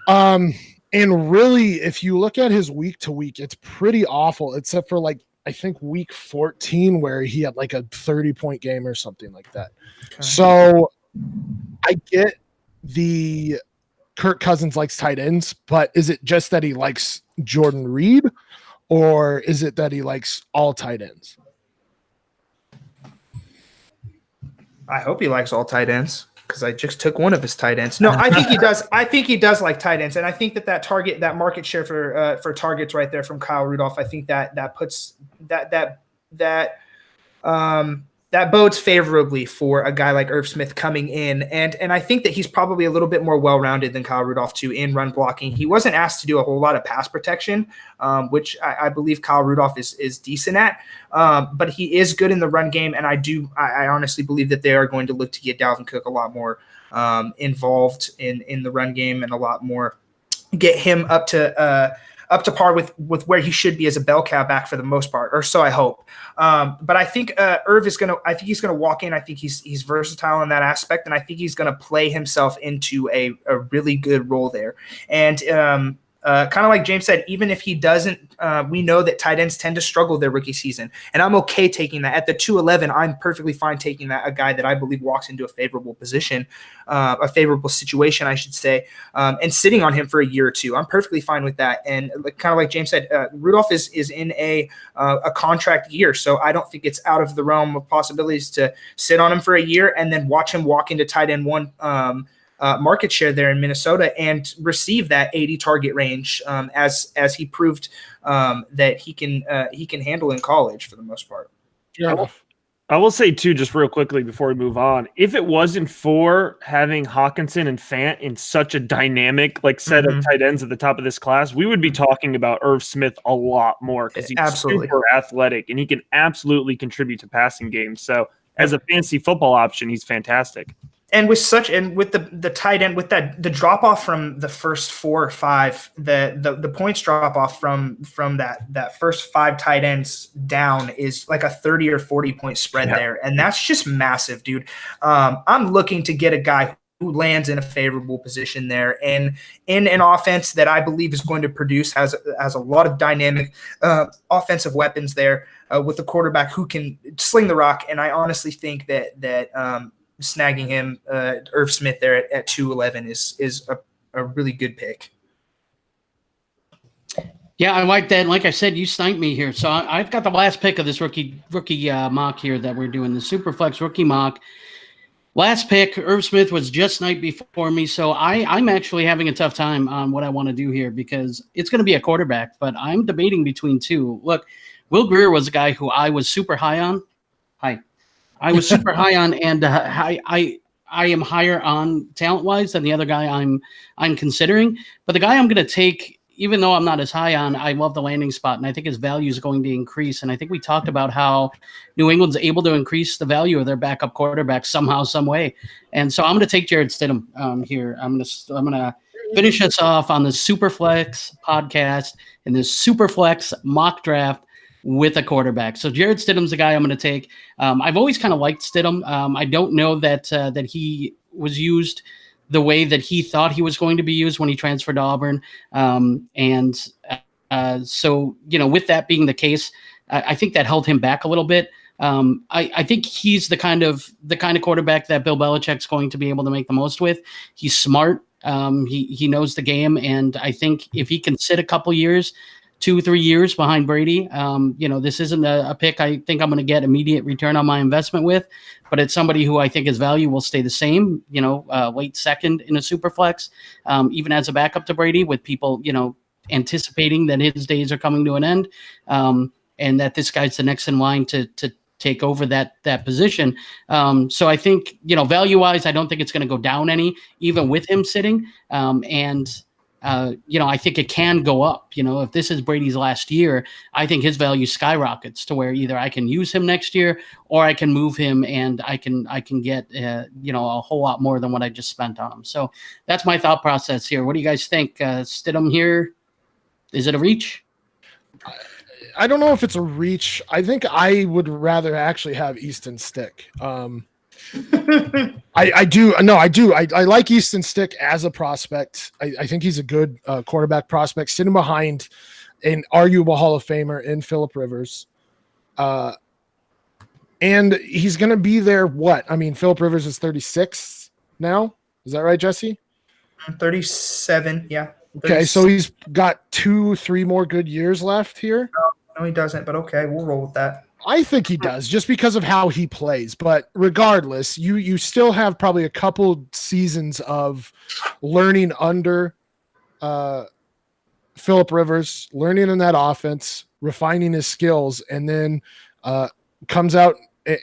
And really, if you look at his week to week, it's pretty awful, except for I think week 14 where he had like a 30-point game or something like that. Okay. So I get the Kirk Cousins likes tight ends, but is it just that he likes Jordan Reed, or is it that he likes all tight ends? I hope he likes all tight ends because I just took one of his tight ends. No, I think he does. I think he does like tight ends, and I think that market share for targets right there from Kyle Rudolph, I think that puts that bodes favorably for a guy like Irv Smith coming in. And I think that he's probably a little bit more well-rounded than Kyle Rudolph too in run blocking. He wasn't asked to do a whole lot of pass protection, which I believe Kyle Rudolph is decent at. But he is good in the run game. And I honestly believe that they are going to look to get Dalvin Cook a lot more involved in the run game and a lot more get him up to par with where he should be as a bell cow back for the most part, or so I hope. But I think Irv is I think he's gonna walk in. I think he's versatile in that aspect, and I think he's gonna play himself into a really good role there. And kind of like James said, even if he doesn't, we know that tight ends tend to struggle their rookie season. And I'm okay taking that. At the 211, I'm perfectly fine taking that, a guy that I believe walks into a favorable position, a favorable situation, I should say, and sitting on him for a year or two. I'm perfectly fine with that. And kind of like James said, Rudolph is in a contract year. So I don't think it's out of the realm of possibilities to sit on him for a year and then watch him walk into tight end one market share there in Minnesota and receive that 80 target range as he proved that he can handle in college for the most part. I will say too, just real quickly before we move on, if it wasn't for having Hawkinson and Fant in such a dynamic set of tight ends at the top of this class, we would be talking about Irv Smith a lot more because he's super athletic and he can absolutely contribute to passing games. So as a fantasy football option, he's fantastic. And with the tight end, with the drop off from the first 4 or 5, the points drop off from that first 5 tight ends down is like a 30 or 40 point spread there, and that's just massive, dude. I'm looking to get a guy who lands in a favorable position there, and in an offense that I believe is going to produce has a lot of dynamic offensive weapons there with a quarterback who can sling the rock. And I honestly think that snagging him, Irv Smith there at 211 is a really good pick. Yeah, I like that. Like I said, you sniped me here. So I've got the last pick of this rookie mock here that we're doing, the Superflex rookie mock. Last pick, Irv Smith was just sniped before me. So I'm actually having a tough time on what I want to do here because it's going to be a quarterback, but I'm debating between 2. Look, Will Grier was a guy who I was super high on. I was super high on, and I am higher on talent-wise than the other guy I'm considering. But the guy I'm going to take, even though I'm not as high on, I love the landing spot, and I think his value is going to increase. And I think we talked about how New England's able to increase the value of their backup quarterback somehow, some way. And so I'm going to take Jarrett Stidham here. I'm going to finish us off on the Superflex podcast and this Superflex mock draft with a quarterback. So Jarrett Stidham's the guy I'm going to take. I've always kind of liked Stidham. I don't know that he was used the way that he thought he was going to be used when he transferred to Auburn. So, with that being the case, I think that held him back a little bit. I think he's the kind of quarterback that Bill Belichick's going to be able to make the most with. He's smart. He knows the game. And I think if he can sit a couple years, 2-3 years behind Brady, this isn't a pick I think I'm going to get immediate return on my investment with, but it's somebody who I think his value will stay the same, late second in a super flex, even as a backup to Brady, with people, anticipating that his days are coming to an end, and that this guy's the next in line to take over that position. So I think, value-wise, I don't think it's going to go down any, even with him sitting. I think it can go up. If this is Brady's last year, I think his value skyrockets to where either I can use him next year or I can move him and I can get a whole lot more than what I just spent on him. So that's my thought process here. What do you guys think? Stidham here, is it a reach? I don't know if it's a reach. I think I would rather actually have Easton Stick. I do. I like Easton Stick as a prospect. I think he's a good quarterback prospect, sitting behind an arguable Hall of Famer in Phillip Rivers. And he's going to be there. Phillip Rivers is 36 now. Is that right, Jesse? 37. Yeah. 36. Okay. So he's got 2-3 more good years left here. No, he doesn't, but okay. We'll roll with that. I think he does, just because of how he plays. But regardless, you still have probably a couple seasons of learning under Phillip Rivers, learning in that offense, refining his skills, and then comes out.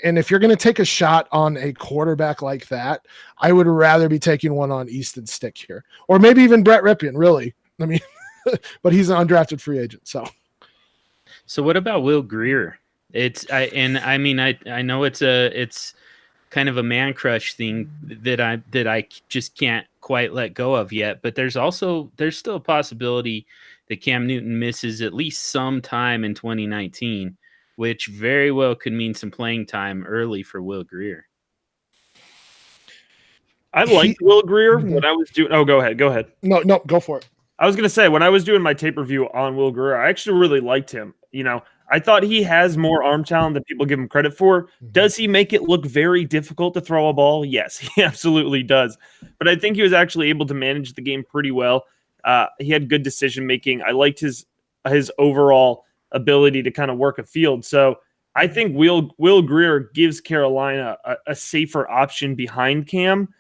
And if you're going to take a shot on a quarterback like that, I would rather be taking one on Easton Stick here, or maybe even Brett Ripien. Really, but he's an undrafted free agent. So what about Will Grier? I know it's kind of a man crush thing that I just can't quite let go of yet, but there's still a possibility that Cam Newton misses at least some time in 2019, which very well could mean some playing time early for Will Grier. I liked Will Grier when I was doing. Oh, go ahead. No, go for it. I was gonna say when I was doing my tape review on Will Grier, I actually really liked him. I thought he has more arm talent than people give him credit for. Does he make it look very difficult to throw a ball? Yes, he absolutely does. But I think he was actually able to manage the game pretty well. He had good decision making. I liked his overall ability to kind of work a field. So I think Will Grier gives Carolina a safer option behind Cam.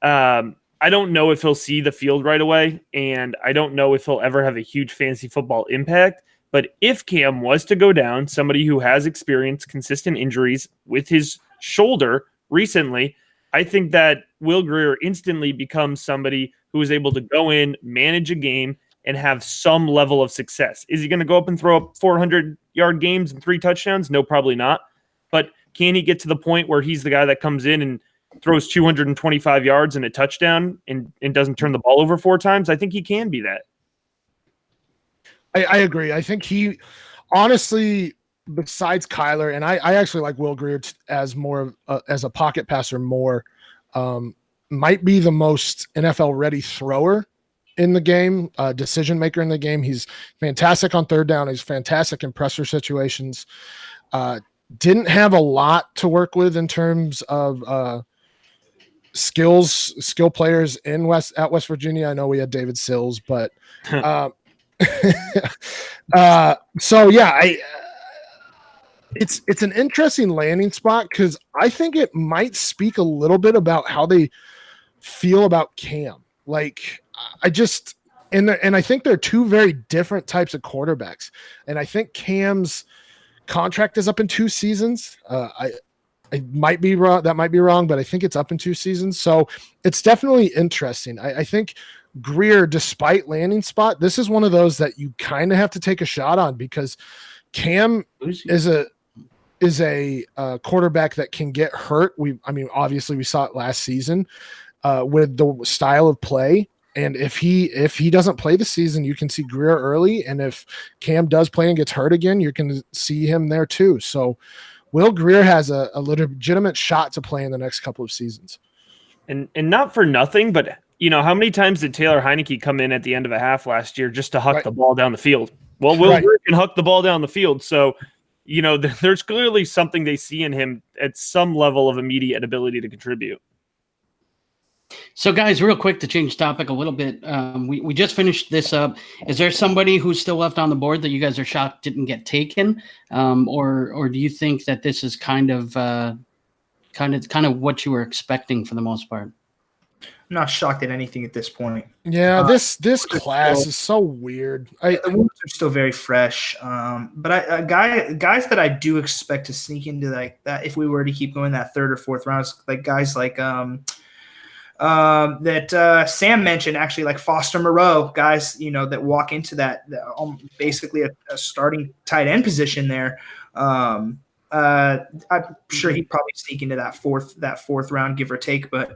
I don't know if he'll see the field right away, and I don't know if he'll ever have a huge fantasy football impact. But if Cam was to go down, somebody who has experienced consistent injuries with his shoulder recently, I think that Will Grier instantly becomes somebody who is able to go in, manage a game, and have some level of success. Is he going to go up and throw up 400-yard games and 3 touchdowns? No, probably not. But can he get to the point where he's the guy that comes in and throws 225 yards and a touchdown and doesn't turn the ball over 4 times? I think he can be that. I agree. I think he honestly, besides Kyler, and I actually like Will Grier as more as a pocket passer more, might be the most NFL ready thrower in the game, decision maker in the game. He's fantastic on third down. He's fantastic in pressure situations. Didn't have a lot to work with in terms of skill players at West Virginia. I know we had David Sills, but so yeah, it's an interesting landing spot because I think it might speak a little bit about how they feel about Cam. Like I think they're 2 very different types of quarterbacks, and I think Cam's contract is up in 2 seasons. I might be wrong. That might be wrong, but I think it's up in 2 seasons. So it's definitely interesting. I think Grier, despite landing spot, this is one of those that you kind of have to take a shot on because Cam is a quarterback that can get hurt. Obviously we saw it last season with the style of play. And if he doesn't play the season, you can see Grier early. And if Cam does play and gets hurt again, you can see him there too. So Will Grier has a legitimate shot to play in the next couple of seasons. And not for nothing, but how many times did Taylor Heineke come in at the end of a half last year just to huck the ball down the field? Well, Will Grier can huck the ball down the field. So, there's clearly something they see in him at some level of immediate ability to contribute. So, guys, real quick to change topic a little bit. We just finished this up. Is there somebody who's still left on the board that you guys are shocked didn't get taken, or do you think that this is kind of what you were expecting for the most part? I'm not shocked at anything at this point. Yeah, this class is so weird. The wounds are still very fresh, but guys that I do expect to sneak into like that if we were to keep going that 3rd or 4th rounds, like guys like that Sam mentioned, actually, like Foster Moreau, guys that walk into that basically a starting tight end position there. I'm sure he'd probably sneak into that fourth round, give or take, but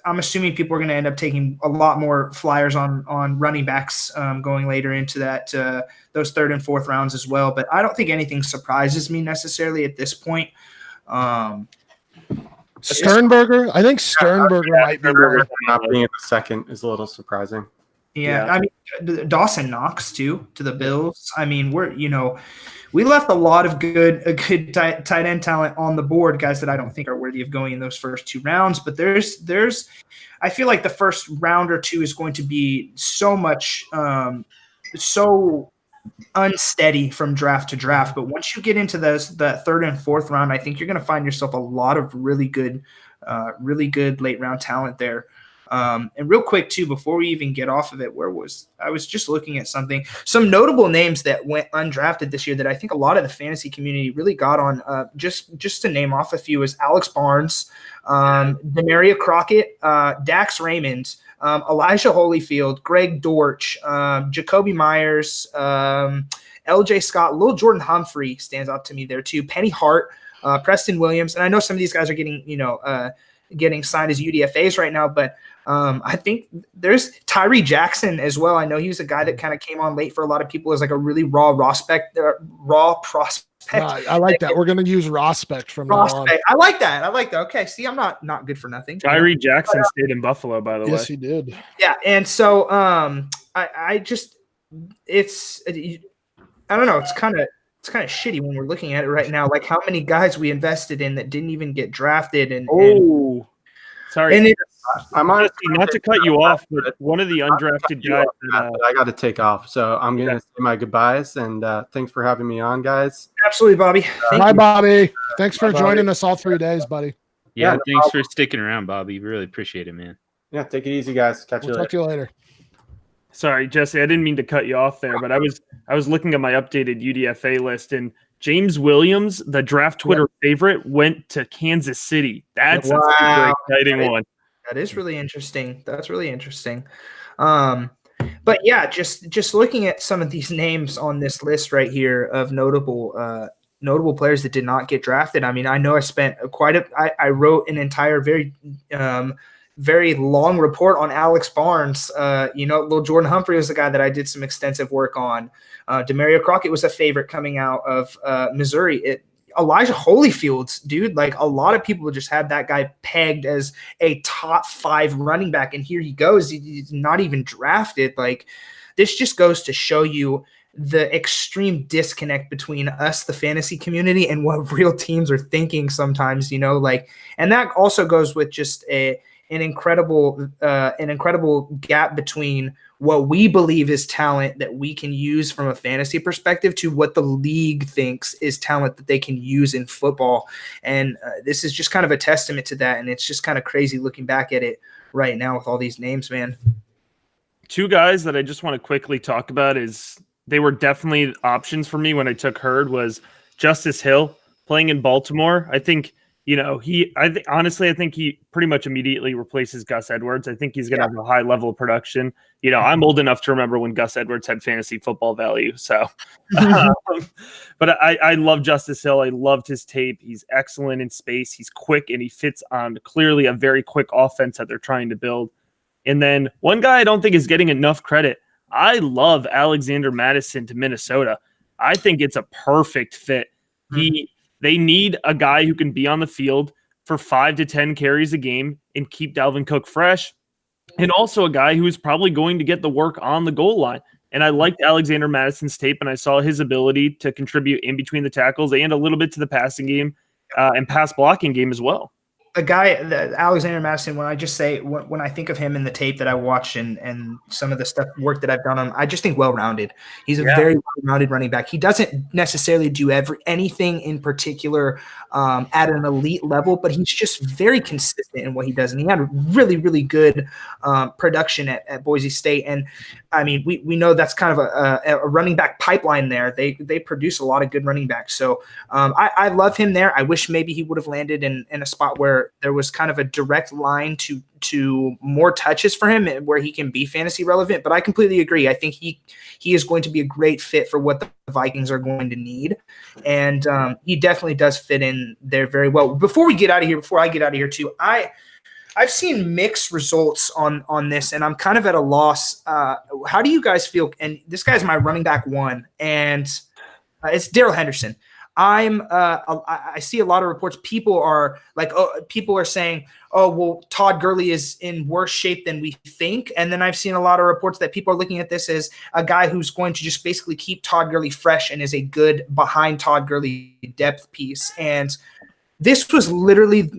I'm assuming people are going to end up taking a lot more flyers on running backs going later into that those 3rd and 4th rounds as well. But I don't think anything surprises me necessarily at this point. Sternberger, I think Sternberger might be one. Not being in the 2nd is a little surprising. Yeah, I mean Dawson Knox too to the Bills. I mean we left a lot of good tight end talent on the board, guys that I don't think are worthy of going in those first 2 rounds. But there's I feel like the first round or 2 is going to be so much so unsteady from draft to draft. But once you get into the 3rd and 4th round, I think you're going to find yourself a lot of really good late round talent there. And real quick too, before we even get off of it, I was just looking at some notable names that went undrafted this year that I think a lot of the fantasy community really got on. Just to name off a few is Alex Barnes, Demaria Crockett, Dax Raymond, Elijah Holyfield, Greg Dortch, Jacoby Myers, LJ Scott, Lil Jordan Humphrey stands out to me there too. Penny Hart, Preston Williams, and I know some of these guys are getting signed as UDFAs right now, but I think there's Tyree Jackson as well. I know he was a guy that kind of came on late for a lot of people as like a really raw prospect I like that. We're going to use Rospect from now on. I like that. Okay, see, I'm not good for nothing. Tyree Jackson stayed in Buffalo, by the way. Yes, he did. Yeah, and so I just I don't know. It's kind of shitty when we're looking at it right now. Like how many guys we invested in that didn't even get drafted. Sorry. And I'm honestly not to cut you off, but one of the undrafted guys I got to take off, so I'm going to say my goodbyes. And thanks for having me on, guys. Absolutely, Bobby. Bye, Bobby. Thanks for joining us all 3 days, buddy. Yeah, thanks for sticking around, Bobby. Really appreciate it, man. Yeah, take it easy, guys. Talk to you later. Sorry, Jesse, I didn't mean to cut you off there, but I was looking at my updated UDFA list, and James Williams, the draft Twitter favorite, went to Kansas City. That's a super exciting one. That is really interesting. That's really interesting. But yeah, just looking at some of these names on this list right here of notable players that did not get drafted. I mean, I know I spent I wrote an entire very long report on Alex Barnes. Little Jordan Humphrey was the guy that I did some extensive work on. Demario Crockett was a favorite coming out of Missouri. Elijah Holyfield's, dude, like a lot of people just had that guy pegged as a top 5 running back, and here he goes. He's not even drafted. Like, this just goes to show you the extreme disconnect between us, the fantasy community, and what real teams are thinking sometimes, and that also goes with just an incredible gap between what we believe is talent that we can use from a fantasy perspective to what the league thinks is talent that they can use in football. And this is just kind of a testament to that. And it's just kind of crazy looking back at it right now with all these names, man. 2 guys that I just want to quickly talk about is they were definitely options for me when I took Hurd was Justice Hill playing in Baltimore. I think, honestly, I think he pretty much immediately replaces Gus Edwards. I think he's going to have a high level of production. I'm old enough to remember when Gus Edwards had fantasy football value. So, but I love Justice Hill. I loved his tape. He's excellent in space. He's quick and he fits on clearly a very quick offense that they're trying to build. And then one guy I don't think is getting enough credit. I love Alexander Madison to Minnesota. I think it's a perfect fit. They need a guy who can be on the field for 5 to 10 carries a game and keep Dalvin Cook fresh, and also a guy who is probably going to get the work on the goal line. And I liked Alexander Madison's tape, and I saw his ability to contribute in between the tackles and a little bit to the passing game and pass blocking game as well. A guy, Alexander Madison, when I think of him in the tape that I watched and some of the work that I've done on him, I just think well-rounded. He's a very well-rounded running back. He doesn't necessarily do anything in particular at an elite level, but he's just very consistent in what he does. And he had really, really good production at Boise State. And I mean, we know that's kind of a running back pipeline there. They produce a lot of good running backs. So I love him there. I wish maybe he would have landed in a spot where there was kind of a direct line to more touches for him where he can be fantasy relevant. But I completely agree. I think he is going to be a great fit for what the Vikings are going to need. And he definitely does fit in there very well. Before I get out of here too, I've seen mixed results on this, and I'm kind of at a loss. How do you guys feel? And this guy's my running back 1, and it's Darrell Henderson. I see a lot of reports. People are saying, oh, well, Todd Gurley is in worse shape than we think. And then I've seen a lot of reports that people are looking at this as a guy who's going to just basically keep Todd Gurley fresh and is a good behind Todd Gurley depth piece. And this was literally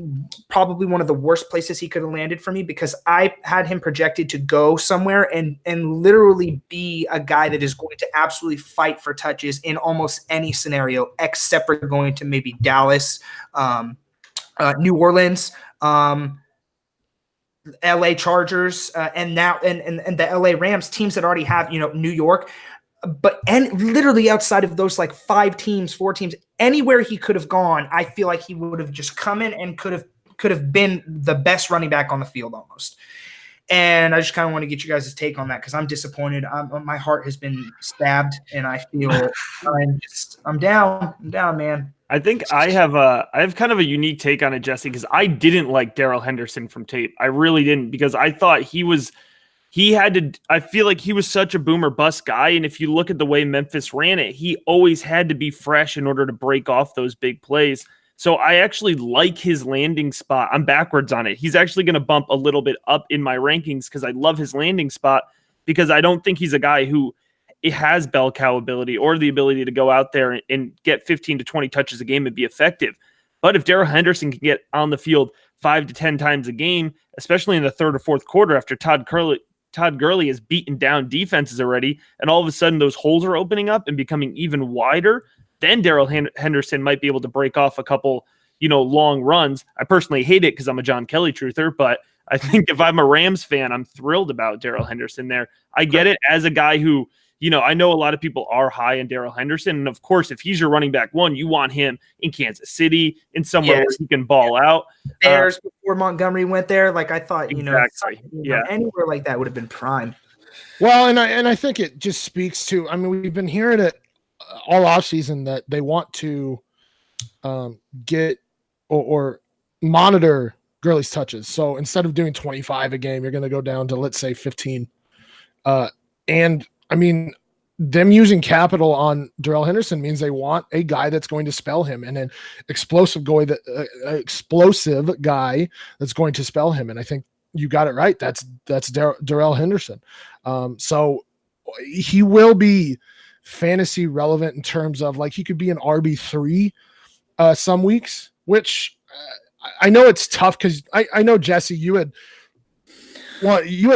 probably one of the worst places he could have landed for me, because I had him projected to go somewhere and literally be a guy that is going to absolutely fight for touches in almost any scenario, except for going to maybe Dallas, New Orleans, LA Chargers, and the LA Rams, teams that already have, New York. And literally outside of those 4 teams, anywhere he could have gone, I feel like he would have just come in and could have been the best running back on the field almost. And I just kind of want to get you guys' take on that, because I'm disappointed. My heart has been stabbed, and I feel I'm down, man. I think I have kind of a unique take on it, Jesse, because I didn't like Darrell Henderson from tape. I really didn't, because I thought he was I feel like he was such a boomer bust guy. And if you look at the way Memphis ran it, he always had to be fresh in order to break off those big plays. So I actually like his landing spot. I'm backwards on it. He's actually going to bump a little bit up in my rankings because I love his landing spot, because I don't think he's a guy who has bell cow ability or the ability to go out there and get 15 to 20 touches a game and be effective. But if Darrell Henderson can get on the field 5 to 10 times a game, especially in the third or fourth quarter after Todd Gurley has beaten down defenses already, and all of a sudden those holes are opening up and becoming even wider, then Darrell Henderson might be able to break off a couple, long runs. I personally hate it because I'm a John Kelly truther, but I think if I'm a Rams fan, I'm thrilled about Darrell Henderson there. I get it as a guy who, I know a lot of people are high on Darrell Henderson. And of course, if he's your running back one, you want him in Kansas City, in somewhere where he can ball out. Bears before Montgomery went there. Like I thought, exactly. Anywhere like that would have been prime. Well, and I think it just speaks to, we've been hearing it all offseason that they want to get or monitor Gurley's touches. So instead of doing 25 a game, you're going to go down to, let's say, 15. And them using capital on Darrell Henderson means they want a guy that's going to spell him, and an explosive guy that's going to spell him. And I think you got it right. That's Darrell Henderson. So he will be fantasy relevant in terms of, like, he could be an RB3 some weeks, which I know it's tough because I know, Jesse, you had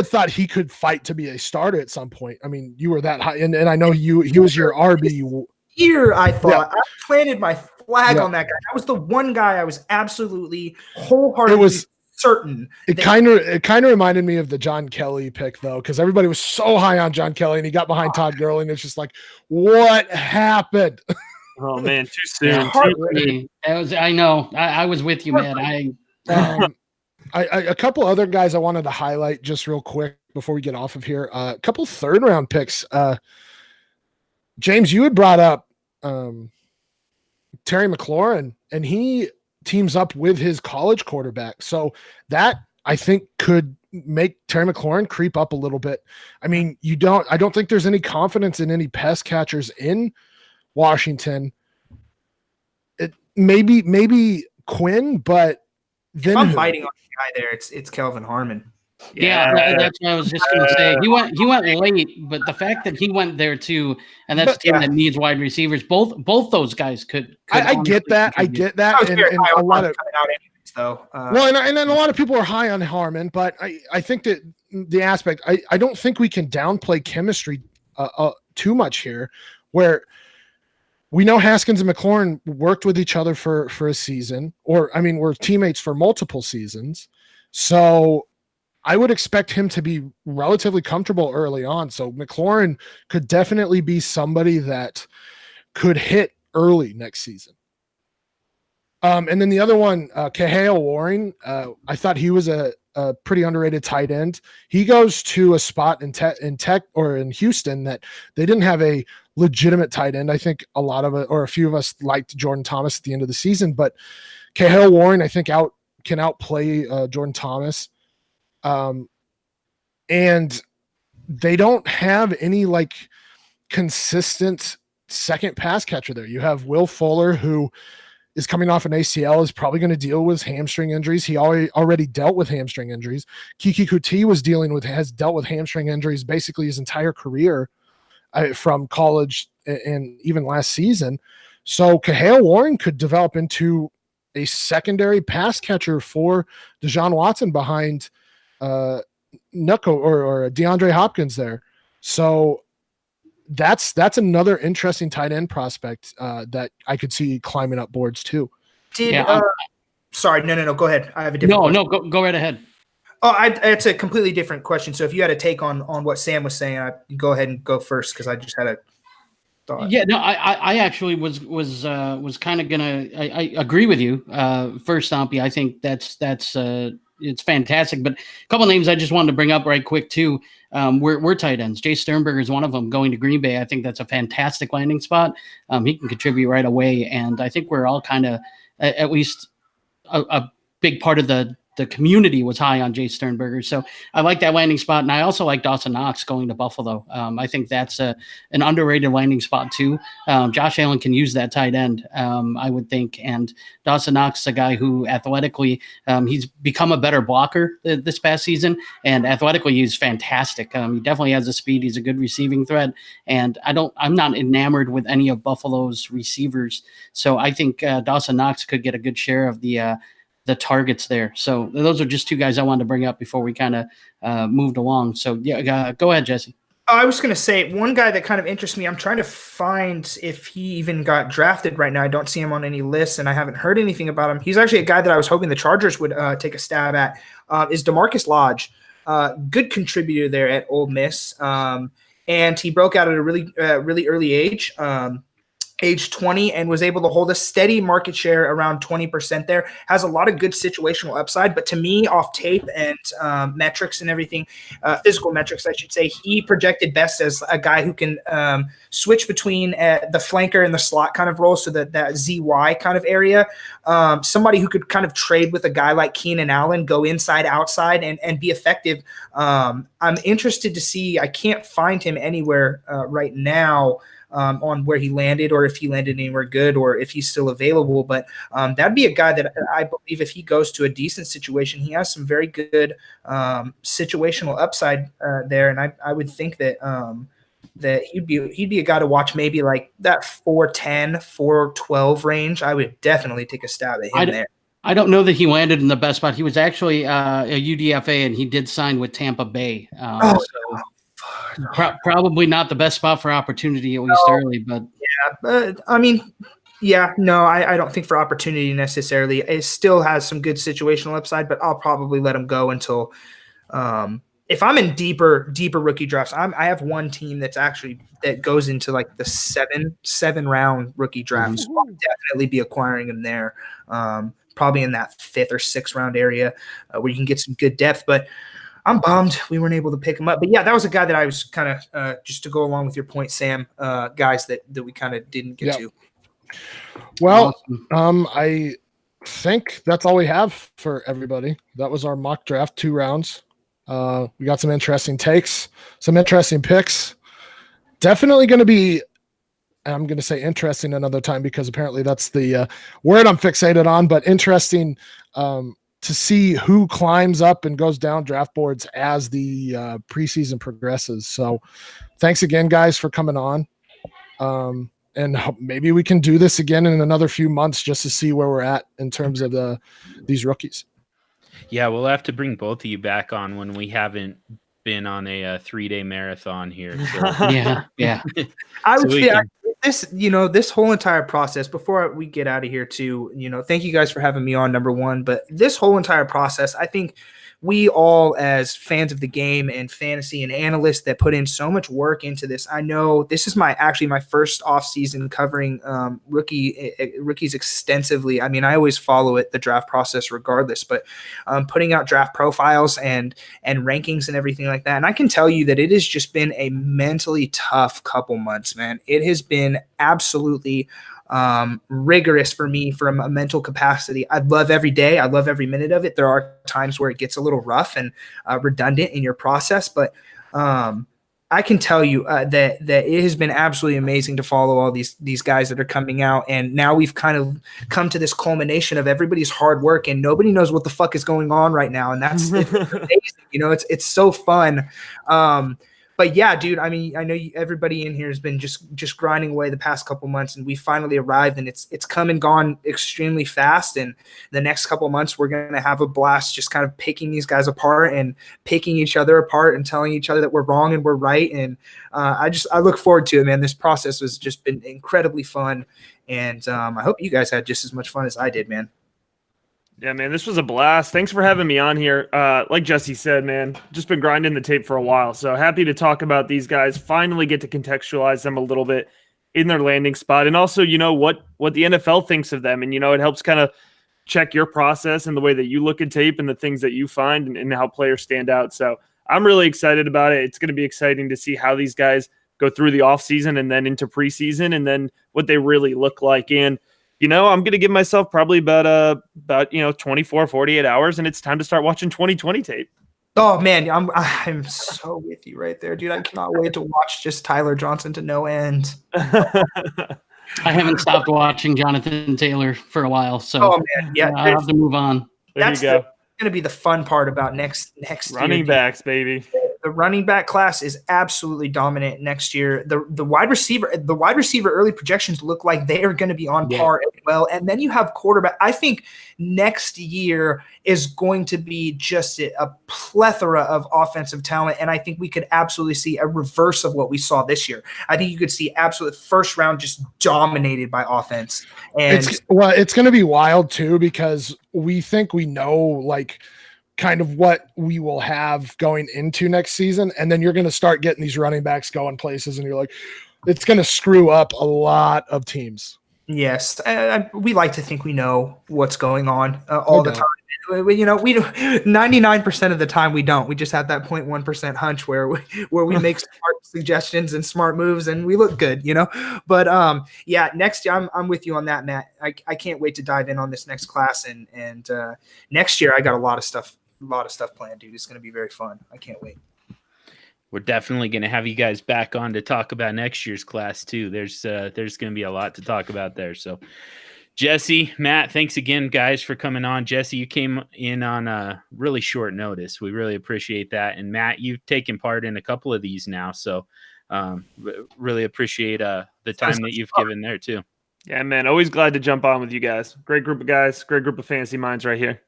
thought he could fight to be a starter at some point. You were that high, and I know he was your RB. Here, I thought I planted my flag on that guy. That was the one guy I was absolutely wholeheartedly certain. It kind of reminded me of the John Kelly pick, though, because everybody was so high on John Kelly, and he got behind Todd Gurley, and it's just like, what happened? Oh man, too soon. I know. I was with you, man. A couple other guys I wanted to highlight just real quick before we get off of here. A couple third round picks. James, you had brought up Terry McLaurin, and he teams up with his college quarterback. So that, I think, could make Terry McLaurin creep up a little bit. I don't think there's any confidence in any pass catchers in Washington. It maybe Quinn, but then if I'm biting on the guy there, it's Kelvin Harmon. Yeah, that's what I was just going to say. He went late, but the fact that he went there too, and that's a team that needs wide receivers. Both those guys could I get that. I get that. And a lot of though. And then a lot of people are high on Harmon, but I think that the aspect, I don't think we can downplay chemistry too much here, where we know Haskins and McLaurin worked with each other for a season, or were teammates for multiple seasons. So I would expect him to be relatively comfortable early on. So McLaurin could definitely be somebody that could hit early next season. And then the other one, Kahale Warren, I thought he was a pretty underrated tight end. He goes to a spot in Houston that they didn't have a legitimate tight end. I think a lot of it, or a few of us, liked Jordan Thomas at the end of the season, but Kahale Warren, I think, can outplay Jordan Thomas. And they don't have any consistent second pass catcher there. You have Will Fuller, who is coming off an ACL, is probably going to deal with hamstring injuries. He already dealt with hamstring injuries. Kiki Kuti has dealt with hamstring injuries basically his entire career from college and even last season. So Kahale Warren could develop into a secondary pass catcher for Deshaun Watson behind Nucko or DeAndre Hopkins there. So that's another interesting tight end prospect that I could see climbing up boards too. Sorry, no. Go ahead. I have a different. No, go right ahead. Oh, it's a completely different question. So if you had a take on what Sam was saying, go ahead and go first because I just had a thought. Yeah, no, I actually was kind of gonna. I agree with you. First, Stompy, I think that's it's fantastic. But a couple of names I just wanted to bring up right quick too. We're tight ends. Jay Sternberger is one of them going to Green Bay. I think that's a fantastic landing spot. He can contribute right away, and I think we're all kind of at least a big part of the the community was high on Jay Sternberger. So I like that landing spot. And I also like Dawson Knox going to Buffalo. I think that's an underrated landing spot too. Josh Allen can use that tight end, I would think. And Dawson Knox is a guy who athletically, he's become a better blocker this past season. And athletically, he's fantastic. He definitely has the speed. He's a good receiving threat. And I'm not enamored with any of Buffalo's receivers. So I think Dawson Knox could get a good share of the targets there. So those are just two guys I wanted to bring up before we kind of moved along. So yeah, go ahead, Jesse. I was going to say one guy that kind of interests me. I'm trying to find if he even got drafted right now. I don't see him on any lists, and I haven't heard anything about him. He's actually a guy that I was hoping the Chargers would take a stab at. Is DeMarcus Lodge, good contributor there at Ole Miss, and he broke out at a really early age. Age 20, and was able to hold a steady market share around 20% there. Has a lot of good situational upside, but to me, off tape and metrics and everything, physical metrics, I should say, he projected best as a guy who can switch between the flanker and the slot kind of role, so that ZY kind of area. Somebody who could kind of trade with a guy like Keenan Allen, go inside, outside, and be effective. I'm interested to see. I can't find him anywhere right now on where he landed, or if he landed anywhere good, or if he's still available. But that'd be a guy that I believe if he goes to a decent situation, he has some very good situational upside there. And I would think that that he'd be a guy to watch, maybe like that 410, 412 range. I would definitely take a stab at him there. I don't know that he landed in the best spot. He was actually a UDFA, and he did sign with Tampa Bay. Probably not the best spot for opportunity, at least early. But I don't think for opportunity necessarily. It still has some good situational upside, but I'll probably let him go until if I'm in deeper rookie drafts. I have one team that goes into like the seven round rookie draft. So I'll definitely be acquiring him there. Probably in that 5th or 6th round area where you can get some good depth, but I'm bummed we weren't able to pick him up. But yeah, that was a guy that I was kind of just to go along with your point, Sam, guys that we kind of didn't get to. Well, I think that's all we have for everybody. That was our mock draft, 2 rounds. We got some interesting takes, some interesting picks. Definitely going to be, I'm going to say interesting another time because apparently that's the word I'm fixated on, but interesting to see who climbs up and goes down draft boards as the preseason progresses. So thanks again, guys, for coming on. And maybe we can do this again in another few months just to see where we're at in terms of these rookies. Yeah, we'll have to bring both of you back on when we haven't been on a 3-day marathon here. So. Yeah. I would say this whole entire process, before we get out of here too, thank you guys for having me on, number one, but this whole entire process, I think we all, as fans of the game and fantasy and analysts that put in so much work into this, I know this is my first off season covering rookies extensively. I mean, I always follow the draft process regardless, but putting out draft profiles and rankings and everything like that. And I can tell you that it has just been a mentally tough couple months, man. It has been absolutely rigorous for me from a mental capacity. I love every day. I love every minute of it. There are times where it gets a little rough and redundant in your process, but I can tell you that it has been absolutely amazing to follow all these guys that are coming out. And now we've kind of come to this culmination of everybody's hard work, and nobody knows what the fuck is going on right now. And that's it's amazing. It's so fun. But yeah, dude, I mean, I know everybody in here has been just grinding away the past couple months, and we finally arrived, and it's come and gone extremely fast. And the next couple months, we're going to have a blast just kind of picking these guys apart and picking each other apart and telling each other that we're wrong and we're right. And I look forward to it, man. This process has just been incredibly fun. And I hope you guys had just as much fun as I did, man. Yeah, man, this was a blast. Thanks for having me on here. Like Jesse said, man, just been grinding the tape for a while. So happy to talk about these guys, finally get to contextualize them a little bit in their landing spot. And also, what the NFL thinks of them. And, it helps kind of check your process and the way that you look at tape and the things that you find and how players stand out. So I'm really excited about it. It's going to be exciting to see how these guys go through the offseason and then into preseason and then what they really look like. And I'm going to give myself probably about 24, 48 hours, and it's time to start watching 2020 tape. Oh man, I'm so with you right there, dude. I cannot wait to watch just Tyler Johnson to no end. I haven't stopped watching Jonathan Taylor for a while, so yeah, I have to move on. That's going to be the fun part about next running year. Backs, baby. The running back class is absolutely dominant next year. The wide receiver early projections look like they are going to be on par as well. And then you have quarterback. I think next year is going to be just a plethora of offensive talent. And I think we could absolutely see a reverse of what we saw this year. I think you could see absolute first round just dominated by offense. And it's going to be wild too, because we think we know like kind of what we will have going into next season. And then you're going to start getting these running backs going places and you're like, it's going to screw up a lot of teams. Yes. We like to think we know what's going on all the time. We 99% of the time we don't. We just have that 0.1% hunch where we make smart suggestions and smart moves and we look good, But next year I'm with you on that, Matt. I can't wait to dive in on this next class and next year I got a lot of stuff planned, dude. It's going to be very fun. I can't wait. We're definitely going to have you guys back on to talk about next year's class too. There's going to be a lot to talk about there. So Jesse, Matt, thanks again, guys, for coming on. Jesse, you came in on a really short notice. We really appreciate that. And Matt, you've taken part in a couple of these now. So really appreciate the time that you've given there too. Yeah, man. Always glad to jump on with you guys. Great group of guys. Great group of fantasy minds right here.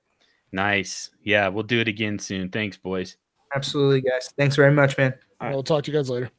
Nice. Yeah, we'll do it again soon. Thanks, boys. Absolutely, guys. Thanks very much, man. All right. We'll talk to you guys later.